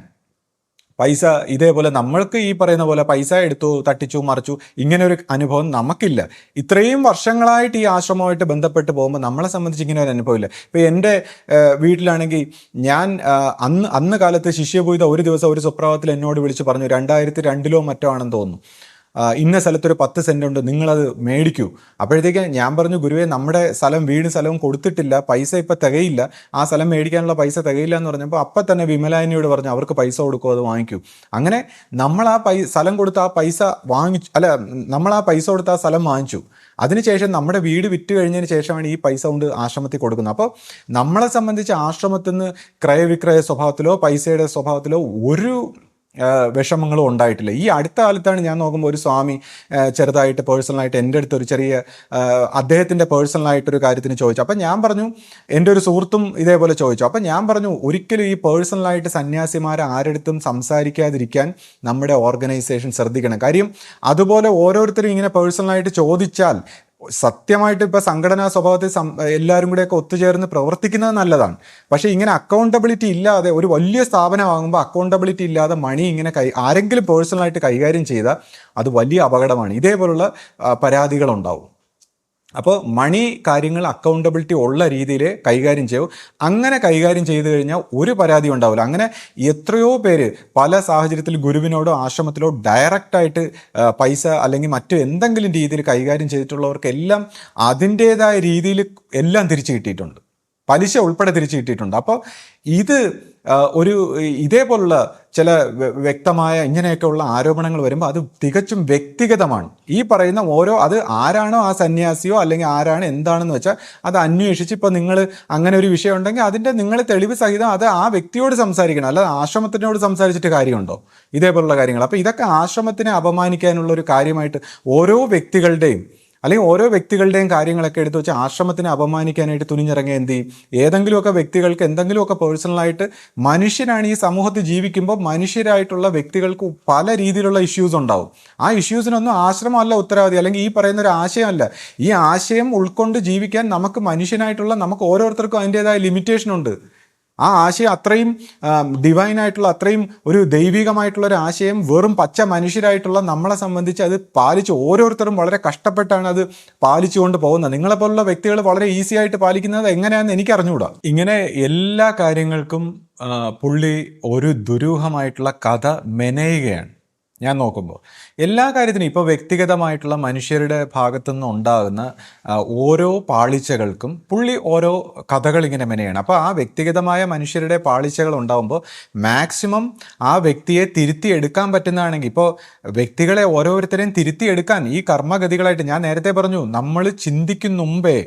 പൈസ ഇതേപോലെ നമ്മൾക്ക് ഈ പറയുന്ന പോലെ പൈസ എടുത്തു തട്ടിച്ചു മറിച്ചു ഇങ്ങനെ ഒരു അനുഭവം നമുക്കില്ല. ഇത്രയും വർഷങ്ങളായിട്ട് ഈ ആശ്രമമായിട്ട് ബന്ധപ്പെട്ട് പോകുമ്പോൾ നമ്മളെ സംബന്ധിച്ച് ഇങ്ങനെ ഒരു അനുഭവമില്ല. ഇപ്പോൾ എൻ്റെ വീട്ടിലാണെങ്കിൽ ഞാൻ അന്ന് കാലത്ത് ശിഷ്യഭൂത ഒരു ദിവസം ഒരു സുപ്രഭാതത്തിൽ എന്നോട് വിളിച്ച് പറഞ്ഞു, 2002 മറ്റോ ആണെന്ന് തോന്നുന്നു, ഇന്ന സ്ഥലത്തൊരു 10 സെൻറ്റ് ഉണ്ട്, നിങ്ങളത് മേടിക്കൂ. അപ്പോഴത്തേക്ക് ഞാൻ പറഞ്ഞു, ഗുരുവേ നമ്മുടെ വീടും സ്ഥലവും കൊടുത്തിട്ടില്ല, പൈസ ഇപ്പം തികയില്ല, ആ സ്ഥലം മേടിക്കാനുള്ള പൈസ തികയില്ല എന്ന് പറഞ്ഞപ്പോൾ അപ്പം തന്നെ വിമലായനിയോട് പറഞ്ഞു അവർക്ക് പൈസ കൊടുക്കൂ, അത് വാങ്ങിക്കൂ. അങ്ങനെ നമ്മൾ ആ സ്ഥലം കൊടുത്ത് ആ പൈസ നമ്മൾ ആ പൈസ കൊടുത്ത് ആ സ്ഥലം വാങ്ങിച്ചു. അതിനുശേഷം നമ്മുടെ വീട് വിറ്റ് കഴിഞ്ഞതിന് ശേഷമാണ് ഈ പൈസ കൊണ്ട് ആശ്രമത്തിൽ കൊടുക്കുന്നത്. അപ്പോൾ നമ്മളെ സംബന്ധിച്ച് ആശ്രമത്തിൽ നിന്ന് ക്രയവിക്രയ സ്വഭാവത്തിലോ പൈസയുടെ സ്വഭാവത്തിലോ ഒരു വിഷമങ്ങളും ഉണ്ടായിട്ടില്ല. ഈ അടുത്ത കാലത്താണ് ഞാൻ നോക്കുമ്പോൾ ഒരു സ്വാമി ചെറുതായിട്ട് പേഴ്സണലായിട്ട് എൻ്റെ അടുത്ത് ഒരു ചെറിയ അദ്ദേഹത്തിൻ്റെ പേഴ്സണലായിട്ടൊരു കാര്യത്തിന് ചോദിച്ചു. അപ്പം ഞാൻ പറഞ്ഞു, എൻ്റെ ഒരു സുഹൃത്തും ഇതേപോലെ ചോദിച്ചു. അപ്പം ഞാൻ പറഞ്ഞു, ഒരിക്കലും ഈ പേഴ്സണലായിട്ട് സന്യാസിമാർ ആരെടുത്തും സംസാരിക്കാതിരിക്കാൻ നമ്മുടെ ഓർഗനൈസേഷൻ ശ്രദ്ധിക്കണം. കാര്യം അതുപോലെ ഓരോരുത്തരും ഇങ്ങനെ പേഴ്സണലായിട്ട് ചോദിച്ചാൽ സത്യമായിട്ട് ഇപ്പോൾ സംഘടനാ സ്വഭാവത്തിൽ എല്ലാവരും കൂടെയൊക്കെ ഒത്തുചേർന്ന് പ്രവർത്തിക്കുന്നത് നല്ലതാണ്. പക്ഷേ ഇങ്ങനെ അക്കൗണ്ടബിലിറ്റി ഇല്ലാതെ ഒരു വലിയ സ്ഥാപനമാകുമ്പോൾ അക്കൗണ്ടബിലിറ്റി ഇല്ലാതെ മണി ഇങ്ങനെ ആരെങ്കിലും പേഴ്സണലായിട്ട് കൈകാര്യം ചെയ്താൽ അത് വലിയ അപകടമാണ്. ഇതേപോലുള്ള പരാതികളുണ്ടാവും. അപ്പോൾ മണി കാര്യങ്ങൾ അക്കൗണ്ടബിലിറ്റി ഉള്ള രീതിയിൽ കൈകാര്യം ചെയ്യും. അങ്ങനെ കൈകാര്യം ചെയ്തു കഴിഞ്ഞാൽ ഒരു പരാതി ഉണ്ടാവില്ല. അങ്ങനെ എത്രയോ പേര് പല സാഹചര്യത്തിൽ ഗുരുവിനോടോ ആശ്രമത്തിലോ ഡയറക്റ്റായിട്ട് പൈസ അല്ലെങ്കിൽ മറ്റു എന്തെങ്കിലും രീതിയിൽ കൈകാര്യം ചെയ്തിട്ടുള്ളവർക്കെല്ലാം അതിൻ്റേതായ രീതിയിൽ എല്ലാം തിരിച്ചു കിട്ടിയിട്ടുണ്ട്, പലിശ ഉൾപ്പെടെ തിരിച്ചു കിട്ടിയിട്ടുണ്ട്. അപ്പോൾ ഇത് ഇതേപോലുള്ള ചില വ്യക്തമായ ഇങ്ങനെയൊക്കെയുള്ള ആരോപണങ്ങൾ വരുമ്പോൾ അത് തികച്ചും വ്യക്തിഗതമാണ്. ഈ പറയുന്ന അത് ആരാണോ ആ സന്യാസിയോ അല്ലെങ്കിൽ ആരാണ് എന്താണെന്ന് വെച്ചാൽ അത് അന്വേഷിച്ച് ഇപ്പോൾ നിങ്ങൾ അങ്ങനെ ഒരു വിഷയം ഉണ്ടെങ്കിൽ അതിൻ്റെ നിങ്ങൾ തെളിവ് സഹിതം അത് ആ വ്യക്തിയോട് സംസാരിക്കണം, അല്ലാതെ ആശ്രമത്തിനോട് സംസാരിച്ചിട്ട് കാര്യമുണ്ടോ ഇതേപോലുള്ള കാര്യങ്ങൾ. അപ്പോൾ ഇതൊക്കെ ആശ്രമത്തിനെ അപമാനിക്കാനുള്ള ഒരു കാര്യമായിട്ട് ഓരോ വ്യക്തികളുടെയും കാര്യങ്ങളൊക്കെ എടുത്തു വെച്ച് ആശ്രമത്തിനെ അപമാനിക്കാനായിട്ട് തുനിഞ്ഞിറങ്ങിയ എന്ത് ചെയ്യും? ഏതെങ്കിലുമൊക്കെ വ്യക്തികൾക്ക് എന്തെങ്കിലുമൊക്കെ പേഴ്സണലായിട്ട് മനുഷ്യരാണ് ഈ സമൂഹത്തിൽ ജീവിക്കുമ്പോൾ മനുഷ്യരായിട്ടുള്ള വ്യക്തികൾക്ക് പല രീതിയിലുള്ള ഇഷ്യൂസ് ഉണ്ടാവും. ആ ഇഷ്യൂസിനൊന്നും ആശ്രമമല്ല ഉത്തരവാദി, അല്ലെങ്കിൽ ഈ പറയുന്ന ഒരു ആശയമല്ല. ഈ ആശയം ഉൾക്കൊണ്ട് ജീവിക്കാൻ നമുക്ക് ഓരോരുത്തർക്കും അതിൻ്റെതായ ലിമിറ്റേഷൻ ഉണ്ട്. ആ ആശയം അത്രയും ഡിവൈനായിട്ടുള്ള അത്രയും ഒരു ദൈവികമായിട്ടുള്ള ഒരു ആശയം വെറും പച്ച മനുഷ്യരായിട്ടുള്ള നമ്മളെ സംബന്ധിച്ച് അത് പാലിച്ച് ഓരോരുത്തരും വളരെ കഷ്ടപ്പെട്ടാണ് അത് പാലിച്ചുകൊണ്ട് പോകുന്നത്. നിങ്ങളെപ്പോലുള്ള വ്യക്തികൾ വളരെ ഈസി ആയിട്ട് പാലിക്കുന്നത് എങ്ങനെയാണെന്ന് എനിക്ക് അറിഞ്ഞുകൂടാ. ഇങ്ങനെ എല്ലാ കാര്യങ്ങൾക്കും പുള്ളി ഒരു ദുരൂഹമായിട്ടുള്ള കഥ മെനയുകയാണ്. ഞാൻ നോക്കുമ്പോൾ എല്ലാ കാര്യത്തിനും ഇപ്പോൾ വ്യക്തിഗതമായിട്ടുള്ള മനുഷ്യരുടെ ഭാഗത്തുനിന്ന് ഉണ്ടാകുന്ന ഓരോ പാളിച്ചകൾക്കും പുള്ളി ഓരോ കഥകൾ ഇങ്ങനെ മെനയാണ്. അപ്പോൾ ആ വ്യക്തിഗതമായ മനുഷ്യരുടെ പാളിച്ചകൾ ഉണ്ടാകുമ്പോൾ മാക്സിമം ആ വ്യക്തിയെ തിരുത്തിയെടുക്കാൻ പറ്റുന്നതാണെങ്കിൽ, ഇപ്പോൾ വ്യക്തികളെ ഓരോരുത്തരെയും തിരുത്തിയെടുക്കാൻ ഈ കർമ്മഗതികളായിട്ട് ഞാൻ നേരത്തെ പറഞ്ഞു, നമ്മൾ ചിന്തിക്കും മുമ്പേ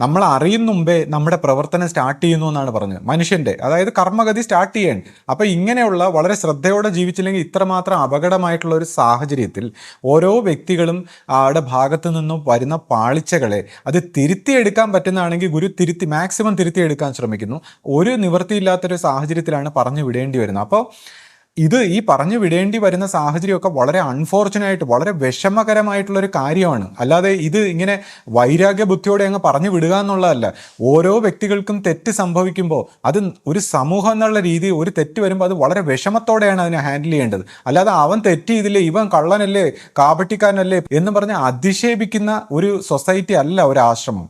നമ്മൾ അറിയും മുമ്പേ നമ്മുടെ പ്രവർത്തനം സ്റ്റാർട്ട് ചെയ്യുന്നു എന്നാണ് പറഞ്ഞത്. മനുഷ്യൻ്റെ അതായത് കർമ്മഗതി സ്റ്റാർട്ട് ചെയ്യാൻ. അപ്പോൾ ഇങ്ങനെയുള്ള വളരെ ശ്രദ്ധയോടെ ജീവിച്ചില്ലെങ്കിൽ ഇത്രമാത്രം അപകടമായിട്ടുള്ള ഒരു സാഹചര്യത്തിൽ ഓരോ വ്യക്തികളും അവരുടെ ഭാഗത്തു നിന്നും വരുന്ന പാളിച്ചകളെ അത് തിരുത്തിയെടുക്കാൻ പറ്റുന്നതാണെങ്കിൽ ഗുരു മാക്സിമം തിരുത്തിയെടുക്കാൻ ശ്രമിക്കുന്നു. ഒരു നിവൃത്തിയില്ലാത്തൊരു സാഹചര്യത്തിലാണ് പറഞ്ഞു വിടേണ്ടി വരുന്നത്. അപ്പോൾ ഈ പറഞ്ഞു വിടേണ്ടി വരുന്ന സാഹചര്യമൊക്കെ വളരെ അൺഫോർച്ചുനേറ്റ്, വളരെ വിഷമകരമായിട്ടുള്ളൊരു കാര്യമാണ്. അല്ലാതെ ഇത് ഇങ്ങനെ വൈരാഗ്യ ബുദ്ധിയോടെ അങ്ങ് പറഞ്ഞു വിടുക എന്നുള്ളതല്ല. ഓരോ വ്യക്തികൾക്കും തെറ്റ് സംഭവിക്കുമ്പോൾ അത് ഒരു സമൂഹം എന്നുള്ള രീതി ഒരു തെറ്റ് വരുമ്പോൾ അത് വളരെ വിഷമത്തോടെയാണ് അതിനെ ഹാൻഡിൽ ചെയ്യേണ്ടത്. അല്ലാതെ അവൻ തെറ്റ് ചെയ്തില്ലേ, ഇവൻ കള്ളനല്ലേ, കാപട്ടിക്കാരനല്ലേ എന്ന് പറഞ്ഞ് അധിക്ഷേപിക്കുന്ന ഒരു സൊസൈറ്റി അല്ല ഒരു ആശ്രമം.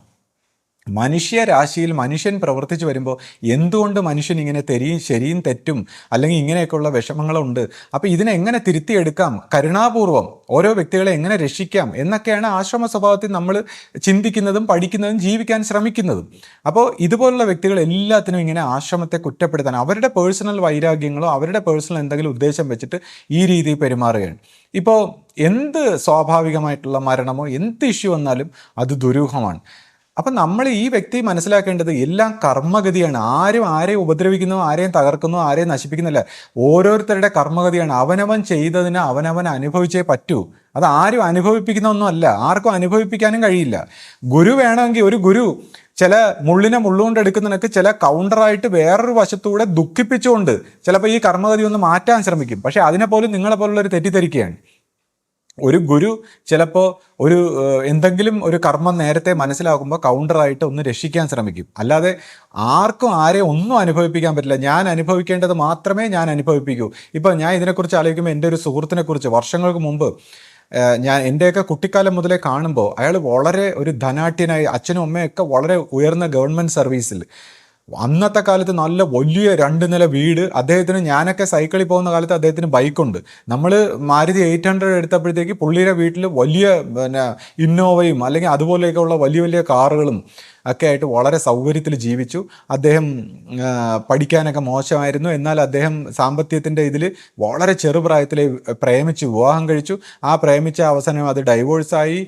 മനുഷ്യരാശിയിൽ മനുഷ്യൻ പ്രവർത്തിച്ചു വരുമ്പോൾ എന്തുകൊണ്ട് മനുഷ്യൻ ഇങ്ങനെ ശരിയും തെറ്റും അല്ലെങ്കിൽ ഇങ്ങനെയൊക്കെയുള്ള വിഷമങ്ങളുണ്ട്, അപ്പോൾ ഇതിനെ എങ്ങനെ തിരുത്തിയെടുക്കാം, കരുണാപൂർവ്വം ഓരോ വ്യക്തികളെ എങ്ങനെ രക്ഷിക്കാം എന്നൊക്കെയാണ് ആശ്രമ സ്വഭാവത്തിൽ നമ്മൾ ചിന്തിക്കുന്നതും പഠിക്കുന്നതും ജീവിക്കാൻ ശ്രമിക്കുന്നതും. അപ്പോൾ ഇതുപോലുള്ള വ്യക്തികൾ എല്ലാത്തിനും ഇങ്ങനെ ആശ്രമത്തെ കുറ്റപ്പെടുത്താൻ അവരുടെ പേഴ്സണൽ വൈരാഗ്യങ്ങളോ അവരുടെ പേഴ്സണൽ എന്തെങ്കിലും ഉദ്ദേശം വെച്ചിട്ട് ഈ രീതിയിൽ പെരുമാറുകയാണ്. ഇപ്പോൾ എന്ത് സ്വാഭാവികമായിട്ടുള്ള മരണമോ എന്ത് ഇഷ്യൂ വന്നാലും അത് ദുരൂഹമാണ്. അപ്പം നമ്മൾ ഈ വ്യക്തി മനസ്സിലാക്കേണ്ടത് എല്ലാം കർമ്മഗതിയാണ്. ആരും ആരെയും ഉപദ്രവിക്കുന്നോ ആരെയും തകർക്കുന്നോ ആരെയും നശിപ്പിക്കുന്നില്ല. ഓരോരുത്തരുടെ കർമ്മഗതിയാണ്. അവനവൻ ചെയ്തതിന് അവനവൻ അനുഭവിച്ചേ പറ്റൂ. അത് ആരും അനുഭവിപ്പിക്കുന്ന അല്ല, ആർക്കും അനുഭവിപ്പിക്കാനും കഴിയില്ല. ഗുരു വേണമെങ്കിൽ ഒരു ഗുരു ചില മുള്ളിനെ മുള്ളുകൊണ്ട് എടുക്കുന്നതിനൊക്കെ ചില കൗണ്ടറായിട്ട് വേറൊരു വശത്തൂടെ ദുഃഖിപ്പിച്ചുകൊണ്ട് ചിലപ്പോൾ ഈ കർമ്മഗതി ഒന്ന് മാറ്റാൻ ശ്രമിക്കും. പക്ഷെ അതിനെപ്പോലും നിങ്ങളെ പോലുള്ളൊരു തെറ്റിദ്ധരിക്കുകയാണ്. ഒരു ഗുരു ചിലപ്പോൾ ഒരു എന്തെങ്കിലും ഒരു കർമ്മം നേരത്തെ മനസ്സിലാക്കുമ്പോൾ കൗണ്ടറായിട്ട് ഒന്ന് രക്ഷിക്കാൻ ശ്രമിക്കും. അല്ലാതെ ആർക്കും ആരെയും ഒന്നും അനുഭവിപ്പിക്കാൻ പറ്റില്ല. ഞാൻ അനുഭവിക്കേണ്ടത് മാത്രമേ ഞാൻ അനുഭവിപ്പിക്കൂ. ഇപ്പോൾ ഞാൻ ഇതിനെക്കുറിച്ച് ആലോചിക്കുമ്പോൾ എൻ്റെ ഒരു സുഹൃത്തിനെ കുറിച്ച് വർഷങ്ങൾക്ക് മുമ്പ് ഞാൻ എൻ്റെയൊക്കെ കുട്ടിക്കാലം മുതലേ കാണുമ്പോൾ അയാൾ വളരെ ഒരു ധനാഢ്യനായി, അച്ഛനും അമ്മയൊക്കെ വളരെ ഉയർന്ന ഗവൺമെൻറ് സർവീസിൽ, അന്നത്തെ കാലത്ത് നല്ല വലിയ 2 നില വീട് അദ്ദേഹത്തിന്. ഞാനൊക്കെ സൈക്കിളിൽ പോകുന്ന കാലത്ത് അദ്ദേഹത്തിന് ബൈക്കുണ്ട്. നമ്മൾ മാരുതി 800 എടുത്തപ്പോഴത്തേക്ക് പുള്ളിയുടെ വീട്ടിൽ വലിയ ഇന്നോവയും അല്ലെങ്കിൽ അതുപോലെയൊക്കെയുള്ള വലിയ വലിയ കാറുകളും ഒക്കെ ആയിട്ട് വളരെ സൗകര്യത്തിൽ ജീവിച്ചു. അദ്ദേഹം പഠിക്കാനൊക്കെ മോശമായിരുന്നു, എന്നാൽ അദ്ദേഹം സാമ്പത്തികത്തിൻ്റെ ഇതിൽ വളരെ ചെറുപ്രായത്തിൽ പ്രേമിച്ച് വിവാഹം കഴിച്ചു. ആ പ്രേമിച്ച അവസാനം അത് ഡൈവോഴ്സായി,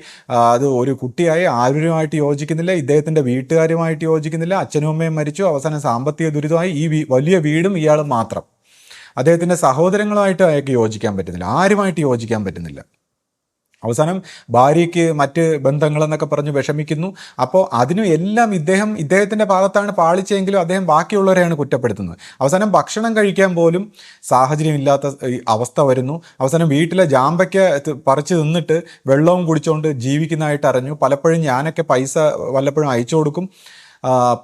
അത് ഒരു കുട്ടിയായി, ആരുമായിട്ട് യോജിക്കുന്നില്ല, ഇദ്ദേഹത്തിൻ്റെ വീട്ടുകാരുമായിട്ട് യോജിക്കുന്നില്ല, അച്ഛനും അമ്മയും മരിച്ചു, അവസാനം സാമ്പത്തിക ദുരിതമായി. ഈ വലിയ വീടും ഇയാളും മാത്രം. അദ്ദേഹത്തിൻ്റെ സഹോദരങ്ങളുമായിട്ട് അയാൾക്ക് യോജിക്കാൻ പറ്റുന്നില്ല, ആരുമായിട്ട് യോജിക്കാൻ പറ്റുന്നില്ല. അവസാനം ഭാര്യയ്ക്ക് മറ്റ് ബന്ധങ്ങളെന്നൊക്കെ പറഞ്ഞ് വിഷമിക്കുന്നു. അപ്പോൾ അതിനും എല്ലാം ഇദ്ദേഹത്തിൻ്റെ ഭാഗത്താണ് പാളിച്ചെങ്കിലും അദ്ദേഹം ബാക്കിയുള്ളവരെയാണ് കുറ്റപ്പെടുത്തുന്നത്. അവസാനം ഭക്ഷണം കഴിക്കാൻ പോലും സാഹചര്യമില്ലാത്ത അവസ്ഥ വരുന്നു. അവസാനം വീട്ടിലെ ജാമ്പയ്ക്ക പറിച്ച് തിന്നിട്ട് വെള്ളവും കുടിച്ചുകൊണ്ട് ജീവിക്കുന്നതായിട്ട് അറിഞ്ഞു. പലപ്പോഴും ഞാനൊക്കെ പൈസ വല്ലപ്പോഴും അയച്ചു കൊടുക്കും.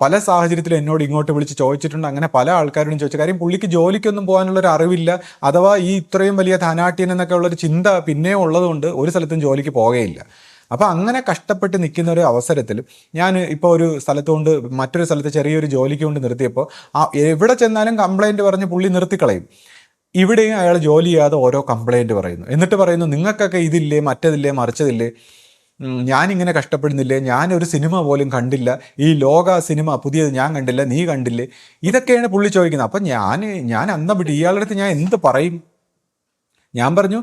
പല സാഹചര്യത്തിലും എന്നോട് ഇങ്ങോട്ട് വിളിച്ച് ചോദിച്ചിട്ടുണ്ട്. അങ്ങനെ പല ആൾക്കാരോടും ചോദിച്ച കാര്യം, പുള്ളിക്ക് ജോലിക്കൊന്നും പോകാനുള്ളൊരു അറിവില്ല, അഥവാ ഈ ഇത്രയും വലിയ ധനാട്യൻ എന്നൊക്കെ ഉള്ളൊരു ചിന്ത പിന്നെ ഉള്ളതുകൊണ്ട് ഒരു സ്ഥലത്തും ജോലിക്ക് പോകുകയില്ല. അപ്പോൾ അങ്ങനെ കഷ്ടപ്പെട്ട് നിൽക്കുന്ന ഒരു അവസരത്തിൽ ഞാൻ ഇപ്പോൾ ഒരു സ്ഥലത്തുകൊണ്ട് മറ്റൊരു സ്ഥലത്ത് ചെറിയൊരു ജോലിക്ക് കൊണ്ട് നിർത്തിയപ്പോൾ എവിടെ ചെന്നാലും കംപ്ലൈൻറ്റ് പറഞ്ഞ് പുള്ളി നിർത്തിക്കളയും. ഇവിടെയും അയാൾ ജോലി ചെയ്യാതെ ഓരോ കംപ്ലൈൻറ്റ് പറയുന്നു. എന്നിട്ട് പറയുന്നു, നിങ്ങൾക്കൊക്കെ ഇതില്ലേ, മറ്റതില്ലേ, മറിച്ചതില്ലേ, ഞാനിങ്ങനെ കഷ്ടപ്പെടുന്നില്ലേ, ഞാനൊരു സിനിമ പോലും കണ്ടില്ല, ഈ ലോക സിനിമ പുതിയത് ഞാൻ കണ്ടില്ല, നീ കണ്ടില്ലേ, ഇതൊക്കെയാണ് പുള്ളി ചോദിക്കുന്നത്. അപ്പം ഞാൻ അന്ന് വിട്ട് ഇയാളുടെ അടുത്ത് ഞാൻ എന്ത് പറയും? ഞാൻ പറഞ്ഞു,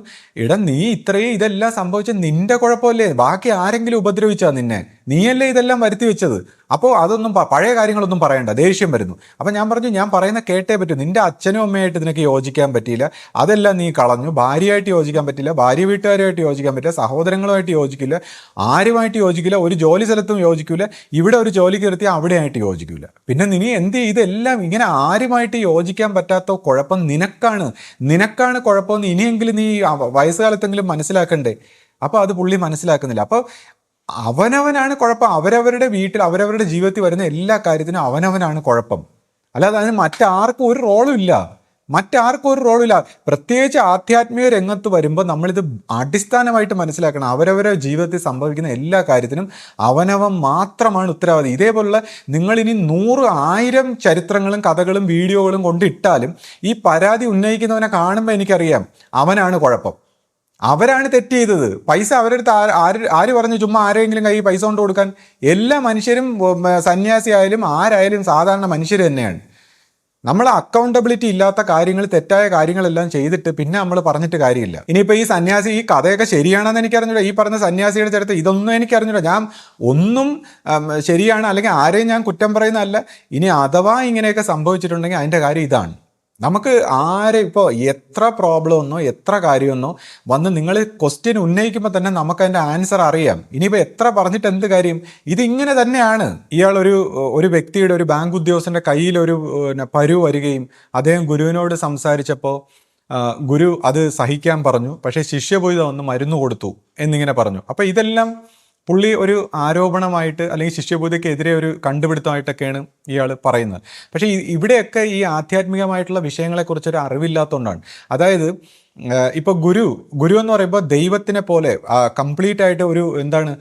നീ ഇത്രയും ഇതെല്ലാം സംഭവിച്ച നിന്റെ കുഴപ്പമല്ലേ, ബാക്കി ആരെങ്കിലും ഉപദ്രവിച്ചാ നിന്നെ? നീയല്ലേ ഇതെല്ലാം വരുത്തി വെച്ചത്. അപ്പോൾ അതൊന്നും പഴയ കാര്യങ്ങളൊന്നും പറയണ്ട, ദേഷ്യം വരുന്നു. അപ്പം ഞാൻ പറഞ്ഞു, ഞാൻ പറയുന്ന കേട്ടേ പറ്റൂ. നിന്റെ അച്ഛനും അമ്മയായിട്ട് ഇതിനൊക്കെ യോജിക്കാൻ പറ്റിയില്ല, അതെല്ലാം നീ കളഞ്ഞു. ഭാര്യയായിട്ട് യോജിക്കാൻ പറ്റില്ല, ഭാര്യ വീട്ടുകാരുമായിട്ട് യോജിക്കാൻ പറ്റില്ല, സഹോദരങ്ങളുമായിട്ട് യോജിക്കില്ല, ആരുമായിട്ട് യോജിക്കില്ല, ഒരു ജോലി സ്ഥലത്തും യോജിക്കില്ല, ഇവിടെ ഒരു ജോലിക്ക് നിർത്തിയാൽ അവിടെയായിട്ട് യോജിക്കില്ല. പിന്നെ നീ എന്ത് ഇതെല്ലാം ഇങ്ങനെ ആരുമായിട്ട് യോജിക്കാൻ പറ്റാത്ത കുഴപ്പം നിനക്കാണ് കുഴപ്പമെന്ന് ഇനിയെങ്കിലും നീ വയസ്സുകാലത്തെങ്കിലും മനസ്സിലാക്കണ്ടേ? അപ്പോൾ അത് പുള്ളി മനസ്സിലാക്കുന്നില്ല. അപ്പോൾ അവനവനാണ് കുഴപ്പം. അവരവരുടെ വീട്ടിൽ അവരവരുടെ ജീവിതത്തിൽ വരുന്ന എല്ലാ കാര്യത്തിനും അവനവനാണ് കുഴപ്പം. അല്ലാതെ അതിന് മറ്റാർക്കും ഒരു റോളും ഇല്ല. പ്രത്യേകിച്ച് ആധ്യാത്മിക രംഗത്ത് വരുമ്പോൾ നമ്മളിത് അടിസ്ഥാനമായിട്ട് മനസ്സിലാക്കണം. അവരവരുടെ ജീവിതത്തിൽ സംഭവിക്കുന്ന എല്ലാ കാര്യത്തിനും അവനവൻ മാത്രമാണ് ഉത്തരവാദി. ഇതേപോലുള്ള നിങ്ങളിനി 100,000 ചരിത്രങ്ങളും കഥകളും വീഡിയോകളും കൊണ്ടിട്ടാലും ഈ പരാതി ഉന്നയിക്കുന്നവനെ കാണുമ്പോൾ എനിക്കറിയാം അവനാണ് കുഴപ്പം, അവരാണ് തെറ്റ് ചെയ്തത്. പൈസ അവരെടുത്ത് ആര് പറഞ്ഞു ചുമ്മാ ആരെങ്കിലും കയ്യിൽ പൈസ കൊണ്ട് കൊടുക്കാൻ? എല്ലാ മനുഷ്യരും സന്യാസി ആയാലും ആരായാലും സാധാരണ മനുഷ്യർ തന്നെയാണ്. നമ്മൾ അക്കൗണ്ടബിലിറ്റി ഇല്ലാത്ത കാര്യങ്ങൾ, തെറ്റായ കാര്യങ്ങളെല്ലാം ചെയ്തിട്ട് പിന്നെ നമ്മൾ പറഞ്ഞിട്ട് കാര്യമില്ല. ഇനിയിപ്പോൾ ഈ സന്യാസി ഈ കഥയൊക്കെ ശരിയാണെന്ന് എനിക്കറിഞ്ഞൂടാ. ഈ പറഞ്ഞ സന്യാസിയുടെ ചരിത്രം ഇതൊന്നും എനിക്കറിഞ്ഞൂടാ. ഞാൻ ഒന്നും ശരിയാണ് അല്ലെങ്കിൽ ആരെയും ഞാൻ കുറ്റം പറയുന്നതല്ല. ഇനി അഥവാ ഇങ്ങനെയൊക്കെ സംഭവിച്ചിട്ടുണ്ടെങ്കിൽ അതിൻ്റെ കാര്യം ഇതാണ്. നമുക്ക് ആരെ ഇപ്പോൾ എത്ര പ്രോബ്ലം ഒന്നോ എത്ര കാര്യമൊന്നോ വന്ന് നിങ്ങൾ ക്വസ്റ്റ്യൻ ഉന്നയിക്കുമ്പോൾ തന്നെ നമുക്ക് അതിൻ്റെ ആൻസർ അറിയാം. ഇനിയിപ്പോൾ എത്ര പറഞ്ഞിട്ട് എന്ത് കാര്യം? ഇതിങ്ങനെ തന്നെയാണ്. ഒരു വ്യക്തിയുടെ, ഒരു ബാങ്ക് ഉദ്യോഗസ്ഥൻ്റെ കയ്യിലൊരു പരു വരികയും അദ്ദേഹം ഗുരുവിനോട് സംസാരിച്ചപ്പോൾ ഗുരു അത് സഹിക്കാൻ പറഞ്ഞു, പക്ഷേ ശിഷ്യ പോയി വന്ന് മരുന്ന് കൊടുത്തു എന്നിങ്ങനെ പറഞ്ഞു. അപ്പോൾ ഇതെല്ലാം പുള്ളി ഒരു ആരോപണമായിട്ട് അല്ലെങ്കിൽ ശിഷ്യബോധയ്ക്കെതിരെ ഒരു കണ്ടുപിടുത്തമായിട്ടൊക്കെയാണ് ഇയാൾ പറയുന്നത്. പക്ഷേ ഇവിടെയൊക്കെ ഈ ആധ്യാത്മികമായിട്ടുള്ള വിഷയങ്ങളെക്കുറിച്ച് ഒരു അറിവില്ലാത്തതുകൊണ്ടാണ്. അതായത് ഇപ്പോൾ ഗുരു എന്ന് പറയുമ്പോൾ ദൈവത്തിനെ പോലെ കംപ്ലീറ്റ് ആയിട്ട് ഒരു എന്താണ്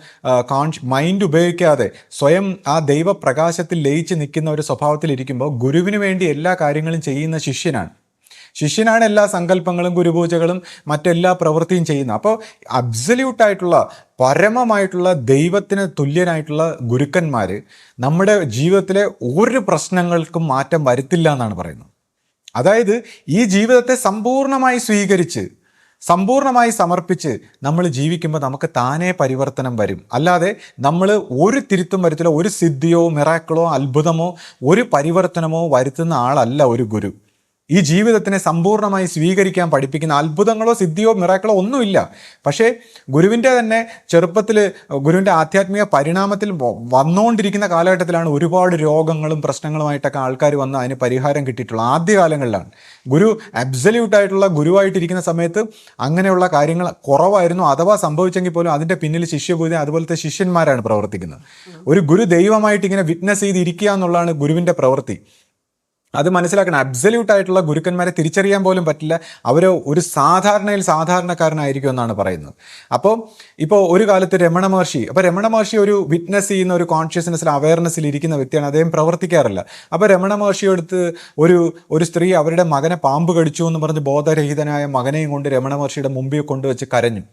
മൈൻഡ് ഉപയോഗിക്കാതെ സ്വയം ആ ദൈവപ്രകാശത്തിൽ ലയിച്ച് നിൽക്കുന്ന ഒരു സ്വഭാവത്തിലിരിക്കുമ്പോൾ ഗുരുവിന് വേണ്ടി എല്ലാ കാര്യങ്ങളും ചെയ്യുന്ന ശിഷ്യനാണ് എല്ലാ സങ്കല്പങ്ങളും ഗുരുപൂജകളും മറ്റെല്ലാ പ്രവൃത്തിയും ചെയ്യുന്നത്. അപ്പോൾ അബ്സല്യൂട്ടായിട്ടുള്ള പരമമായിട്ടുള്ള ദൈവത്തിന് തുല്യനായിട്ടുള്ള ഗുരുക്കന്മാർ നമ്മുടെ ജീവിതത്തിലെ ഒരു പ്രശ്നങ്ങൾക്കും മാറ്റം വരുത്തില്ല എന്നാണ് പറയുന്നത്. അതായത് ഈ ജീവിതത്തെ സമ്പൂർണ്ണമായി സ്വീകരിച്ച് സമ്പൂർണ്ണമായി സമർപ്പിച്ച് നമ്മൾ ജീവിക്കുമ്പോൾ നമുക്ക് താനേ പരിവർത്തനം വരും. അല്ലാതെ നമ്മൾ ഒരു തിരുത്തും വരുത്തില്ല. ഒരു സിദ്ധിയോ മിറാക്കിളോ അത്ഭുതമോ ഒരു പരിവർത്തനമോ വരുത്തുന്ന ആളല്ല ഒരു ഗുരു. ഈ ജീവിതത്തിനെ സമ്പൂർണ്ണമായി സ്വീകരിക്കാൻ പഠിപ്പിക്കുന്ന അത്ഭുതങ്ങളോ സിദ്ധിയോ മിറാക്കളോ ഒന്നുമില്ല. പക്ഷേ ഗുരുവിൻ്റെ തന്നെ ചെറുപ്പത്തിൽ ഗുരുവിൻ്റെ ആധ്യാത്മിക പരിണാമത്തിൽ വന്നുകൊണ്ടിരിക്കുന്ന കാലഘട്ടത്തിലാണ് ഒരുപാട് രോഗങ്ങളും പ്രശ്നങ്ങളുമായിട്ടൊക്കെ ആൾക്കാർ വന്ന് അതിന് പരിഹാരം കിട്ടിയിട്ടുള്ള ആദ്യകാലങ്ങളിലാണ്. ഗുരു അബ്സല്യൂട്ടായിട്ടുള്ള ഗുരുവായിട്ടിരിക്കുന്ന സമയത്ത് അങ്ങനെയുള്ള കാര്യങ്ങൾ കുറവായിരുന്നു. അഥവാ സംഭവിച്ചെങ്കിൽ പോലും അതിൻ്റെ പിന്നിൽ ശിഷ്യഭൂതി അതുപോലത്തെ ശിഷ്യന്മാരാണ് പ്രവർത്തിക്കുന്നത്. ഒരു ഗുരു ദൈവമായിട്ട് ഇങ്ങനെ വിറ്റ്നസ് ചെയ്തിരിക്കുക എന്നുള്ളതാണ് ഗുരുവിൻ്റെ പ്രവൃത്തി. അത് മനസ്സിലാക്കണം. അബ്സല്യൂട്ട് ആയിട്ടുള്ള ഗുരുക്കന്മാരെ തിരിച്ചറിയാൻ പോലും പറ്റില്ല. അവർ ഒരു സാധാരണക്കാരനായിരിക്കും എന്നാണ് പറയുന്നത്. ഇപ്പോൾ ഒരു കാലത്ത് രമണ മഹർഷി ഒരു വിറ്റ്നസ് ചെയ്യുന്ന ഒരു കോൺഷ്യസ്നെസ്സിൽ അവയർനെസ്സിൽ ഇരിക്കുന്ന വ്യക്തിയാണ്. അദ്ദേഹം പ്രവർത്തിക്കാറില്ല. അപ്പോൾ രമണ മഹർഷിയെടുത്ത് ഒരു സ്ത്രീ അവരുടെ മകനെ പാമ്പ് കടിച്ചു എന്ന് പറഞ്ഞ് ബോധരഹിതനായ മകനെയും കൊണ്ട് രമണ മഹർഷിയുടെ മുമ്പിൽ കൊണ്ടുവച്ച് കരഞ്ഞു.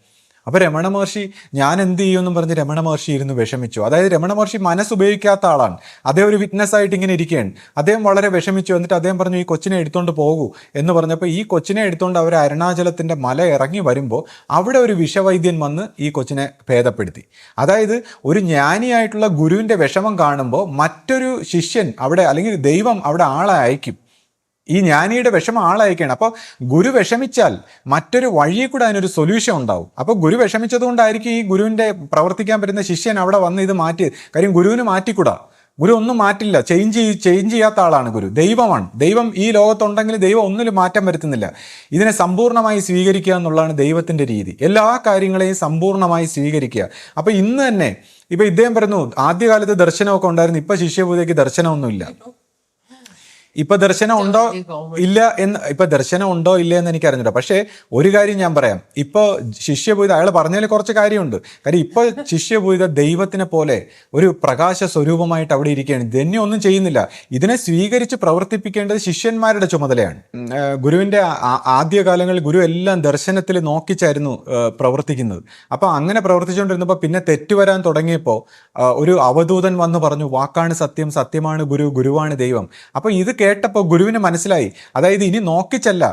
അപ്പോൾ രമണ മഹർഷി ഞാൻ എന്ത് ചെയ്യുമെന്നും പറഞ്ഞ് രമണ മഹർഷി ഇരുന്ന് വിഷമിച്ചു. അതായത് രമണ മഹർഷി മനസ്സുപയോഗിക്കാത്ത ആളാണ്. അദ്ദേഹം ഒരു വിറ്റ്നസ് ആയിട്ട് ഇങ്ങനെ ഇരിക്കുകയാണ്. അദ്ദേഹം വളരെ വിഷമിച്ചു. എന്നിട്ട് അദ്ദേഹം പറഞ്ഞു ഈ കൊച്ചിനെ എടുത്തുകൊണ്ട് പോകൂ എന്ന് പറഞ്ഞപ്പോൾ ഈ കൊച്ചിനെ എടുത്തുകൊണ്ട് അവർ അരുണാചലത്തിൻ്റെ മല ഇറങ്ങി വരുമ്പോൾ അവിടെ ഒരു വിഷവൈദ്യൻ വന്ന് ഈ കൊച്ചിനെ ഭേദപ്പെടുത്തി. അതായത് ഒരു ജ്ഞാനിയായിട്ടുള്ള ഗുരുവിൻ്റെ വിഷമം കാണുമ്പോൾ മറ്റൊരു ശിഷ്യൻ അവിടെ അല്ലെങ്കിൽ ദൈവം അവിടെ ആളെ അയക്കും. ഈ ജ്ഞാനിയുടെ വിഷമം ആളയക്കുകയാണ്. അപ്പോൾ ഗുരു വിഷമിച്ചാൽ മറ്റൊരു വഴിയിൽ കൂടെ അതിനൊരു സൊല്യൂഷൻ ഉണ്ടാവും. അപ്പോൾ ഗുരു വിഷമിച്ചത് കൊണ്ടായിരിക്കും ഈ ഗുരുവിൻ്റെ പ്രവർത്തിക്കാൻ പറ്റുന്ന ശിഷ്യൻ അവിടെ വന്ന് ഇത് മാറ്റി. കാര്യം ഗുരുവിന് മാറ്റിക്കൂടാ. ഗുരു ഒന്നും മാറ്റില്ല. ചേഞ്ച് ചെയ്യാത്ത ആളാണ് ഗുരു. ദൈവമാണ്. ദൈവം ഈ ലോകത്തുണ്ടെങ്കിൽ ദൈവം ഒന്നിലും മാറ്റം വരുത്തുന്നില്ല. ഇതിനെ സമ്പൂർണ്ണമായി സ്വീകരിക്കുക എന്നുള്ളതാണ് ദൈവത്തിൻ്റെ രീതി. എല്ലാ കാര്യങ്ങളെയും സമ്പൂർണ്ണമായി സ്വീകരിക്കുക. അപ്പോൾ ഇന്ന് തന്നെ ഇപ്പോൾ ഇദ്ദേഹം പറയുന്നു ആദ്യകാലത്ത് ദർശനമൊക്കെ ഉണ്ടായിരുന്നു. ഇപ്പോൾ ശിഷ്യഭൂതയ്ക്ക് ദർശനമൊന്നുമില്ല. ഇപ്പൊ ദർശനം ഉണ്ടോ ഇല്ല എന്ന് എനിക്ക് അറിഞ്ഞില്ല. പക്ഷേ ഒരു കാര്യം ഞാൻ പറയാം. ഇപ്പൊ ശിഷ്യഭൂത അയാൾ പറഞ്ഞതിൽ കുറച്ച് കാര്യമുണ്ട്. കാര്യം ഇപ്പൊ ശിഷ്യഭൂത ദൈവത്തിനെ പോലെ ഒരു പ്രകാശ സ്വരൂപമായിട്ട് അവിടെ ഇരിക്കുകയാണ്. ധന്യം ഒന്നും ചെയ്യുന്നില്ല. ഇതിനെ സ്വീകരിച്ച് പ്രവർത്തിപ്പിക്കേണ്ടത് ശിഷ്യന്മാരുടെ ചുമതലയാണ്. ഗുരുവിന്റെ ആദ്യകാലങ്ങളിൽ ഗുരു എല്ലാം ദർശനത്തിൽ നോക്കിച്ചായിരുന്നു പ്രവർത്തിക്കുന്നത്. അപ്പൊ അങ്ങനെ പ്രവർത്തിച്ചുകൊണ്ടിരുന്നപ്പോൾ പിന്നെ തെറ്റുവരാൻ തുടങ്ങിയപ്പോൾ ഒരു അവധൂതൻ വന്ന് പറഞ്ഞു വാക്കാണ് സത്യം, സത്യമാണ് ഗുരു, ഗുരുവാണ് ദൈവം. അപ്പൊ ഇത് കേട്ടപ്പോൾ ഗുരുവിന് മനസ്സിലായി. അതായത് ഇനി നോക്കിച്ചല്ല,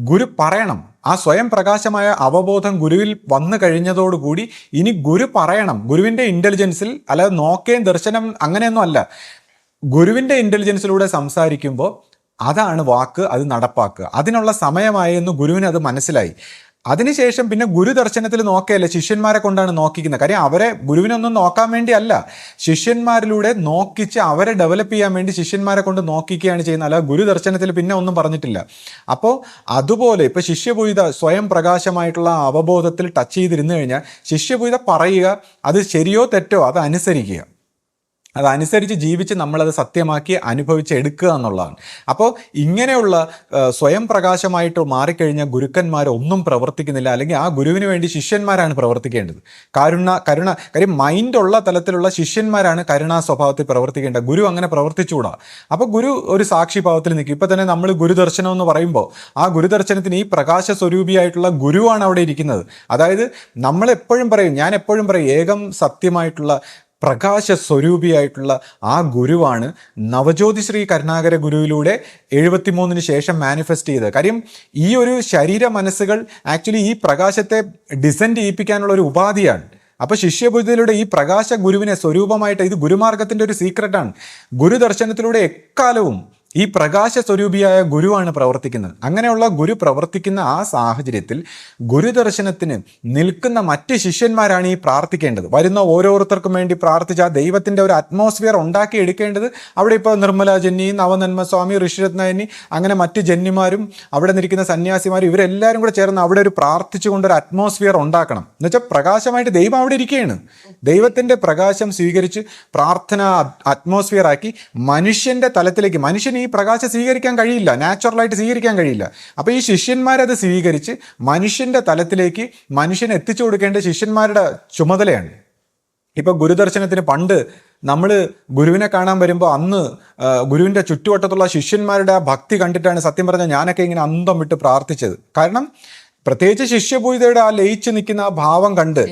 ഗുരു പറയണം. ആ സ്വയം പ്രകാശമായ അവബോധം ഗുരുവിൽ വന്നു കഴിഞ്ഞതോടുകൂടി ഇനി ഗുരു പറയണം. ഗുരുവിൻ്റെ ഇൻ്റലിജൻസിൽ, അല്ലാതെ നോക്കേം ദർശനം അങ്ങനെയൊന്നും അല്ല. ഗുരുവിൻ്റെ ഇൻ്റലിജൻസിലൂടെ സംസാരിക്കുമ്പോൾ അതാണ് വാക്ക്, അത് നടപ്പാക്കുക. അതിനുള്ള സമയമായി എന്ന് ഗുരുവിന് അത് മനസ്സിലായി. അതിനുശേഷം പിന്നെ ഗുരു ദർശനത്തിൽ നോക്കുകയല്ല, ശിഷ്യന്മാരെ കൊണ്ടാണ് നോക്കിക്കുന്നത്. കാര്യം അവരെ ഗുരുവിനൊന്നും നോക്കാൻ വേണ്ടി അല്ല, ശിഷ്യന്മാരിലൂടെ നോക്കിച്ച് അവരെ ഡെവലപ്പ് ചെയ്യാൻ വേണ്ടി ശിഷ്യന്മാരെ കൊണ്ട് നോക്കിക്കുകയാണ് ചെയ്യുന്നത്. അല്ല ഗുരു ദർശനത്തിൽ പിന്നെ ഒന്നും പറഞ്ഞിട്ടില്ല. അപ്പോൾ അതുപോലെ ഇപ്പോൾ ശിഷ്യഭൂത സ്വയം പ്രകാശമായിട്ടുള്ള അവബോധത്തിൽ ടച്ച് ചെയ്തിരുന്നു കഴിഞ്ഞാൽ ശിഷ്യഭൂത പറയുക, അത് ശരിയോ തെറ്റോ അത് അനുസരിക്കുക. അതനുസരിച്ച് ജീവിച്ച് നമ്മളത് സത്യമാക്കി അനുഭവിച്ച് എടുക്കുക എന്നുള്ളതാണ്. അപ്പോൾ ഇങ്ങനെയുള്ള സ്വയം പ്രകാശമായിട്ട് മാറിക്കഴിഞ്ഞാൽ ഗുരുക്കന്മാരൊന്നും പ്രവർത്തിക്കുന്നില്ല. അല്ലെങ്കിൽ ആ ഗുരുവിന് വേണ്ടി ശിഷ്യന്മാരാണ് പ്രവർത്തിക്കേണ്ടത്. കാര്യം മൈൻഡുള്ള തലത്തിലുള്ള ശിഷ്യന്മാരാണ് കരുണാ സ്വഭാവത്തിൽ പ്രവർത്തിക്കേണ്ടത്. ഗുരു അങ്ങനെ പ്രവർത്തിച്ചുകൂടാ. അപ്പോൾ ഗുരു ഒരു സാക്ഷിഭാവത്തിൽ നിൽക്കും. ഇപ്പം തന്നെ നമ്മൾ ഗുരുദർശനം എന്ന് പറയുമ്പോൾ ആ ഗുരുദർശനത്തിന് ഈ പ്രകാശ സ്വരൂപിയായിട്ടുള്ള ഗുരുവാണ് അവിടെ ഇരിക്കുന്നത്. അതായത് ഞാൻ എപ്പോഴും പറയും ഏകം സത്യമായിട്ടുള്ള പ്രകാശ സ്വരൂപിയായിട്ടുള്ള ആ ഗുരുവാണ് നവജ്യോതി ശ്രീ കരുണാകര ഗുരുവിലൂടെ 73 ശേഷം മാനിഫെസ്റ്റ് ചെയ്തത്. കാര്യം ഈ ഒരു ശരീര മനസ്സുകൾ ആക്ച്വലി ഈ പ്രകാശത്തെ ഡിസെൻഡ് ചെയ്യിപ്പിക്കാനുള്ള ഒരു ഉപാധിയാണ്. അപ്പോൾ ശിഷ്യഭൂതിയിലൂടെ ഈ പ്രകാശ ഗുരുവിനെ സ്വരൂപമായിട്ട്, ഇത് ഗുരുമാർഗത്തിൻ്റെ ഒരു സീക്രട്ടാണ്. ഗുരുദർശനത്തിലൂടെ എക്കാലവും ഈ പ്രകാശ സ്വരൂപിയായ ഗുരുവാണ് പ്രവർത്തിക്കുന്നത്. അങ്ങനെയുള്ള ഗുരു പ്രവർത്തിക്കുന്ന ആ സാഹചര്യത്തിൽ ഗുരുദർശനത്തിന് നിൽക്കുന്ന മറ്റ് ശിഷ്യന്മാരാണ് ഈ പ്രാർത്ഥിക്കേണ്ടത്. വരുന്ന ഓരോരുത്തർക്കും വേണ്ടി പ്രാർത്ഥിച്ച് ആ ദൈവത്തിൻ്റെ ഒരു അറ്റ്മോസ്ഫിയർ ഉണ്ടാക്കി എടുക്കേണ്ടത് അവിടെ ഇപ്പോൾ നിർമ്മല ജന്നി, നവനന്മസ്വാമി, ഋഷിരത്നയനി, അങ്ങനെ മറ്റ് ജന്യന്മാരും അവിടെ നിൽക്കുന്ന സന്യാസിമാരും ഇവരെല്ലാവരും കൂടെ ചേർന്ന് അവിടെ ഒരു പ്രാർത്ഥിച്ചുകൊണ്ടൊരു അറ്റ്മോസ്ഫിയർ ഉണ്ടാക്കണം. എന്നുവെച്ചാൽ പ്രകാശമായിട്ട് ദൈവം അവിടെ ഇരിക്കുകയാണ്. ദൈവത്തിൻ്റെ പ്രകാശം സ്വീകരിച്ച് പ്രാർത്ഥന അറ്റ്മോസ്ഫിയർ ആക്കി മനുഷ്യൻ്റെ തലത്തിലേക്ക്, മനുഷ്യൻ ഈ പ്രകാശം സ്വീകരിക്കാൻ കഴിയില്ല, നാച്ചുറലായിട്ട് സ്വീകരിക്കാൻ കഴിയില്ല. അപ്പോൾ ഈ ശിഷ്യന്മാരത് സ്വീകരിച്ച് മനുഷ്യൻ്റെ തലത്തിലേക്ക് മനുഷ്യനെ എത്തിച്ചു കൊടുക്കേണ്ട ശിഷ്യന്മാരുടെ ചുമതലയാണ്. ഇപ്പൊ ഗുരുദർശനത്തിന് പണ്ട് നമ്മൾ ഗുരുവിനെ കാണാൻ വരുമ്പോൾ അന്ന് ഗുരുവിൻ്റെ ചുറ്റുവട്ടത്തുള്ള ശിഷ്യന്മാരുടെ ആ ഭക്തി കണ്ടിട്ടാണ് സത്യം പറഞ്ഞാൽ ഞാനൊക്കെ ഇങ്ങനെ അന്തം വിട്ട് പ്രാർത്ഥിച്ചത്. കാരണം പ്രത്യേകിച്ച് ശിഷ്യപൂജിതയുടെ ആ ലയിച്ച് നിൽക്കുന്ന ആ ഭാവം കണ്ട്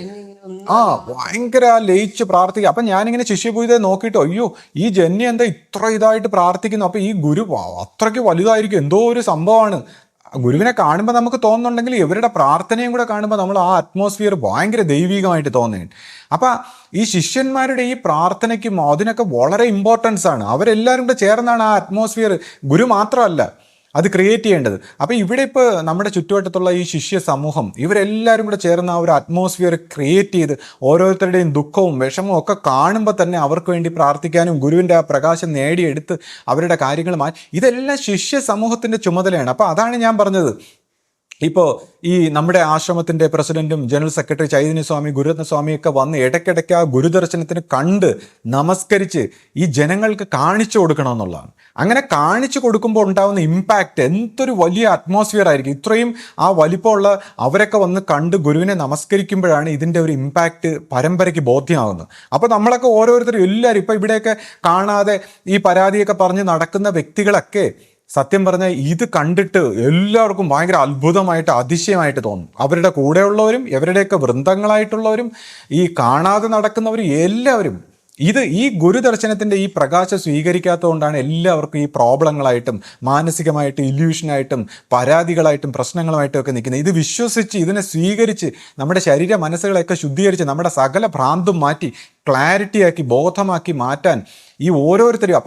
ഭയങ്കര ലയിച്ച് പ്രാർത്ഥിക്കുക. അപ്പം ഞാനിങ്ങനെ ശിഷ്യപൂജിതയെ നോക്കിയിട്ട് അയ്യോ ഈ ജന്യ എന്താ ഇത്ര ഇതായിട്ട് പ്രാർത്ഥിക്കുന്നു, അപ്പം ഈ ഗുരു അത്രയ്ക്ക് വലുതായിരിക്കും, എന്തോ ഒരു സംഭവമാണ്. ഗുരുവിനെ കാണുമ്പോൾ നമുക്ക് തോന്നുന്നുണ്ടെങ്കിൽ ഇവരുടെ പ്രാർത്ഥനയും കൂടെ കാണുമ്പോൾ നമ്മൾ ആ അറ്റ്മോസ്ഫിയർ ഭയങ്കര ദൈവികമായിട്ട് തോന്നുകയാണ്. അപ്പം ഈ ശിഷ്യന്മാരുടെ ഈ പ്രാർത്ഥനയ്ക്കും അതിനൊക്കെ വളരെ ഇമ്പോർട്ടൻസ് ആണ്. അവരെല്ലാവരും കൂടെ ചേർന്നാണ് ആ അറ്റ്മോസ്ഫിയർ, ഗുരു മാത്രമല്ല അത് ക്രിയേറ്റ് ചെയ്യേണ്ടത്. അപ്പോൾ ഇവിടെ ഇപ്പോൾ നമ്മുടെ ചുറ്റുവട്ടത്തുള്ള ഈ ശിഷ്യ സമൂഹം ഇവരെല്ലാവരും കൂടെ ചേർന്ന് ആ ഒരു അറ്റ്മോസ്ഫിയർ ക്രിയേറ്റ് ചെയ്ത് ഓരോരുത്തരുടെയും ദുഃഖവും വിഷമവും ഒക്കെ കാണുമ്പോൾ തന്നെ അവർക്ക് വേണ്ടി പ്രാർത്ഥിക്കാനും ഗുരുവിൻ്റെ ആ പ്രകാശം നേടിയെടുത്ത് അവരുടെ കാര്യങ്ങൾ ഇതെല്ലാം ശിഷ്യ സമൂഹത്തിൻ്റെ ചുമതലയാണ്. അപ്പോൾ അതാണ് ഞാൻ പറഞ്ഞത്. ഇപ്പോൾ ഈ നമ്മുടെ ആശ്രമത്തിൻ്റെ പ്രസിഡന്റും ജനറൽ സെക്രട്ടറി ചൈതന്യസ്വാമി, ഗുരുരത്നസ്വാമിയൊക്കെ വന്ന് ഇടയ്ക്കിടയ്ക്ക് ആ ഗുരുദർശനത്തിന് കണ്ട് നമസ്കരിച്ച് ഈ ജനങ്ങൾക്ക് കാണിച്ചു കൊടുക്കണമെന്നുള്ളതാണ്. അങ്ങനെ കാണിച്ചു കൊടുക്കുമ്പോൾ ഉണ്ടാകുന്ന ഇമ്പാക്റ്റ് എന്തൊരു വലിയ അറ്റ്മോസ്ഫിയർ ആയിരിക്കും. ഇത്രയും ആ വലിപ്പമുള്ള അവരൊക്കെ വന്ന് കണ്ട് ഗുരുവിനെ നമസ്കരിക്കുമ്പോഴാണ് ഇതിൻ്റെ ഒരു ഇമ്പാക്റ്റ് പരമ്പരയ്ക്ക് ബോധ്യമാകുന്നത്. അപ്പോൾ നമ്മളൊക്കെ ഓരോരുത്തരും എല്ലാവരും ഇപ്പോൾ ഇവിടെയൊക്കെ കാണാതെ ഈ പരാതിയൊക്കെ പറഞ്ഞ് നടക്കുന്ന വ്യക്തികളൊക്കെ സത്യം പറഞ്ഞാൽ ഇത് കണ്ടിട്ട് എല്ലാവർക്കും ഭയങ്കര അത്ഭുതമായിട്ട് അതിശയമായിട്ട് തോന്നും. അവരുടെ കൂടെയുള്ളവരും ഇവരുടെയൊക്കെ വൃന്ദങ്ങളായിട്ടുള്ളവരും ഈ കാണാതെ നടക്കുന്നവരും എല്ലാവരും ഈ ഗുരുദർശനത്തിൻ്റെ ഈ പ്രകാശം സ്വീകരിക്കാത്തതുകൊണ്ടാണ് എല്ലാവർക്കും ഈ പ്രോബ്ലങ്ങളായിട്ടും മാനസികമായിട്ടും ഇല്യൂഷനായിട്ടും പരാതികളായിട്ടും പ്രശ്നങ്ങളുമായിട്ടും ഒക്കെ നിൽക്കുന്നത്. ഇത് വിശ്വസിച്ച് ഇതിനെ സ്വീകരിച്ച് നമ്മുടെ ശരീര മനസ്സുകളെയൊക്കെ ശുദ്ധീകരിച്ച് നമ്മുടെ സകല ഭ്രാന്തും മാറ്റി ക്ലാരിറ്റിയാക്കി ബോധമാക്കി മാറ്റാൻ ഈ ഓരോരുത്തരും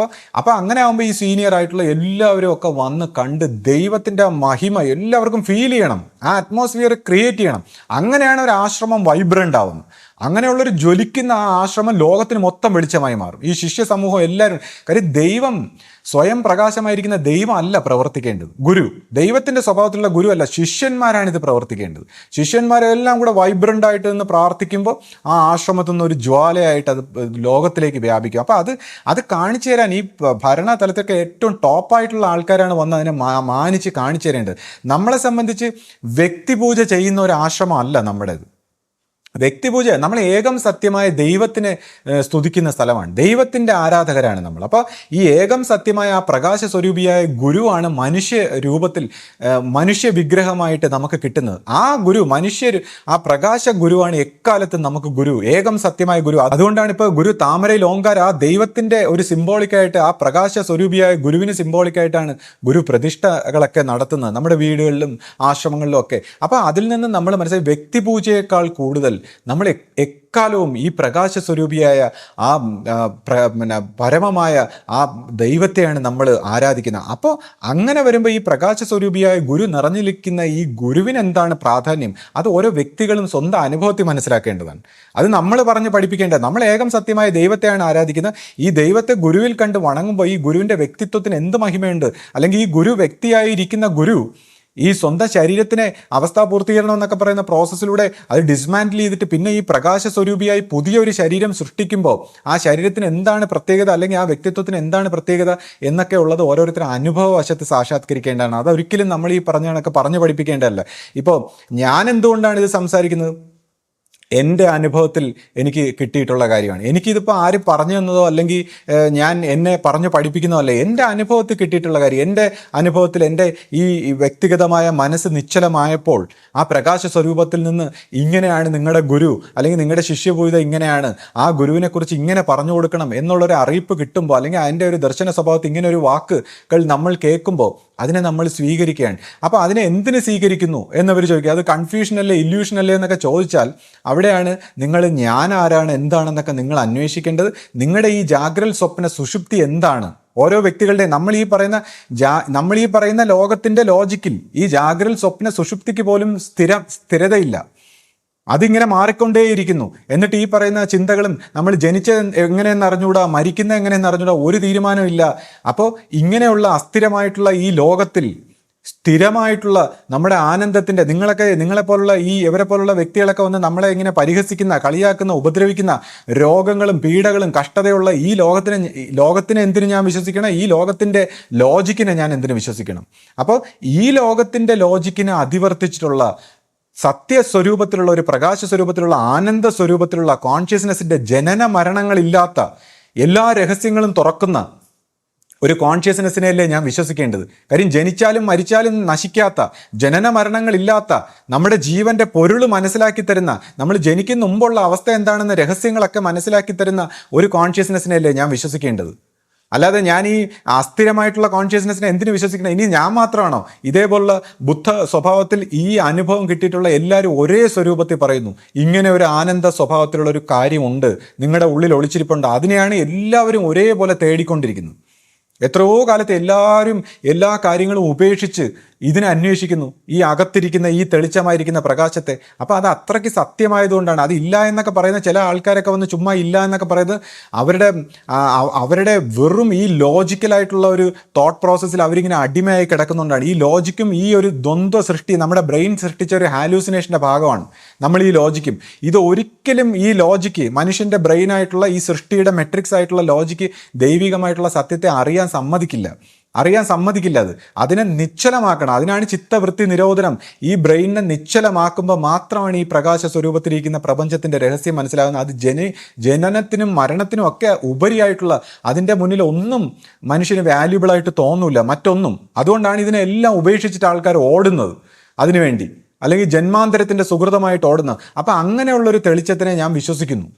അപ്പം അങ്ങനെ ആകുമ്പോൾ ഈ സീനിയർ ആയിട്ടുള്ള എല്ലാവരും ഒക്കെ വന്ന് കണ്ട് ദൈവത്തിൻ്റെ മഹിമ എല്ലാവർക്കും ഫീൽ ചെയ്യണം, ആ അറ്റ്മോസ്ഫിയർ ക്രിയേറ്റ് ചെയ്യണം. അങ്ങനെയാണ് ഒരു ആശ്രമം വൈബ്രൻ്റ് ആവുന്നത്. അങ്ങനെയുള്ളൊരു ജ്വലിക്കുന്ന ആ ആശ്രമം ലോകത്തിന് മൊത്തം വെളിച്ചമായി മാറും. ഈ ശിഷ്യ സമൂഹം എല്ലാവരും, കാര്യം ദൈവം സ്വയം പ്രകാശമായിരിക്കുന്ന ദൈവം അല്ല പ്രവർത്തിക്കേണ്ടത്, ഗുരു ദൈവത്തിൻ്റെ സ്വഭാവത്തിലുള്ള ഗുരു അല്ല, ശിഷ്യന്മാരാണിത് പ്രവർത്തിക്കേണ്ടത്. ശിഷ്യന്മാരെല്ലാം കൂടെ വൈബ്രൻ്റ് ആയിട്ട് നിന്ന് പ്രാർത്ഥിക്കുമ്പോൾ ആ ആശ്രമത്തിൽ നിന്ന് ഒരു ജ്വാലയായിട്ട് അത് ലോകത്തിലേക്ക് വ്യാപിക്കും. അപ്പോൾ അത് കാണിച്ചു തരാൻ ഈ ഭരണതലത്തൊക്കെ ഏറ്റവും ടോപ്പായിട്ടുള്ള ആൾക്കാരാണ് വന്ന് അതിനെ മാനിച്ച് കാണിച്ചു തരേണ്ടത്. നമ്മളെ സംബന്ധിച്ച് വ്യക്തിപൂജ ചെയ്യുന്ന ഒരു ആശ്രമം അല്ല നമ്മുടേത്. വ്യക്തിപൂജ, നമ്മൾ ഏകം സത്യമായ ദൈവത്തിനെ സ്തുതിക്കുന്ന സ്ഥലമാണ്, ദൈവത്തിൻ്റെ ആരാധകരാണ് നമ്മൾ. അപ്പോൾ ഈ ഏകം സത്യമായ ആ പ്രകാശ സ്വരൂപിയായ ഗുരുവാണ് മനുഷ്യ രൂപത്തിൽ മനുഷ്യ വിഗ്രഹമായിട്ട് നമുക്ക് കിട്ടുന്നത്. ആ ഗുരു ആ പ്രകാശ ഗുരുവാണ് എക്കാലത്തും നമുക്ക് ഗുരു, ഏകം സത്യമായ ഗുരു. അതുകൊണ്ടാണ് ഇപ്പോൾ ഗുരു താമരയിൽ ഓങ്കാര ആ ദൈവത്തിൻ്റെ ഒരു സിംബോളിക്കായിട്ട്, ആ പ്രകാശ സ്വരൂപിയായ ഗുരുവിന് സിംബോളിക്കായിട്ടാണ് ഗുരു പ്രതിഷ്ഠകളൊക്കെ നടത്തുന്നത് നമ്മുടെ വീടുകളിലും ആശ്രമങ്ങളിലും ഒക്കെ. അപ്പോൾ അതിൽ നിന്ന് നമ്മൾ മനസ്സിലായി വ്യക്തിപൂജയേക്കാൾ കൂടുതൽ നമ്മൾ എക്കാലവും ഈ പ്രകാശ സ്വരൂപിയായ ആ പരമമായ ആ ദൈവത്തെയാണ് നമ്മൾ ആരാധിക്കുന്നത്. അപ്പോൾ അങ്ങനെ വരുമ്പോൾ ഈ പ്രകാശ സ്വരൂപിയായ ഗുരു നിറഞ്ഞിരിക്കുന്ന ഈ ഗുരുവിന് എന്താണ് പ്രാധാന്യം, അത് ഓരോ വ്യക്തികളും സ്വന്തം അനുഭവത്തിൽ മനസ്സിലാക്കേണ്ടതാണ്. അത് നമ്മൾ പറഞ്ഞ് പഠിപ്പിക്കേണ്ടത്. നമ്മൾ ഏകം സത്യമായ ദൈവത്തെയാണ് ആരാധിക്കുന്നത്. ഈ ദൈവത്തെ ഗുരുവിൽ കണ്ട് വണങ്ങുമ്പോൾ ഈ ഗുരുവിൻ്റെ വ്യക്തിത്വത്തിന് എന്ത് മഹിമയുണ്ട്, അല്ലെങ്കിൽ ഈ ഗുരു വ്യക്തിയായിരിക്കുന്ന ഗുരു ഈ സ്വന്തം ശരീരത്തിനെ അവസ്ഥാപൂർത്തീകരണം എന്നൊക്കെ പറയുന്ന പ്രോസസ്സിലൂടെ അത് ഡിസ്മാൻഡിൽ ചെയ്തിട്ട് പിന്നെ ഈ പ്രകാശ സ്വരൂപിയായി പുതിയൊരു ശരീരം സൃഷ്ടിക്കുമ്പോൾ ആ ശരീരത്തിന് എന്താണ് പ്രത്യേകത, അല്ലെങ്കിൽ ആ വ്യക്തിത്വത്തിന് എന്താണ് പ്രത്യേകത എന്നൊക്കെ ഉള്ളത് ഓരോരുത്തരും അനുഭവവശത്ത് സാക്ഷാത്കരിക്കേണ്ടതാണ്. അതൊരിക്കലും നമ്മൾ ഈ പറഞ്ഞ കണക്ക് പറഞ്ഞു പഠിപ്പിക്കേണ്ടതല്ല. ഇപ്പോൾ ഞാൻ എന്തുകൊണ്ടാണ് ഇത് സംസാരിക്കുന്നത്, എൻ്റെ അനുഭവത്തിൽ എനിക്ക് കിട്ടിയിട്ടുള്ള കാര്യമാണ്. എനിക്കിതിപ്പോൾ ആരും പറഞ്ഞു തന്നതോ അല്ലെങ്കിൽ ഞാൻ എന്നെ പറഞ്ഞു പഠിപ്പിക്കുന്നതോ അല്ല, എൻ്റെ അനുഭവത്തിൽ കിട്ടിയിട്ടുള്ള കാര്യം. എൻ്റെ അനുഭവത്തിൽ എൻ്റെ ഈ വ്യക്തിഗതമായ മനസ്സ് നിശ്ചലമായപ്പോൾ ആ പ്രകാശ സ്വരൂപത്തിൽ നിന്ന് ഇങ്ങനെയാണ് നിങ്ങളുടെ ഗുരു അല്ലെങ്കിൽ നിങ്ങളുടെ ശിഷ്യപൂജിത ഇങ്ങനെയാണ്, ആ ഗുരുവിനെക്കുറിച്ച് ഇങ്ങനെ പറഞ്ഞു കൊടുക്കണം എന്നുള്ളൊരു അറിയിപ്പ് കിട്ടുമ്പോൾ, അല്ലെങ്കിൽ അതിൻ്റെ ഒരു ദർശന സ്വഭാവത്തിൽ ഇങ്ങനെ ഒരു വാക്കുകൾ നമ്മൾ കേൾക്കുമ്പോൾ അതിനെ നമ്മൾ സ്വീകരിക്കുകയാണ്. അപ്പോൾ അതിനെ എന്തിന് സ്വീകരിക്കുന്നു എന്നവർ ചോദിക്കുക. അത് കൺഫ്യൂഷനല്ലേ ഇല്യൂഷനല്ലേ എന്നൊക്കെ ചോദിച്ചാൽ അവിടെയാണ് നിങ്ങൾ ഞാൻ ആരാണ് എന്താണെന്നൊക്കെ നിങ്ങൾ അന്വേഷിക്കേണ്ടത്. നിങ്ങളുടെ ഈ ജാഗ്രൽ സ്വപ്ന സുഷുപ്തി എന്താണ്, ഓരോ വ്യക്തികളുടെ നമ്മൾ ഈ പറയുന്ന ലോകത്തിന്റെ ലോജിക്കിൽ ഈ ജാഗ്രൽ സ്വപ്ന സുഷുപ്തിക്ക് പോലും സ്ഥിരതയില്ല. അതിങ്ങനെ മാറിക്കൊണ്ടേയിരിക്കുന്നു. എന്നിട്ട് ഈ പറയുന്ന ചിന്തകളും നമ്മൾ ജനിച്ചത് എങ്ങനെയെന്ന് അറിഞ്ഞുകൂടാ, മരിക്കുന്നത് എങ്ങനെയെന്ന് അറിഞ്ഞുകൂടാ, ഒരു തീരുമാനവും ഇല്ല. അപ്പോൾ ഇങ്ങനെയുള്ള അസ്ഥിരമായിട്ടുള്ള ഈ ലോകത്തിൽ സ്ഥിരമായിട്ടുള്ള നമ്മുടെ ആനന്ദത്തിന്റെ നിങ്ങളെപ്പോലുള്ള ഇവരെ പോലുള്ള വ്യക്തികളൊക്കെ വന്ന് നമ്മളെ ഇങ്ങനെ പരിഹസിക്കുന്ന, കളിയാക്കുന്ന, ഉപദ്രവിക്കുന്ന രോഗങ്ങളും പീഡകളും കഷ്ടതയുള്ള ഈ ലോകത്തിനെ എന്തിനു ഞാൻ വിശ്വസിക്കണം? ഈ ലോകത്തിന്റെ ലോജിക്കിനെ ഞാൻ എന്തിനു വിശ്വസിക്കണം? അപ്പോൾ ഈ ലോകത്തിന്റെ ലോജിക്കിനെ അതിവർത്തിച്ചിട്ടുള്ള സത്യസ്വരൂപത്തിലുള്ള ഒരു പ്രകാശ സ്വരൂപത്തിലുള്ള ആനന്ദ സ്വരൂപത്തിലുള്ള കോൺഷ്യസ്നെസ്സിന്റെ ജനന മരണങ്ങളില്ലാത്ത എല്ലാ രഹസ്യങ്ങളും തുറക്കുന്ന ഒരു കോൺഷ്യസ്നെസ്സിനെയല്ലേ ഞാൻ വിശ്വസിക്കേണ്ടത്. കാര്യം ജനിച്ചാലും മരിച്ചാലും നശിക്കാത്ത, ജനന മരണങ്ങളില്ലാത്ത, നമ്മുടെ ജീവന്റെ പൊരുൾ മനസ്സിലാക്കി തരുന്ന, നമ്മൾ ജനിക്കുന്ന മുമ്പുള്ള അവസ്ഥ എന്താണെന്ന് രഹസ്യങ്ങളൊക്കെ മനസ്സിലാക്കി തരുന്ന ഒരു കോൺഷ്യസ്നെസ്സിനെയല്ലേ ഞാൻ വിശ്വസിക്കേണ്ടത്. അല്ലാതെ ഞാൻ ഈ അസ്ഥിരമായിട്ടുള്ള കോൺഷ്യസ്നെസ്സിനെ എന്തിനു വിശ്വസിക്കണം? ഇനി ഞാൻ മാത്രമാണോ? ഇതേപോലുള്ള ബുദ്ധ സ്വഭാവത്തിൽ ഈ അനുഭവം കിട്ടിയിട്ടുള്ള എല്ലാവരും ഒരേ സ്വരൂപത്തിൽ പറയുന്നു, ഇങ്ങനെ ഒരു ആനന്ദ സ്വഭാവത്തിലുള്ള ഒരു കാര്യമുണ്ട്, നിങ്ങളുടെ ഉള്ളിൽ ഒളിച്ചിരിപ്പുണ്ട്. അതിനെയാണ് എല്ലാവരും ഒരേപോലെ തേടിക്കൊണ്ടിരിക്കുന്നത്. എത്രയോ കാലത്ത് എല്ലാവരും എല്ലാ കാര്യങ്ങളും ഉപേക്ഷിച്ച് ഇതിനെ അന്വേഷിക്കുന്നു, ഈ അകത്തിരിക്കുന്ന ഈ തെളിച്ചമായിരിക്കുന്ന പ്രകാശത്തെ. അപ്പോൾ അത് അത്രയ്ക്ക് സത്യമായതുകൊണ്ടാണ്. അത് ഇല്ല എന്നൊക്കെ പറയുന്ന ചില ആൾക്കാരൊക്കെ വന്ന് ചുമ്മാ ഇല്ല എന്നൊക്കെ പറയുന്നത് അവരുടെ വെറും ഈ ലോജിക്കലായിട്ടുള്ള ഒരു തോട്ട് പ്രോസസ്സിൽ അവരിങ്ങനെ അടിമയായി കിടക്കുന്നുകൊണ്ടാണ്. ഈ ലോജിക്കും ഈ ഒരു ദ്വന്ദ്വ സൃഷ്ടി നമ്മുടെ ബ്രെയിൻ സൃഷ്ടിച്ച ഒരു ഹാലൂസിനേഷൻ്റെ ഭാഗമാണ് നമ്മൾ ഈ ലോജിക്കും. ഇത് ഒരിക്കലും ഈ ലോജിക്ക് മനുഷ്യൻ്റെ ബ്രെയിനായിട്ടുള്ള ഈ സൃഷ്ടിയുടെ മെട്രിക്സ് ആയിട്ടുള്ള ലോജിക്ക് ദൈവികമായിട്ടുള്ള സത്യത്തെ അറിയാൻ സമ്മതിക്കില്ല. അത് അതിനെ നിശ്ചലമാക്കണം. അതിനാണ് ചിത്തവൃത്തി നിരോധനം. ഈ ബ്രെയിനിനെ നിശ്ചലമാക്കുമ്പോൾ മാത്രമാണ് ഈ പ്രകാശ സ്വരൂപത്തിലിരിക്കുന്ന പ്രപഞ്ചത്തിന്റെ രഹസ്യം മനസ്സിലാകുന്നത്. അത് ജനനത്തിനും മരണത്തിനും ഒക്കെ ഉപരിയായിട്ടുള്ള, അതിൻ്റെ മുന്നിൽ ഒന്നും മനുഷ്യന് വാല്യുബിൾ ആയിട്ട് തോന്നൂല, മറ്റൊന്നും. അതുകൊണ്ടാണ് ഇതിനെല്ലാം ഉപേക്ഷിച്ചിട്ട് ആൾക്കാർ ഓടുന്നത് അതിനുവേണ്ടി, അല്ലെങ്കിൽ ജന്മാന്തരത്തിന്റെ സുഹൃതമായിട്ട് ഓടുന്നത്. അപ്പം അങ്ങനെയുള്ളൊരു തെളിച്ചത്തിനെ ഞാൻ വിശ്വസിക്കുന്നു.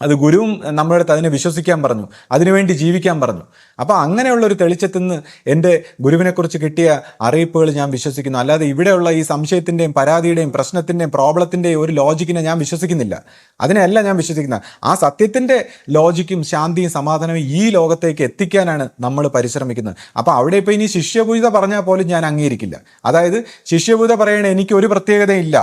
അത് ഗുരുവും നമ്മുടെ അടുത്ത് അതിനെ വിശ്വസിക്കാൻ പറഞ്ഞു, അതിനുവേണ്ടി ജീവിക്കാൻ പറഞ്ഞു. അപ്പോൾ അങ്ങനെയുള്ളൊരു തെളിച്ചത്തിൽ നിന്ന് എൻ്റെ ഗുരുവിനെക്കുറിച്ച് കിട്ടിയ അറിയിപ്പുകൾ ഞാൻ വിശ്വസിക്കുന്നു. അല്ലാതെ ഇവിടെയുള്ള ഈ സംശയത്തിൻ്റെയും പരാതിയുടെയും പ്രശ്നത്തിൻ്റെയും പ്രോബ്ലത്തിൻ്റെയും ഒരു ലോജിക്കിനെ ഞാൻ വിശ്വസിക്കുന്നില്ല. അതിനെയല്ല ഞാൻ വിശ്വസിക്കുന്നത്. ആ സത്യത്തിൻ്റെ ലോജിക്കും ശാന്തിയും സമാധാനവും ഈ ലോകത്തേക്ക് എത്തിക്കാനാണ് നമ്മൾ പരിശ്രമിക്കുന്നത്. അപ്പോൾ അവിടെ ഇപ്പോൾ ഇനി ശിഷ്യപൂജിത പറഞ്ഞാൽ പോലും ഞാൻ അംഗീകരിക്കില്ല. അതായത് ശിഷ്യപൂജിത പറയണേ എനിക്ക് ഒരു പ്രത്യേകതയില്ല,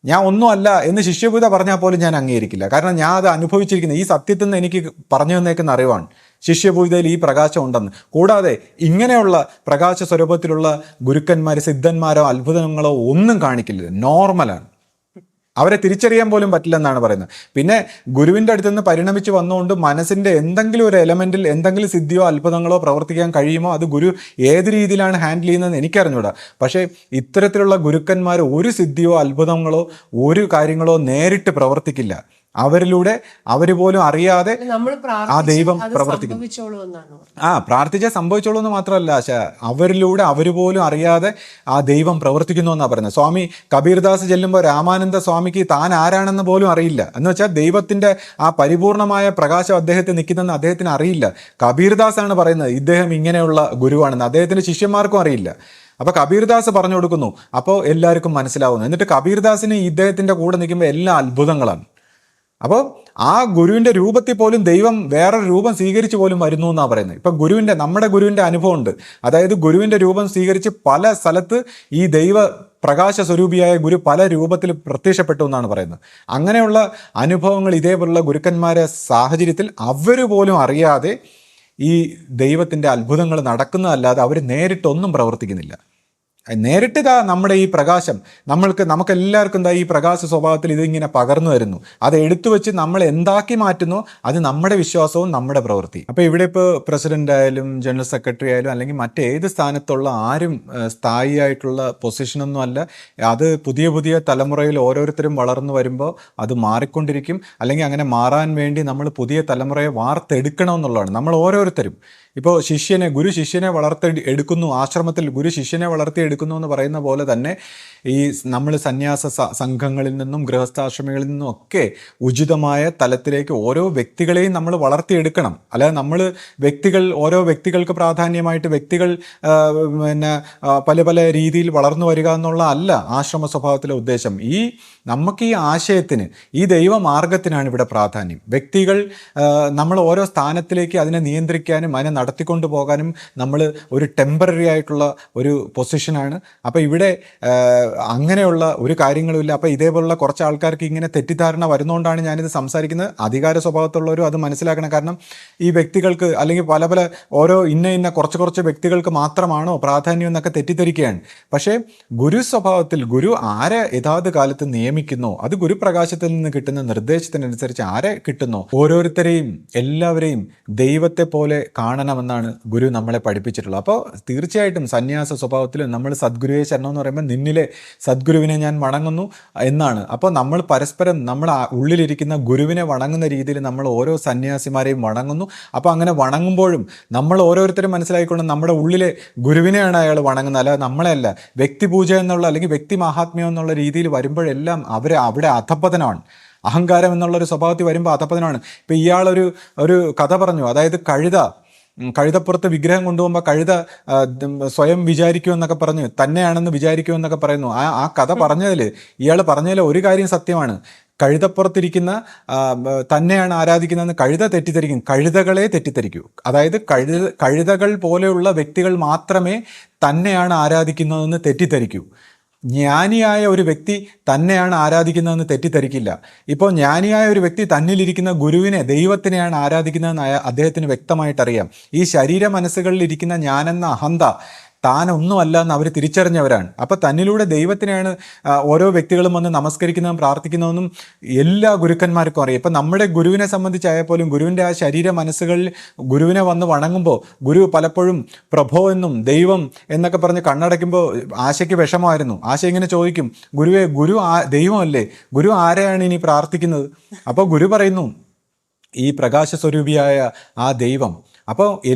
ഞാൻ ഒന്നുമല്ല എന്ന് ശിഷ്യപൂജ പറഞ്ഞാൽ പോലും ഞാൻ അംഗീകരിക്കില്ല. കാരണം ഞാൻ അത് അനുഭവിച്ചിരിക്കുന്നത്, ഈ സത്യത്തിൽ നിന്ന് എനിക്ക് പറഞ്ഞു തന്നേക്കുന്ന അറിവാണ് ശിഷ്യപൂജയിൽ ഈ പ്രകാശം ഉണ്ടെന്ന്. കൂടാതെ ഇങ്ങനെയുള്ള പ്രകാശ സ്വരൂപത്തിലുള്ള ഗുരുക്കന്മാർ, സിദ്ധന്മാരോ അത്ഭുതങ്ങളോ ഒന്നും കാണിക്കില്ല, നോർമലാണ്. അവരെ തിരിച്ചറിയാൻ പോലും പറ്റില്ലെന്നാണ് പറയുന്നത്. പിന്നെ ഗുരുവിൻ്റെ അടുത്ത് നിന്ന് പരിണമിച്ച് വന്നുകൊണ്ട് മനസ്സിൻ്റെ എന്തെങ്കിലും ഒരു എലമെൻറ്റിൽ എന്തെങ്കിലും സിദ്ധിയോ അത്ഭുതങ്ങളോ പ്രവർത്തിക്കാൻ കഴിയുമോ, അത് ഗുരു ഏത് രീതിയിലാണ് ഹാൻഡിൽ ചെയ്യുന്നതെന്ന് എനിക്കറിഞ്ഞൂടാ. പക്ഷേ ഇത്തരത്തിലുള്ള ഗുരുക്കന്മാർ ഒരു സിദ്ധിയോ അത്ഭുതങ്ങളോ ഒരു കാര്യങ്ങളോ നേരിട്ട് പ്രവർത്തിക്കില്ല. അവരിലൂടെ അവർ പോലും അറിയാതെ ആ ദൈവം പ്രവർത്തിക്കുന്നു. പ്രാർത്ഥിച്ചാൽ സംഭവിച്ചോളൂ എന്ന് മാത്രമല്ല, അവരിലൂടെ അവർ പോലും അറിയാതെ ആ ദൈവം പ്രവർത്തിക്കുന്നു എന്നാണ് പറയുന്നത്. സ്വാമി കബീർദാസ് ചെല്ലുമ്പോൾ രാമാനന്ദ സ്വാമിക്ക് താൻ ആരാണെന്ന് പോലും അറിയില്ല. എന്ന് വെച്ചാൽ ദൈവത്തിന്റെ ആ പരിപൂർണമായ പ്രകാശം അദ്ദേഹത്തെ നിൽക്കുന്നതെന്ന് അദ്ദേഹത്തിന് അറിയില്ല. കബീർദാസ് ആണ് പറയുന്നത് ഇദ്ദേഹം ഇങ്ങനെയുള്ള ഗുരുവാണെന്ന്. അദ്ദേഹത്തിന്റെ ശിഷ്യന്മാർക്കും അറിയില്ല. അപ്പൊ കബീർദാസ് പറഞ്ഞു കൊടുക്കുന്നു, അപ്പോൾ എല്ലാവർക്കും മനസ്സിലാവുന്നു. എന്നിട്ട് കബീർദാസിന് ഇദ്ദേഹത്തിന്റെ കൂടെ നിൽക്കുമ്പോൾ എല്ലാ അത്ഭുതങ്ങളാണ്. അപ്പോൾ ആ ഗുരുവിൻ്റെ രൂപത്തിൽ പോലും ദൈവം വേറൊരു രൂപം സ്വീകരിച്ച് പോലും വരുന്നു എന്നാണ് പറയുന്നത്. ഇപ്പം നമ്മുടെ ഗുരുവിൻ്റെ അനുഭവം ഉണ്ട്. അതായത് ഗുരുവിൻ്റെ രൂപം സ്വീകരിച്ച് പല സ്ഥലത്ത് ഈ ദൈവ പ്രകാശ സ്വരൂപിയായ ഗുരു പല രൂപത്തിൽ പ്രത്യക്ഷപ്പെട്ടു എന്നാണ് പറയുന്നത്. അങ്ങനെയുള്ള അനുഭവങ്ങൾ ഇതേപോലുള്ള ഗുരുക്കന്മാരെ സാഹചര്യത്തിൽ അവർ പോലും അറിയാതെ ഈ ദൈവത്തിൻ്റെ അത്ഭുതങ്ങൾ നടക്കുന്നതല്ലാതെ അവർ നേരിട്ടൊന്നും പ്രവർത്തിക്കുന്നില്ല. നേരിട്ട് നമ്മുടെ ഈ പ്രകാശം നമുക്കെല്ലാവർക്കും ഈ പ്രകാശ സ്വഭാവത്തിൽ ഇതിങ്ങനെ പകർന്നു വരുന്നു. അത് എടുത്തു വെച്ച് നമ്മൾ എന്താക്കി മാറ്റുന്നു, അത് നമ്മുടെ വിശ്വാസവും നമ്മുടെ പ്രവൃത്തി. അപ്പോൾ ഇവിടെ ഇപ്പോൾ പ്രസിഡന്റ് ആയാലും ജനറൽ സെക്രട്ടറി ആയാലും അല്ലെങ്കിൽ മറ്റേത് സ്ഥാനത്തുള്ള ആരും സ്ഥായിയായിട്ടുള്ള പൊസിഷനൊന്നും അല്ല. അത് പുതിയ പുതിയ തലമുറയിൽ ഓരോരുത്തരും വളർന്നു വരുമ്പോൾ അത് മാറിക്കൊണ്ടിരിക്കും. അല്ലെങ്കിൽ അങ്ങനെ മാറാൻ വേണ്ടി നമ്മൾ പുതിയ തലമുറയെ വാർത്തെടുക്കണമെന്നുള്ളതാണ് നമ്മൾ ഓരോരുത്തരും. ഇപ്പോൾ ഗുരു ശിഷ്യനെ വളർത്തിയെടുക്കുന്നു, ആശ്രമത്തിൽ ഗുരു ശിഷ്യനെ വളർത്തിയെടുക്കുന്നു. വളർത്തിയെടുക്കുന്നു എന്ന് പറയുന്ന പോലെ തന്നെ ഈ നമ്മൾ സന്യാസ സംഘങ്ങളിൽ നിന്നും ഗൃഹസ്ഥാശ്രമികളിൽ നിന്നും ഒക്കെ ഉചിതമായ തലത്തിലേക്ക് ഓരോ വ്യക്തികളെയും നമ്മൾ വളർത്തിയെടുക്കണം. അല്ലാതെ നമ്മൾ ഓരോ വ്യക്തികൾക്ക് പ്രാധാന്യമായിട്ട് വ്യക്തികൾ പിന്നെ പല പല രീതിയിൽ വളർന്നു വരിക എന്നുള്ള അല്ല ആശ്രമ സ്വഭാവത്തിലെ ഉദ്ദേശം. നമുക്ക് ഈ ആശയത്തിന്, ഈ ദൈവമാർഗത്തിനാണ് ഇവിടെ പ്രാധാന്യം. വ്യക്തികൾ നമ്മൾ ഓരോ സ്ഥാനത്തിലേക്ക് അതിനെ നിയന്ത്രിക്കാനും അതിനെ നടത്തിക്കൊണ്ടു പോകാനും നമ്മൾ ഒരു ടെമ്പററി ആയിട്ടുള്ള ഒരു പൊസിഷനാണ്. അപ്പോൾ ഇവിടെ അങ്ങനെയുള്ള ഒരു കാര്യങ്ങളുമില്ല. അപ്പോൾ ഇതേപോലുള്ള കുറച്ച് ആൾക്കാർക്ക് ഇങ്ങനെ തെറ്റിദ്ധാരണ വരുന്നതുകൊണ്ടാണ് ഞാനിത് സംസാരിക്കുന്നത്. അധികാര സ്വഭാവത്തുള്ളവരും അത് മനസ്സിലാക്കണം. കാരണം ഈ വ്യക്തികൾക്ക് അല്ലെങ്കിൽ പല പല ഓരോ ഇന്ന കുറച്ച് വ്യക്തികൾക്ക് മാത്രമാണോ പ്രാധാന്യം എന്നൊക്കെ തെറ്റിദ്ധരിക്കുകയാണ്. പക്ഷേ ഗുരു സ്വഭാവത്തിൽ ഗുരു ആരെ യഥാർത്ഥ കാലത്ത് നിയമിക്കുന്നോ, അത് ഗുരുപ്രകാശത്തിൽ നിന്ന് കിട്ടുന്ന നിർദ്ദേശത്തിനനുസരിച്ച് ആരെ കിട്ടുന്നോ ഓരോരുത്തരെയും എല്ലാവരെയും ദൈവത്തെ പോലെ കാണണമെന്നാണ് ഗുരു നമ്മളെ പഠിപ്പിച്ചിട്ടുള്ളത്. അപ്പോൾ തീർച്ചയായിട്ടും സന്യാസ സ്വഭാവത്തിൽ നമ്മൾ സദ്ഗുരുവെ ശരണം എന്ന് പറയുമ്പോൾ നിന്നിലെ സദ്ഗുരുവിനെ ഞാൻ വണങ്ങുന്നു എന്നാണ്. അപ്പോൾ നമ്മൾ പരസ്പരം നമ്മൾ ഉള്ളിലിരിക്കുന്ന ഗുരുവിനെ വണങ്ങുന്ന രീതിയിൽ നമ്മൾ ഓരോ സന്യാസിമാരെയും വണങ്ങുന്നു. അപ്പോൾ അങ്ങനെ വണങ്ങുമ്പോഴും നമ്മൾ ഓരോരുത്തരും മനസ്സിലാക്കിക്കൊണ്ട് നമ്മുടെ ഉള്ളിലെ ഗുരുവിനെയാണ് അയാൾ വണങ്ങുന്നത്, അല്ലാതെ നമ്മളെ അല്ല. വ്യക്തിപൂജ എന്നുള്ള അല്ലെങ്കിൽ വ്യക്തി മഹാത്മ്യം എന്നുള്ള രീതിയിൽ വരുമ്പോഴെല്ലാം അവിടെ അധപ്പതനമാണ്. അഹങ്കാരം എന്നുള്ളൊരു സ്വഭാവത്തിൽ വരുമ്പോൾ അധപ്പതനമാണ്. ഇപ്പം ഇയാളൊരു കഥ പറഞ്ഞു. അതായത് കഴുതപ്പുറത്ത് വിഗ്രഹം കൊണ്ടുപോകുമ്പോൾ കഴുത സ്വയം വിചാരിക്കുമെന്നൊക്കെ പറഞ്ഞു, തന്നെയാണെന്ന് വിചാരിക്കുമെന്നൊക്കെ പറയുന്നു. ആ കഥ ഇയാൾ പറഞ്ഞതിൽ ഒരു കാര്യം സത്യമാണ്. കഴുതപ്പുറത്തിരിക്കുന്ന തന്നെയാണ് ആരാധിക്കുന്നതെന്ന് കഴുത തെറ്റിദ്ധരിക്കും, കഴുതകളെ തെറ്റിദ്ധരിക്കൂ. അതായത് കഴുതകൾ പോലെയുള്ള വ്യക്തികൾ മാത്രമേ തന്നെയാണ് ആരാധിക്കുന്നതെന്ന് തെറ്റിദ്ധരിക്കൂ. ജ്ഞാനിയായ ഒരു വ്യക്തി തന്നെയാണ് ആരാധിക്കുന്നതെന്ന് തെറ്റിദ്ധരിക്കില്ല. ഇപ്പോൾ ജ്ഞാനിയായ ഒരു വ്യക്തി തന്നിലിരിക്കുന്ന ഗുരുവിനെ, ദൈവത്തിനെയാണ് ആരാധിക്കുന്നതെന്ന് അദ്ദേഹത്തിന് വ്യക്തമായിട്ടറിയാം. ഈ ശരീര മനസ്സുകളിലിരിക്കുന്ന ഞാനെന്ന അഹന്ത താനൊന്നുമല്ല എന്ന് അവർ തിരിച്ചറിഞ്ഞവരാണ്. അപ്പോൾ തന്നിലൂടെ ദൈവത്തിനെയാണ് ഓരോ വ്യക്തികളും വന്ന് നമസ്കരിക്കുന്നതും പ്രാർത്ഥിക്കുന്നതെന്നും എല്ലാ ഗുരുക്കന്മാർക്കും അറിയാം. ഇപ്പം നമ്മുടെ ഗുരുവിനെ സംബന്ധിച്ചായാൽ പോലും ഗുരുവിൻ്റെ ആ ശരീര മനസ്സുകളിൽ ഗുരുവിനെ വന്ന് വണങ്ങുമ്പോൾ ഗുരു പലപ്പോഴും പ്രഭോ എന്നും ദൈവം എന്നൊക്കെ പറഞ്ഞ് കണ്ണടയ്ക്കുമ്പോൾ ആശയ്ക്ക് വിഷമമായിരുന്നു. ആശ ഇങ്ങനെ ചോദിക്കും, ഗുരു ദൈവമല്ലേ, ഗുരു ആരെയാണ് ഇനി പ്രാർത്ഥിക്കുന്നത്? അപ്പോൾ ഗുരു പറയുന്നു, ഈ പ്രകാശ സ്വരൂപിയായ ആ ദൈവം. അപ്പോൾ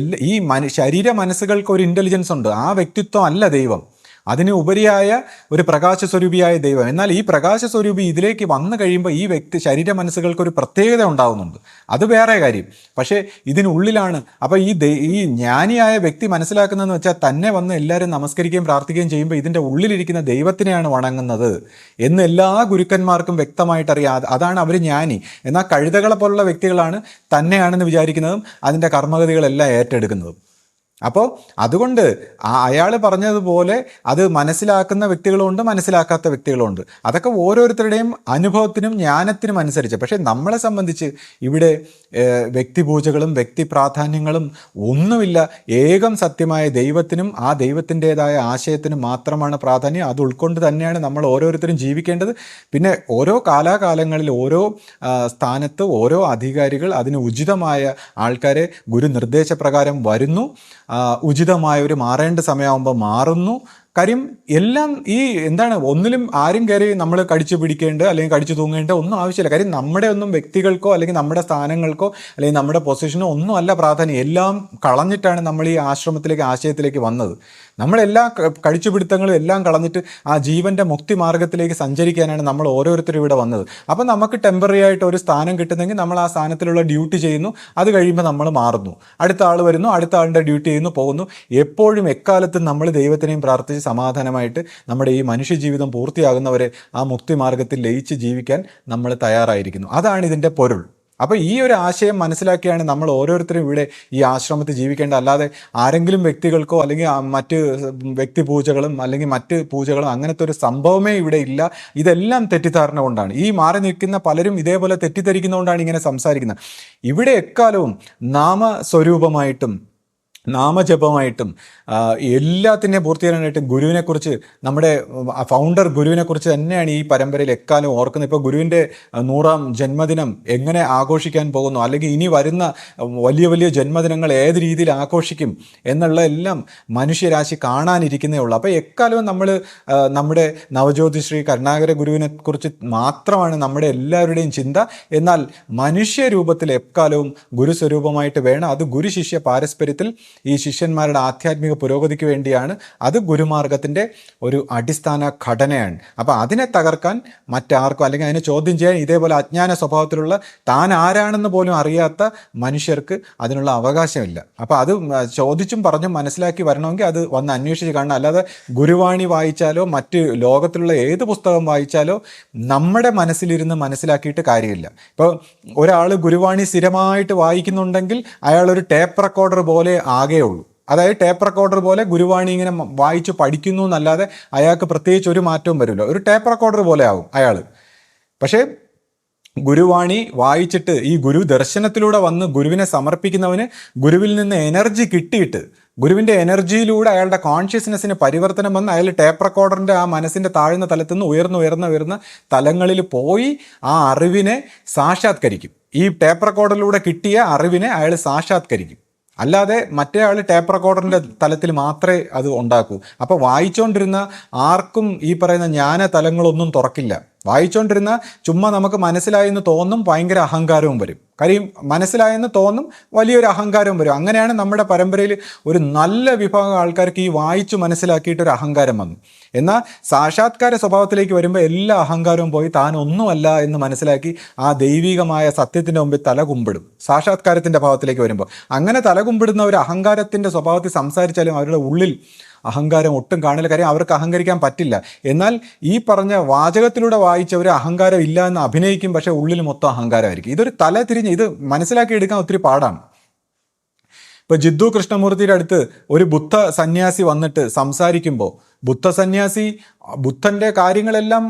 ഈ ശരീര മനസ്സുകൾക്ക് ഒരു ഇൻ്റലിജൻസ് ഉണ്ട്. ആ വ്യക്തിത്വം അല്ല ദൈവം, അതിന് ഉപരിയായ ഒരു പ്രകാശസ്വരൂപിയായ ദൈവം. എന്നാൽ ഈ പ്രകാശസ്വരൂപി ഇതിലേക്ക് വന്നു കഴിയുമ്പോൾ ഈ ശരീര മനസ്സുകൾക്ക് ഒരു പ്രത്യേകത ഉണ്ടാകുന്നുണ്ട്. അത് വേറെ കാര്യം. പക്ഷേ ഇതിനുള്ളിലാണ്. അപ്പോൾ ഈ ജ്ഞാനിയായ വ്യക്തി മനസ്സിലാക്കുന്നതെന്ന് വെച്ചാൽ തന്നെ വന്ന് എല്ലാവരും നമസ്കരിക്കുകയും പ്രാർത്ഥിക്കുകയും ചെയ്യുമ്പോൾ ഇതിൻ്റെ ഉള്ളിലിരിക്കുന്ന ദൈവത്തിനെയാണ് വണങ്ങുന്നത് എന്ന് എല്ലാ ഗുരുക്കന്മാർക്കും വ്യക്തമായിട്ടറിയാം. അതാണ് അവർ ജ്ഞാനി. എന്നാൽ കഴുതകളെ പോലുള്ള വ്യക്തികളാണ് തന്നെയാണെന്ന് വിചാരിക്കുന്നതും അതിൻ്റെ കർമ്മഗതികളെല്ലാം ഏറ്റെടുക്കുന്നതും. അപ്പോൾ അതുകൊണ്ട് അയാൾ പറഞ്ഞതുപോലെ അത് മനസ്സിലാക്കുന്ന വ്യക്തികളുണ്ട്, മനസ്സിലാക്കാത്ത വ്യക്തികളുണ്ട്. അതൊക്കെ ഓരോരുത്തരുടെയും അനുഭവത്തിനും ജ്ഞാനത്തിനും അനുസരിച്ച്. പക്ഷേ നമ്മളെ സംബന്ധിച്ച് ഇവിടെ വ്യക്തിപൂജകളും വ്യക്തി പ്രാധാന്യങ്ങളും ഒന്നുമില്ല. ഏകം സത്യമായ ദൈവത്തിനും ആ ദൈവത്തിൻ്റെതായ ആശയത്തിനും മാത്രമാണ് പ്രാധാന്യം. അത് ഉൾക്കൊണ്ട് തന്നെയാണ് നമ്മൾ ഓരോരുത്തരും ജീവിക്കേണ്ടത്. പിന്നെ ഓരോ കാലാകാലങ്ങളിൽ ഓരോ സ്ഥാനത്ത് ഓരോ അധികാരികൾ അതിന് ഉചിതമായ ആൾക്കാരെ ഗുരു നിർദ്ദേശപ്രകാരം വരുന്നു. ഉചിതമായൊരു മാറേണ്ട സമയമാകുമ്പോൾ മാറുന്നു. കാര്യം എല്ലാം ഒന്നിലും ആരും കയറി നമ്മൾ കടിച്ചു പിടിക്കേണ്ട അല്ലെങ്കിൽ കടിച്ചു തൂങ്ങേണ്ട ഒന്നും ആവശ്യമില്ല. കാര്യം നമ്മുടെ ഒന്നും വ്യക്തികൾക്കോ അല്ലെങ്കിൽ നമ്മുടെ സ്ഥാനങ്ങൾക്കോ അല്ലെങ്കിൽ നമ്മുടെ പൊസിഷനോ ഒന്നും അല്ല പ്രാധാന്യം. എല്ലാം കളഞ്ഞിട്ടാണ് നമ്മൾ ഈ ആശയത്തിലേക്ക് വന്നത്. നമ്മളെല്ലാ കടിച്ചുപിടുത്തങ്ങളും എല്ലാം കളഞ്ഞിട്ട് ആ ജീവൻ്റെ മുക്തി മാർഗത്തിലേക്ക് സഞ്ചരിക്കാനാണ് നമ്മൾ ഓരോരുത്തരും ഇവിടെ വന്നത്. അപ്പം നമുക്ക് ടെമ്പററി ആയിട്ട് ഒരു സ്ഥാനം കിട്ടുന്നെങ്കിൽ നമ്മൾ ആ സ്ഥാനത്തിലുള്ള ഡ്യൂട്ടി ചെയ്യുന്നു. അത് കഴിയുമ്പോൾ നമ്മൾ മാറുന്നു, അടുത്ത ആൾ വരുന്നു, അടുത്ത ആളുടെ ഡ്യൂട്ടി ചെയ്യുന്നു, പോകുന്നു. എപ്പോഴും എക്കാലത്തും നമ്മൾ ദൈവത്തിനെയും പ്രാർത്ഥിച്ച് സമാധാനമായിട്ട് നമ്മുടെ ഈ മനുഷ്യ ജീവിതം പൂർത്തിയാകുന്നവരെ ആ മുക്തി മാർഗത്തിൽ ലയിച്ച് ജീവിക്കാൻ നമ്മൾ തയ്യാറായിരിക്കുന്നു. അതാണ് ഇതിൻ്റെ പൊരുൾ. അപ്പോൾ ഈ ഒരു ആശയം മനസ്സിലാക്കിയാണ് നമ്മൾ ഓരോരുത്തരും ഇവിടെ ഈ ആശ്രമത്തിൽ ജീവിക്കേണ്ടത്. അല്ലാതെ ആരെങ്കിലും വ്യക്തികൾക്കോ അല്ലെങ്കിൽ മറ്റ് വ്യക്തിപൂജകളും അല്ലെങ്കിൽ മറ്റ് പൂജകളും അങ്ങനത്തെ ഒരു സംഭവമേ ഇവിടെ ഇല്ല. ഇതെല്ലാം തെറ്റിദ്ധാരണ കൊണ്ടാണ്. ഈ മാറി നിൽക്കുന്ന പലരും ഇതേപോലെ തെറ്റിദ്ധരിക്കുന്നതുകൊണ്ടാണ് ഇങ്ങനെ സംസാരിക്കുന്നത്. ഇവിടെ എക്കാലവും നാമസ്വരൂപമായിട്ടും നാമജപമായിട്ടും എല്ലാത്തിൻ്റെയും പൂർത്തീകരണമായിട്ടും ഗുരുവിനെക്കുറിച്ച്, നമ്മുടെ ഫൗണ്ടർ ഗുരുവിനെക്കുറിച്ച് തന്നെയാണ് ഈ പരമ്പരയിൽ എക്കാലം ഓർക്കുന്നത്. ഇപ്പോൾ ഗുരുവിൻ്റെ 100ാം ജന്മദിനം എങ്ങനെ ആഘോഷിക്കാൻ പോകുന്നു, അല്ലെങ്കിൽ ഇനി വരുന്ന വലിയ വലിയ ജന്മദിനങ്ങൾ ഏത് രീതിയിൽ ആഘോഷിക്കും എന്നുള്ള എല്ലാം മനുഷ്യരാശി കാണാനിരിക്കുന്നേ ഉള്ളൂ. അപ്പോൾ എക്കാലവും നമ്മൾ നമ്മുടെ നവജ്യോതി ശ്രീ കരുണാകര ഗുരുവിനെക്കുറിച്ച് മാത്രമാണ് നമ്മുടെ എല്ലാവരുടെയും ചിന്ത. എന്നാൽ മനുഷ്യരൂപത്തിൽ എക്കാലവും ഗുരുസ്വരൂപമായിട്ട് വേണം. അത് ഗുരു ശിഷ്യ പാരസ്പര്യത്തിൽ ഈ ശിഷ്യന്മാരുടെ ആധ്യാത്മിക പുരോഗതിക്ക് വേണ്ടിയാണ്. അത് ഗുരുമാർഗത്തിൻ്റെ ഒരു അടിസ്ഥാന ഘടനയാണ്. അപ്പോൾ അതിനെ തകർക്കാൻ മറ്റാർക്കും, അല്ലെങ്കിൽ അതിനെ ചോദ്യം ചെയ്യാൻ ഇതേപോലെ അജ്ഞാന സ്വഭാവത്തിലുള്ള താൻ ആരാണെന്ന് പോലും അറിയാത്ത മനുഷ്യർക്ക് അതിനുള്ള അവകാശമില്ല. അപ്പോൾ അത് ചോദിച്ചും പറഞ്ഞും മനസ്സിലാക്കി വരണമെങ്കിൽ അത് വന്ന് അന്വേഷിച്ച് കാണണം. അല്ലാതെ ഗുരുവാണി വായിച്ചാലോ മറ്റ് ലോകത്തിലുള്ള ഏത് പുസ്തകം വായിച്ചാലോ നമ്മുടെ മനസ്സിലിരുന്ന് മനസ്സിലാക്കിയിട്ട് കാര്യമില്ല. ഇപ്പോൾ ഒരാൾ ഗുരുവാണി സ്ഥിരമായിട്ട് വായിക്കുന്നുണ്ടെങ്കിൽ അയാളൊരു ടേപ്പ് റെക്കോർഡർ പോലെ ആകെയുള്ളൂ. അതായത് ടേപ്പ് റെക്കോർഡർ പോലെ ഗുരുവാണി ഇങ്ങനെ വായിച്ച് പഠിക്കുന്നു എന്നല്ലാതെ അയാൾക്ക് പ്രത്യേകിച്ച് ഒരു മാറ്റവും വരില്ല. ഒരു ടേപ്പ് റെക്കോർഡർ പോലെ ആവും അയാൾ. പക്ഷേ ഗുരുവാണി വായിച്ചിട്ട് ഈ ഗുരു ദർശനത്തിലൂടെ വന്ന് ഗുരുവിനെ സമർപ്പിക്കുന്നവന് ഗുരുവിൽ നിന്ന് എനർജി കിട്ടിയിട്ട് ഗുരുവിൻ്റെ എനർജിയിലൂടെ അയാളുടെ കോൺഷ്യസ്നെസ്സിന് പരിവർത്തനം വന്ന് അയാൾ ടേപ്പ് റെക്കോർഡറിൻ്റെ ആ മനസ്സിൻ്റെ താഴ്ന്ന തലത്തിൽ നിന്ന് ഉയർന്ന തലങ്ങളിൽ പോയി ആ അറിവിനെ സാക്ഷാത്കരിക്കും. ഈ ടേപ്പ് റെക്കോർഡറിലൂടെ കിട്ടിയ അറിവിനെ അയാൾ സാക്ഷാത്കരിക്കും. അല്ലാതെ മറ്റേ ആൾ ടേപ്പ് റെക്കോർഡറിൻ്റെ തലത്തിൽ മാത്രമേ അത് ഉണ്ടാക്കൂ. അപ്പോൾ വായിച്ചുകൊണ്ടിരുന്ന ആർക്കും ഈ പറയുന്ന ജ്ഞാന തലങ്ങളൊന്നും തുറക്കില്ല. വായിച്ചുകൊണ്ടിരുന്ന ചുമ്മാ നമുക്ക് മനസ്സിലായെന്ന് തോന്നും, ഭയങ്കര അഹങ്കാരവും വരും. കാര്യം മനസ്സിലായെന്ന് തോന്നും, വലിയൊരു അഹങ്കാരവും വരും. അങ്ങനെയാണ് നമ്മുടെ പരമ്പരയിൽ ഒരു നല്ല വിഭാഗം ആൾക്കാർക്ക് ഈ വായിച്ചു മനസ്സിലാക്കിയിട്ടൊരു അഹങ്കാരം വന്നു. എന്നാൽ സാക്ഷാത്കാര സ്വഭാവത്തിലേക്ക് വരുമ്പോൾ എല്ലാ അഹങ്കാരവും പോയി താൻ ഒന്നുമല്ല എന്ന് മനസ്സിലാക്കി ആ ദൈവികമായ സത്യത്തിൻ്റെ മുമ്പിൽ തല കുമ്പിടും. സാക്ഷാത്കാരത്തിൻ്റെ ഭാവത്തിലേക്ക് വരുമ്പോൾ അങ്ങനെ തല കുമ്പിടുന്ന ഒരു അഹങ്കാരത്തിൻ്റെ സ്വഭാവത്തിൽ സംസാരിച്ചാലും അവരുടെ ഉള്ളിൽ അഹങ്കാരം ഒട്ടും കാണില്ല. കാര്യം അവർക്ക് അഹങ്കരിക്കാൻ പറ്റില്ല. എന്നാൽ ഈ പറഞ്ഞ വാചകത്തിലൂടെ വായിച്ചവർ അഹങ്കാരം ഇല്ല എന്ന് അഭിനയിക്കും, പക്ഷേ ഉള്ളിൽ മൊത്തം അഹങ്കാരമായിരിക്കും. ഇതൊരു തല തിരിഞ്ഞ് ഇത് മനസ്സിലാക്കി എടുക്കാൻ ഒത്തിരി പാടാണ്. ഇപ്പോൾ ജിദ്ദു കൃഷ്ണമൂർത്തിയുടെ അടുത്ത് ഒരു ബുദ്ധ സന്യാസി വന്നിട്ട് സംസാരിക്കുമ്പോൾ ബുദ്ധ സന്യാസി ബുദ്ധൻ്റെ കാര്യങ്ങളെല്ലാം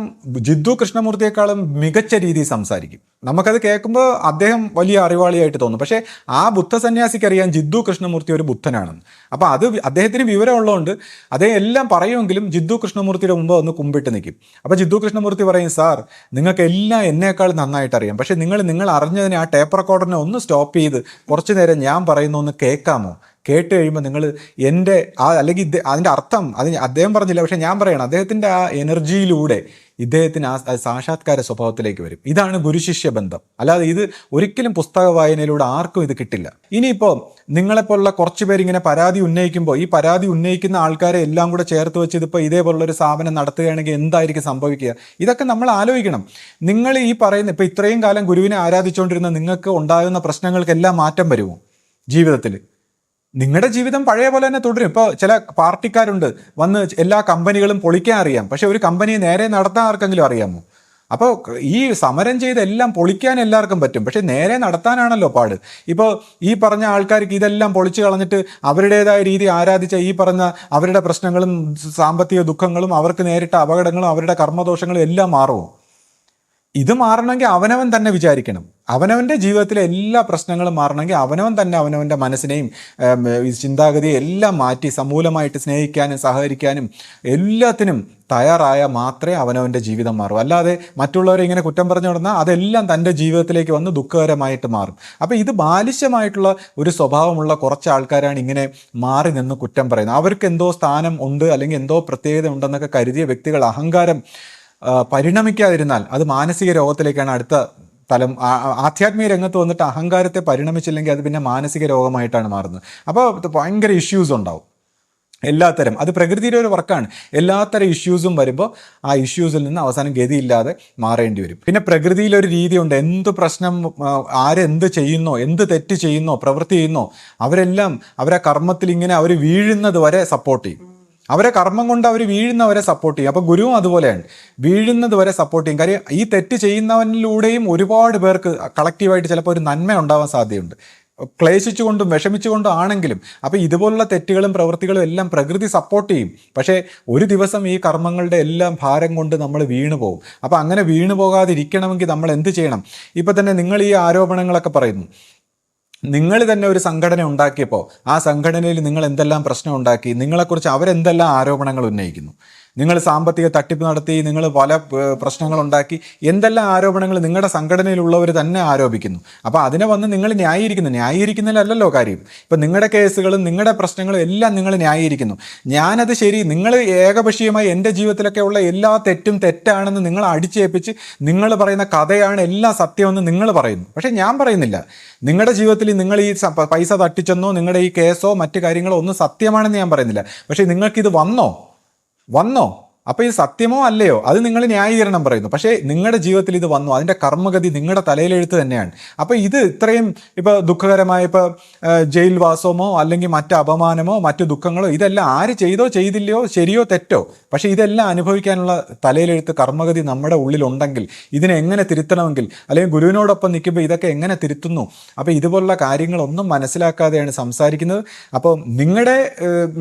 ജിദ്ദു കൃഷ്ണമൂർത്തിയെക്കാളും മികച്ച രീതിയിൽ സംസാരിക്കും. നമുക്കത് കേൾക്കുമ്പോൾ അദ്ദേഹം വലിയ അറിവാളിയായിട്ട് തോന്നും. പക്ഷേ ആ ബുദ്ധ സന്യാസിക്കറിയാം ജിദ്ദു കൃഷ്ണമൂർത്തി ഒരു ബുദ്ധനാണെന്ന്. അപ്പോൾ അത് അദ്ദേഹത്തിന് വിവരമുള്ളതുകൊണ്ട് അദ്ദേഹം എല്ലാം പറയുമെങ്കിലും ജിദ്ദു കൃഷ്ണമൂർത്തിയുടെ മുമ്പ് ഒന്ന് കുമ്പിട്ട് നിൽക്കും. അപ്പോൾ ജിദ്ദു കൃഷ്ണമൂർത്തി പറയും, സാർ നിങ്ങൾക്ക് എല്ലാം എന്നേക്കാൾ നന്നായിട്ട് അറിയാം, പക്ഷേ നിങ്ങൾ അറിഞ്ഞതിനെ ആ ടേപ്പ് റെക്കോർഡറിനെ ഒന്ന് സ്റ്റോപ്പ് ചെയ്ത് കുറച്ച് നേരം ഞാൻ പറയുന്ന ഒന്ന് കേൾക്കാമോ? കേട്ട് കഴിയുമ്പോൾ നിങ്ങൾ എൻ്റെ അല്ലെങ്കിൽ അതിൻ്റെ അർത്ഥം അദ്ദേഹം പറഞ്ഞില്ല, പക്ഷെ ഞാൻ പറയണം, അദ്ദേഹത്തിൻ്റെ ആ എനർജിയിലൂടെ ഇദ്ദേഹത്തിന് ആ സാക്ഷാത്കാര സ്വഭാവത്തിലേക്ക് വരും. ഇതാണ് ഗുരുശിഷ്യ ബന്ധം. അല്ലാതെ ഇത് ഒരിക്കലും പുസ്തക വായനയിലൂടെ ആർക്കും ഇത് കിട്ടില്ല. ഇനിയിപ്പോൾ നിങ്ങളെപ്പോലുള്ള കുറച്ച് പേരിങ്ങനെ പരാതി ഉന്നയിക്കുമ്പോൾ ഈ പരാതി ഉന്നയിക്കുന്ന ആൾക്കാരെ എല്ലാം കൂടെ ചേർത്ത് വെച്ച് ഇതിപ്പോൾ ഇതേപോലുള്ളൊരു സ്ഥാപനം നടത്തുകയാണെങ്കിൽ എന്തായിരിക്കും സംഭവിക്കുക? ഇതൊക്കെ നമ്മൾ ആലോചിക്കണം. നിങ്ങൾ ഈ പറയുന്ന ഇപ്പോൾ ഇത്രയും കാലം ഗുരുവിനെ ആരാധിച്ചുകൊണ്ടിരുന്ന നിങ്ങൾക്ക് ഉണ്ടാകുന്ന പ്രശ്നങ്ങൾക്കെല്ലാം മാറ്റം വരുമോ ജീവിതത്തിൽ? നിങ്ങളുടെ ജീവിതം പഴയ പോലെ തന്നെ തുടരും. ഇപ്പോൾ ചില പാർട്ടിക്കാരുണ്ട് വന്ന് എല്ലാ കമ്പനികളും പൊളിക്കാൻ അറിയാം, പക്ഷെ ഒരു കമ്പനിയെ നേരെ നടത്താൻ ആർക്കെങ്കിലും അറിയാമോ? അപ്പോൾ ഈ സമരം ചെയ്ത് എല്ലാം പൊളിക്കാൻ എല്ലാവർക്കും പറ്റും, പക്ഷെ നേരെ നടത്താനാണല്ലോ പാട്. ഇപ്പോൾ ഈ പറഞ്ഞ ആൾക്കാർക്ക് ഇതെല്ലാം പൊളിച്ചു കളഞ്ഞിട്ട് അവരുടേതായ രീതി ആരാധിച്ച ഈ പറഞ്ഞ അവരുടെ പ്രശ്നങ്ങളും സാമ്പത്തിക ദുഃഖങ്ങളും അവർക്ക് നേരിട്ട അപകടങ്ങളും അവരുടെ കർമ്മദോഷങ്ങളും എല്ലാം മാറുമോ? ഇത് മാറണമെങ്കിൽ അവനവൻ തന്നെ വിചാരിക്കണം. അവനവൻ്റെ ജീവിതത്തിലെ എല്ലാ പ്രശ്നങ്ങളും മാറണമെങ്കിൽ അവനവൻ തന്നെ അവനവൻ്റെ മനസ്സിനെയും ചിന്താഗതിയും എല്ലാം മാറ്റി സമൂലമായിട്ട് സ്നേഹിക്കാനും സഹകരിക്കാനും എല്ലാത്തിനും തയ്യാറായാൽ മാത്രമേ അവനവൻ്റെ ജീവിതം മാറൂ. അല്ലാതെ മറ്റുള്ളവരെ ഇങ്ങനെ കുറ്റം പറഞ്ഞു നടന്നാൽ അതെല്ലാം തൻ്റെ ജീവിതത്തിലേക്ക് വന്ന് ദുഃഖകരമായിട്ട് മാറും. അപ്പോൾ ഇത് ബാലിശമായിട്ടുള്ള ഒരു സ്വഭാവമുള്ള കുറച്ച് ആൾക്കാരാണ് ഇങ്ങനെ മാറി നിന്ന് കുറ്റം പറയുന്നത്. അവർക്ക് എന്തോ സ്ഥാനം ഉണ്ട് അല്ലെങ്കിൽ എന്തോ പ്രത്യേകത ഉണ്ടെന്നൊക്കെ കരുതിയ വ്യക്തികൾ അഹങ്കാരം പരിണമിക്കാതിരുന്നാൽ അത് മാനസിക രോഗത്തിലേക്കാണ് അടുത്ത തലം. ആധ്യാത്മിക രംഗത്ത് വന്നിട്ട് അഹങ്കാരത്തെ പരിണമിച്ചില്ലെങ്കിൽ അത് പിന്നെ മാനസിക രോഗമായിട്ടാണ് മാറുന്നത്. അപ്പോൾ ഭയങ്കര ഇഷ്യൂസ് ഉണ്ടാവും എല്ലാത്തരം. അത് പ്രകൃതിയുടെ ഒരു വർക്കാണ്. എല്ലാത്തരം ഇഷ്യൂസും വരുമ്പോൾ ആ ഇഷ്യൂസിൽ നിന്ന് അവസാനം ഗതിയില്ലാതെ മാറേണ്ടി വരും. പിന്നെ പ്രകൃതിയിലൊരു രീതിയുണ്ട്, എന്ത് പ്രശ്നം ആരെന്ത് ചെയ്യുന്നോ, എന്ത് തെറ്റ് ചെയ്യുന്നോ, പ്രവൃത്തി ചെയ്യുന്നോ, അവരെല്ലാം അവരെ കർമ്മത്തിൽ ഇങ്ങനെ അവർ വീഴുന്നത് വരെ സപ്പോർട്ട് ചെയ്യും. അവരെ കർമ്മം കൊണ്ട് അവർ വീഴുന്നവരെ സപ്പോർട്ട് ചെയ്യും. അപ്പോൾ ഗുരുവും അതുപോലെയാണ്, വീഴുന്നത് വരെ സപ്പോർട്ട് ചെയ്യും. കാര്യം ഈ തെറ്റ് ചെയ്യുന്നവനിലൂടെയും ഒരുപാട് പേർക്ക് കളക്റ്റീവായിട്ട് ചിലപ്പോൾ ഒരു നന്മ ഉണ്ടാവാൻ സാധ്യതയുണ്ട്, ക്ലേശിച്ചുകൊണ്ടും വിഷമിച്ചുകൊണ്ടും ആണെങ്കിലും. അപ്പോൾ ഇതുപോലുള്ള തെറ്റുകളും പ്രവൃത്തികളും എല്ലാം പ്രകൃതി സപ്പോർട്ട് ചെയ്യും. പക്ഷേ ഒരു ദിവസം ഈ കർമ്മങ്ങളുടെ എല്ലാം ഭാരം കൊണ്ട് നമ്മൾ വീണു പോകും. അപ്പോൾ അങ്ങനെ വീണു പോകാതിരിക്കണമെങ്കിൽ നമ്മൾ എന്ത് ചെയ്യണം? ഇപ്പം തന്നെ നിങ്ങൾ ഈ ആരോപണങ്ങളൊക്കെ പറയുന്നു, നിങ്ങൾ തന്നെ ഒരു സംഘടന ഉണ്ടാക്കിയപ്പോൾ ആ സംഘടനയിൽ നിങ്ങൾ എന്തെല്ലാം പ്രശ്നം ഉണ്ടാക്കി, നിങ്ങളെക്കുറിച്ച് അവരെന്തെല്ലാം ആരോപണങ്ങൾ ഉന്നയിക്കുന്നു. നിങ്ങൾ സാമ്പത്തിക തട്ടിപ്പ് നടത്തി, നിങ്ങൾ പല പ്രശ്നങ്ങളുണ്ടാക്കി, എന്തെല്ലാം ആരോപണങ്ങൾ നിങ്ങളുടെ സംഘടനയിലുള്ളവർ തന്നെ ആരോപിക്കുന്നു. അപ്പോൾ അതിനെ വന്ന് നിങ്ങൾ ന്യായീകരിക്കുന്നതിലല്ലോ കാര്യം. ഇപ്പം നിങ്ങളുടെ കേസുകളും നിങ്ങളുടെ പ്രശ്നങ്ങളും എല്ലാം നിങ്ങൾ ന്യായീകരിക്കുന്നു. ഞാനത് ശരി, നിങ്ങൾ ഏകപക്ഷീയമായി എൻ്റെ ജീവിതത്തിലൊക്കെ ഉള്ള എല്ലാ തെറ്റും തെറ്റാണെന്ന് നിങ്ങൾ അടിച്ചേൽപ്പിച്ച് നിങ്ങൾ പറയുന്ന കഥയാണ് എല്ലാം സത്യമെന്ന് നിങ്ങൾ പറയുന്നു. പക്ഷേ ഞാൻ പറയുന്നില്ല, നിങ്ങളുടെ ജീവിതത്തിൽ നിങ്ങൾ ഈ പൈസ തട്ടിച്ചെന്നോ നിങ്ങളുടെ ഈ കേസോ മറ്റു കാര്യങ്ങളോ ഒന്നും സത്യമാണെന്ന് ഞാൻ പറയുന്നില്ല. പക്ഷേ നിങ്ങൾക്കിത് വന്നോ? അപ്പോൾ ഇത് സത്യമോ അല്ലയോ അത് നിങ്ങൾ ന്യായീകരണം പറയുന്നു. പക്ഷേ നിങ്ങളുടെ ജീവിതത്തിൽ ഇത് വന്നു, അതിൻ്റെ കർമ്മഗതി നിങ്ങളുടെ തലയിലെഴുത്ത് തന്നെയാണ്. അപ്പോൾ ഇത് ഇത്രയും ഇപ്പോൾ ദുഃഖകരമായ ഇപ്പോൾ ജയിൽവാസമോ അല്ലെങ്കിൽ മറ്റ് അപമാനമോ മറ്റു ദുഃഖങ്ങളോ ഇതെല്ലാം ആര് ചെയ്തോ ചെയ്തില്ലയോ ശരിയോ തെറ്റോ, പക്ഷേ ഇതെല്ലാം അനുഭവിക്കാനുള്ള തലയിലെഴുത്ത് കർമ്മഗതി നമ്മുടെ ഉള്ളിലുണ്ടെങ്കിൽ ഇതിനെ എങ്ങനെ തിരുത്തണമെങ്കിൽ, അല്ലെങ്കിൽ ഗുരുവിനോടൊപ്പം നിൽക്കുമ്പോൾ ഇതൊക്കെ എങ്ങനെ തിരുത്തുന്നു, അപ്പോൾ ഇതുപോലുള്ള കാര്യങ്ങളൊന്നും മനസ്സിലാക്കാതെയാണ് സംസാരിക്കുന്നത്. അപ്പോൾ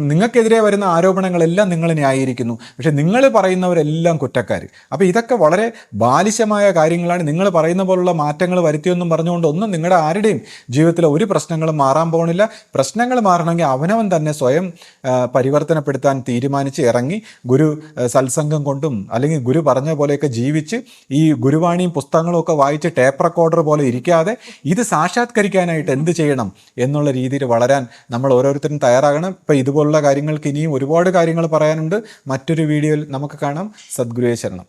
നിങ്ങൾക്കെതിരെ വരുന്ന ആരോപണങ്ങളെല്ലാം നിങ്ങൾ ന്യായീകരിക്കുന്നു. പക്ഷേ നിങ്ങൾ പറയുന്നവരെല്ലാം കുറ്റക്കാർ. അപ്പോൾ ഇതൊക്കെ വളരെ ബാലിശമായ കാര്യങ്ങളാണ്. നിങ്ങൾ പറയുന്ന പോലുള്ള മാറ്റങ്ങൾ വരുത്തിയൊന്നും പറഞ്ഞുകൊണ്ട് ഒന്നും നിങ്ങളുടെ ആരുടെയും ജീവിതത്തിലെ ഒരു പ്രശ്നങ്ങളും മാറാൻ പോകുന്നില്ല. പ്രശ്നങ്ങൾ മാറണമെങ്കിൽ അവനവൻ തന്നെ സ്വയം പരിവർത്തനപ്പെടുത്താൻ തീരുമാനിച്ച് ഇറങ്ങി ഗുരു സത്സംഗം കൊണ്ടും അല്ലെങ്കിൽ ഗുരു പറഞ്ഞ പോലെയൊക്കെ ജീവിച്ച് ഈ ഗുരുവാണിയും പുസ്തകങ്ങളും ഒക്കെ വായിച്ച് ടേപ്പ് റെക്കോർഡർ പോലെ ഇരിക്കാതെ ഇത് സാക്ഷാത്കരിക്കാനായിട്ട് എന്ത് ചെയ്യണം എന്നുള്ള രീതിയിൽ വളരാൻ നമ്മൾ ഓരോരുത്തരും തയ്യാറാകണം. ഇപ്പോൾ ഇതുപോലുള്ള കാര്യങ്ങൾക്ക് ഇനിയും ഒരുപാട് കാര്യങ്ങൾ പറയാനുണ്ട്. മറ്റൊരു വീഡിയോയിൽ നമുക്ക് കാണാം. സദ്ഗുരുവേ ശരണം.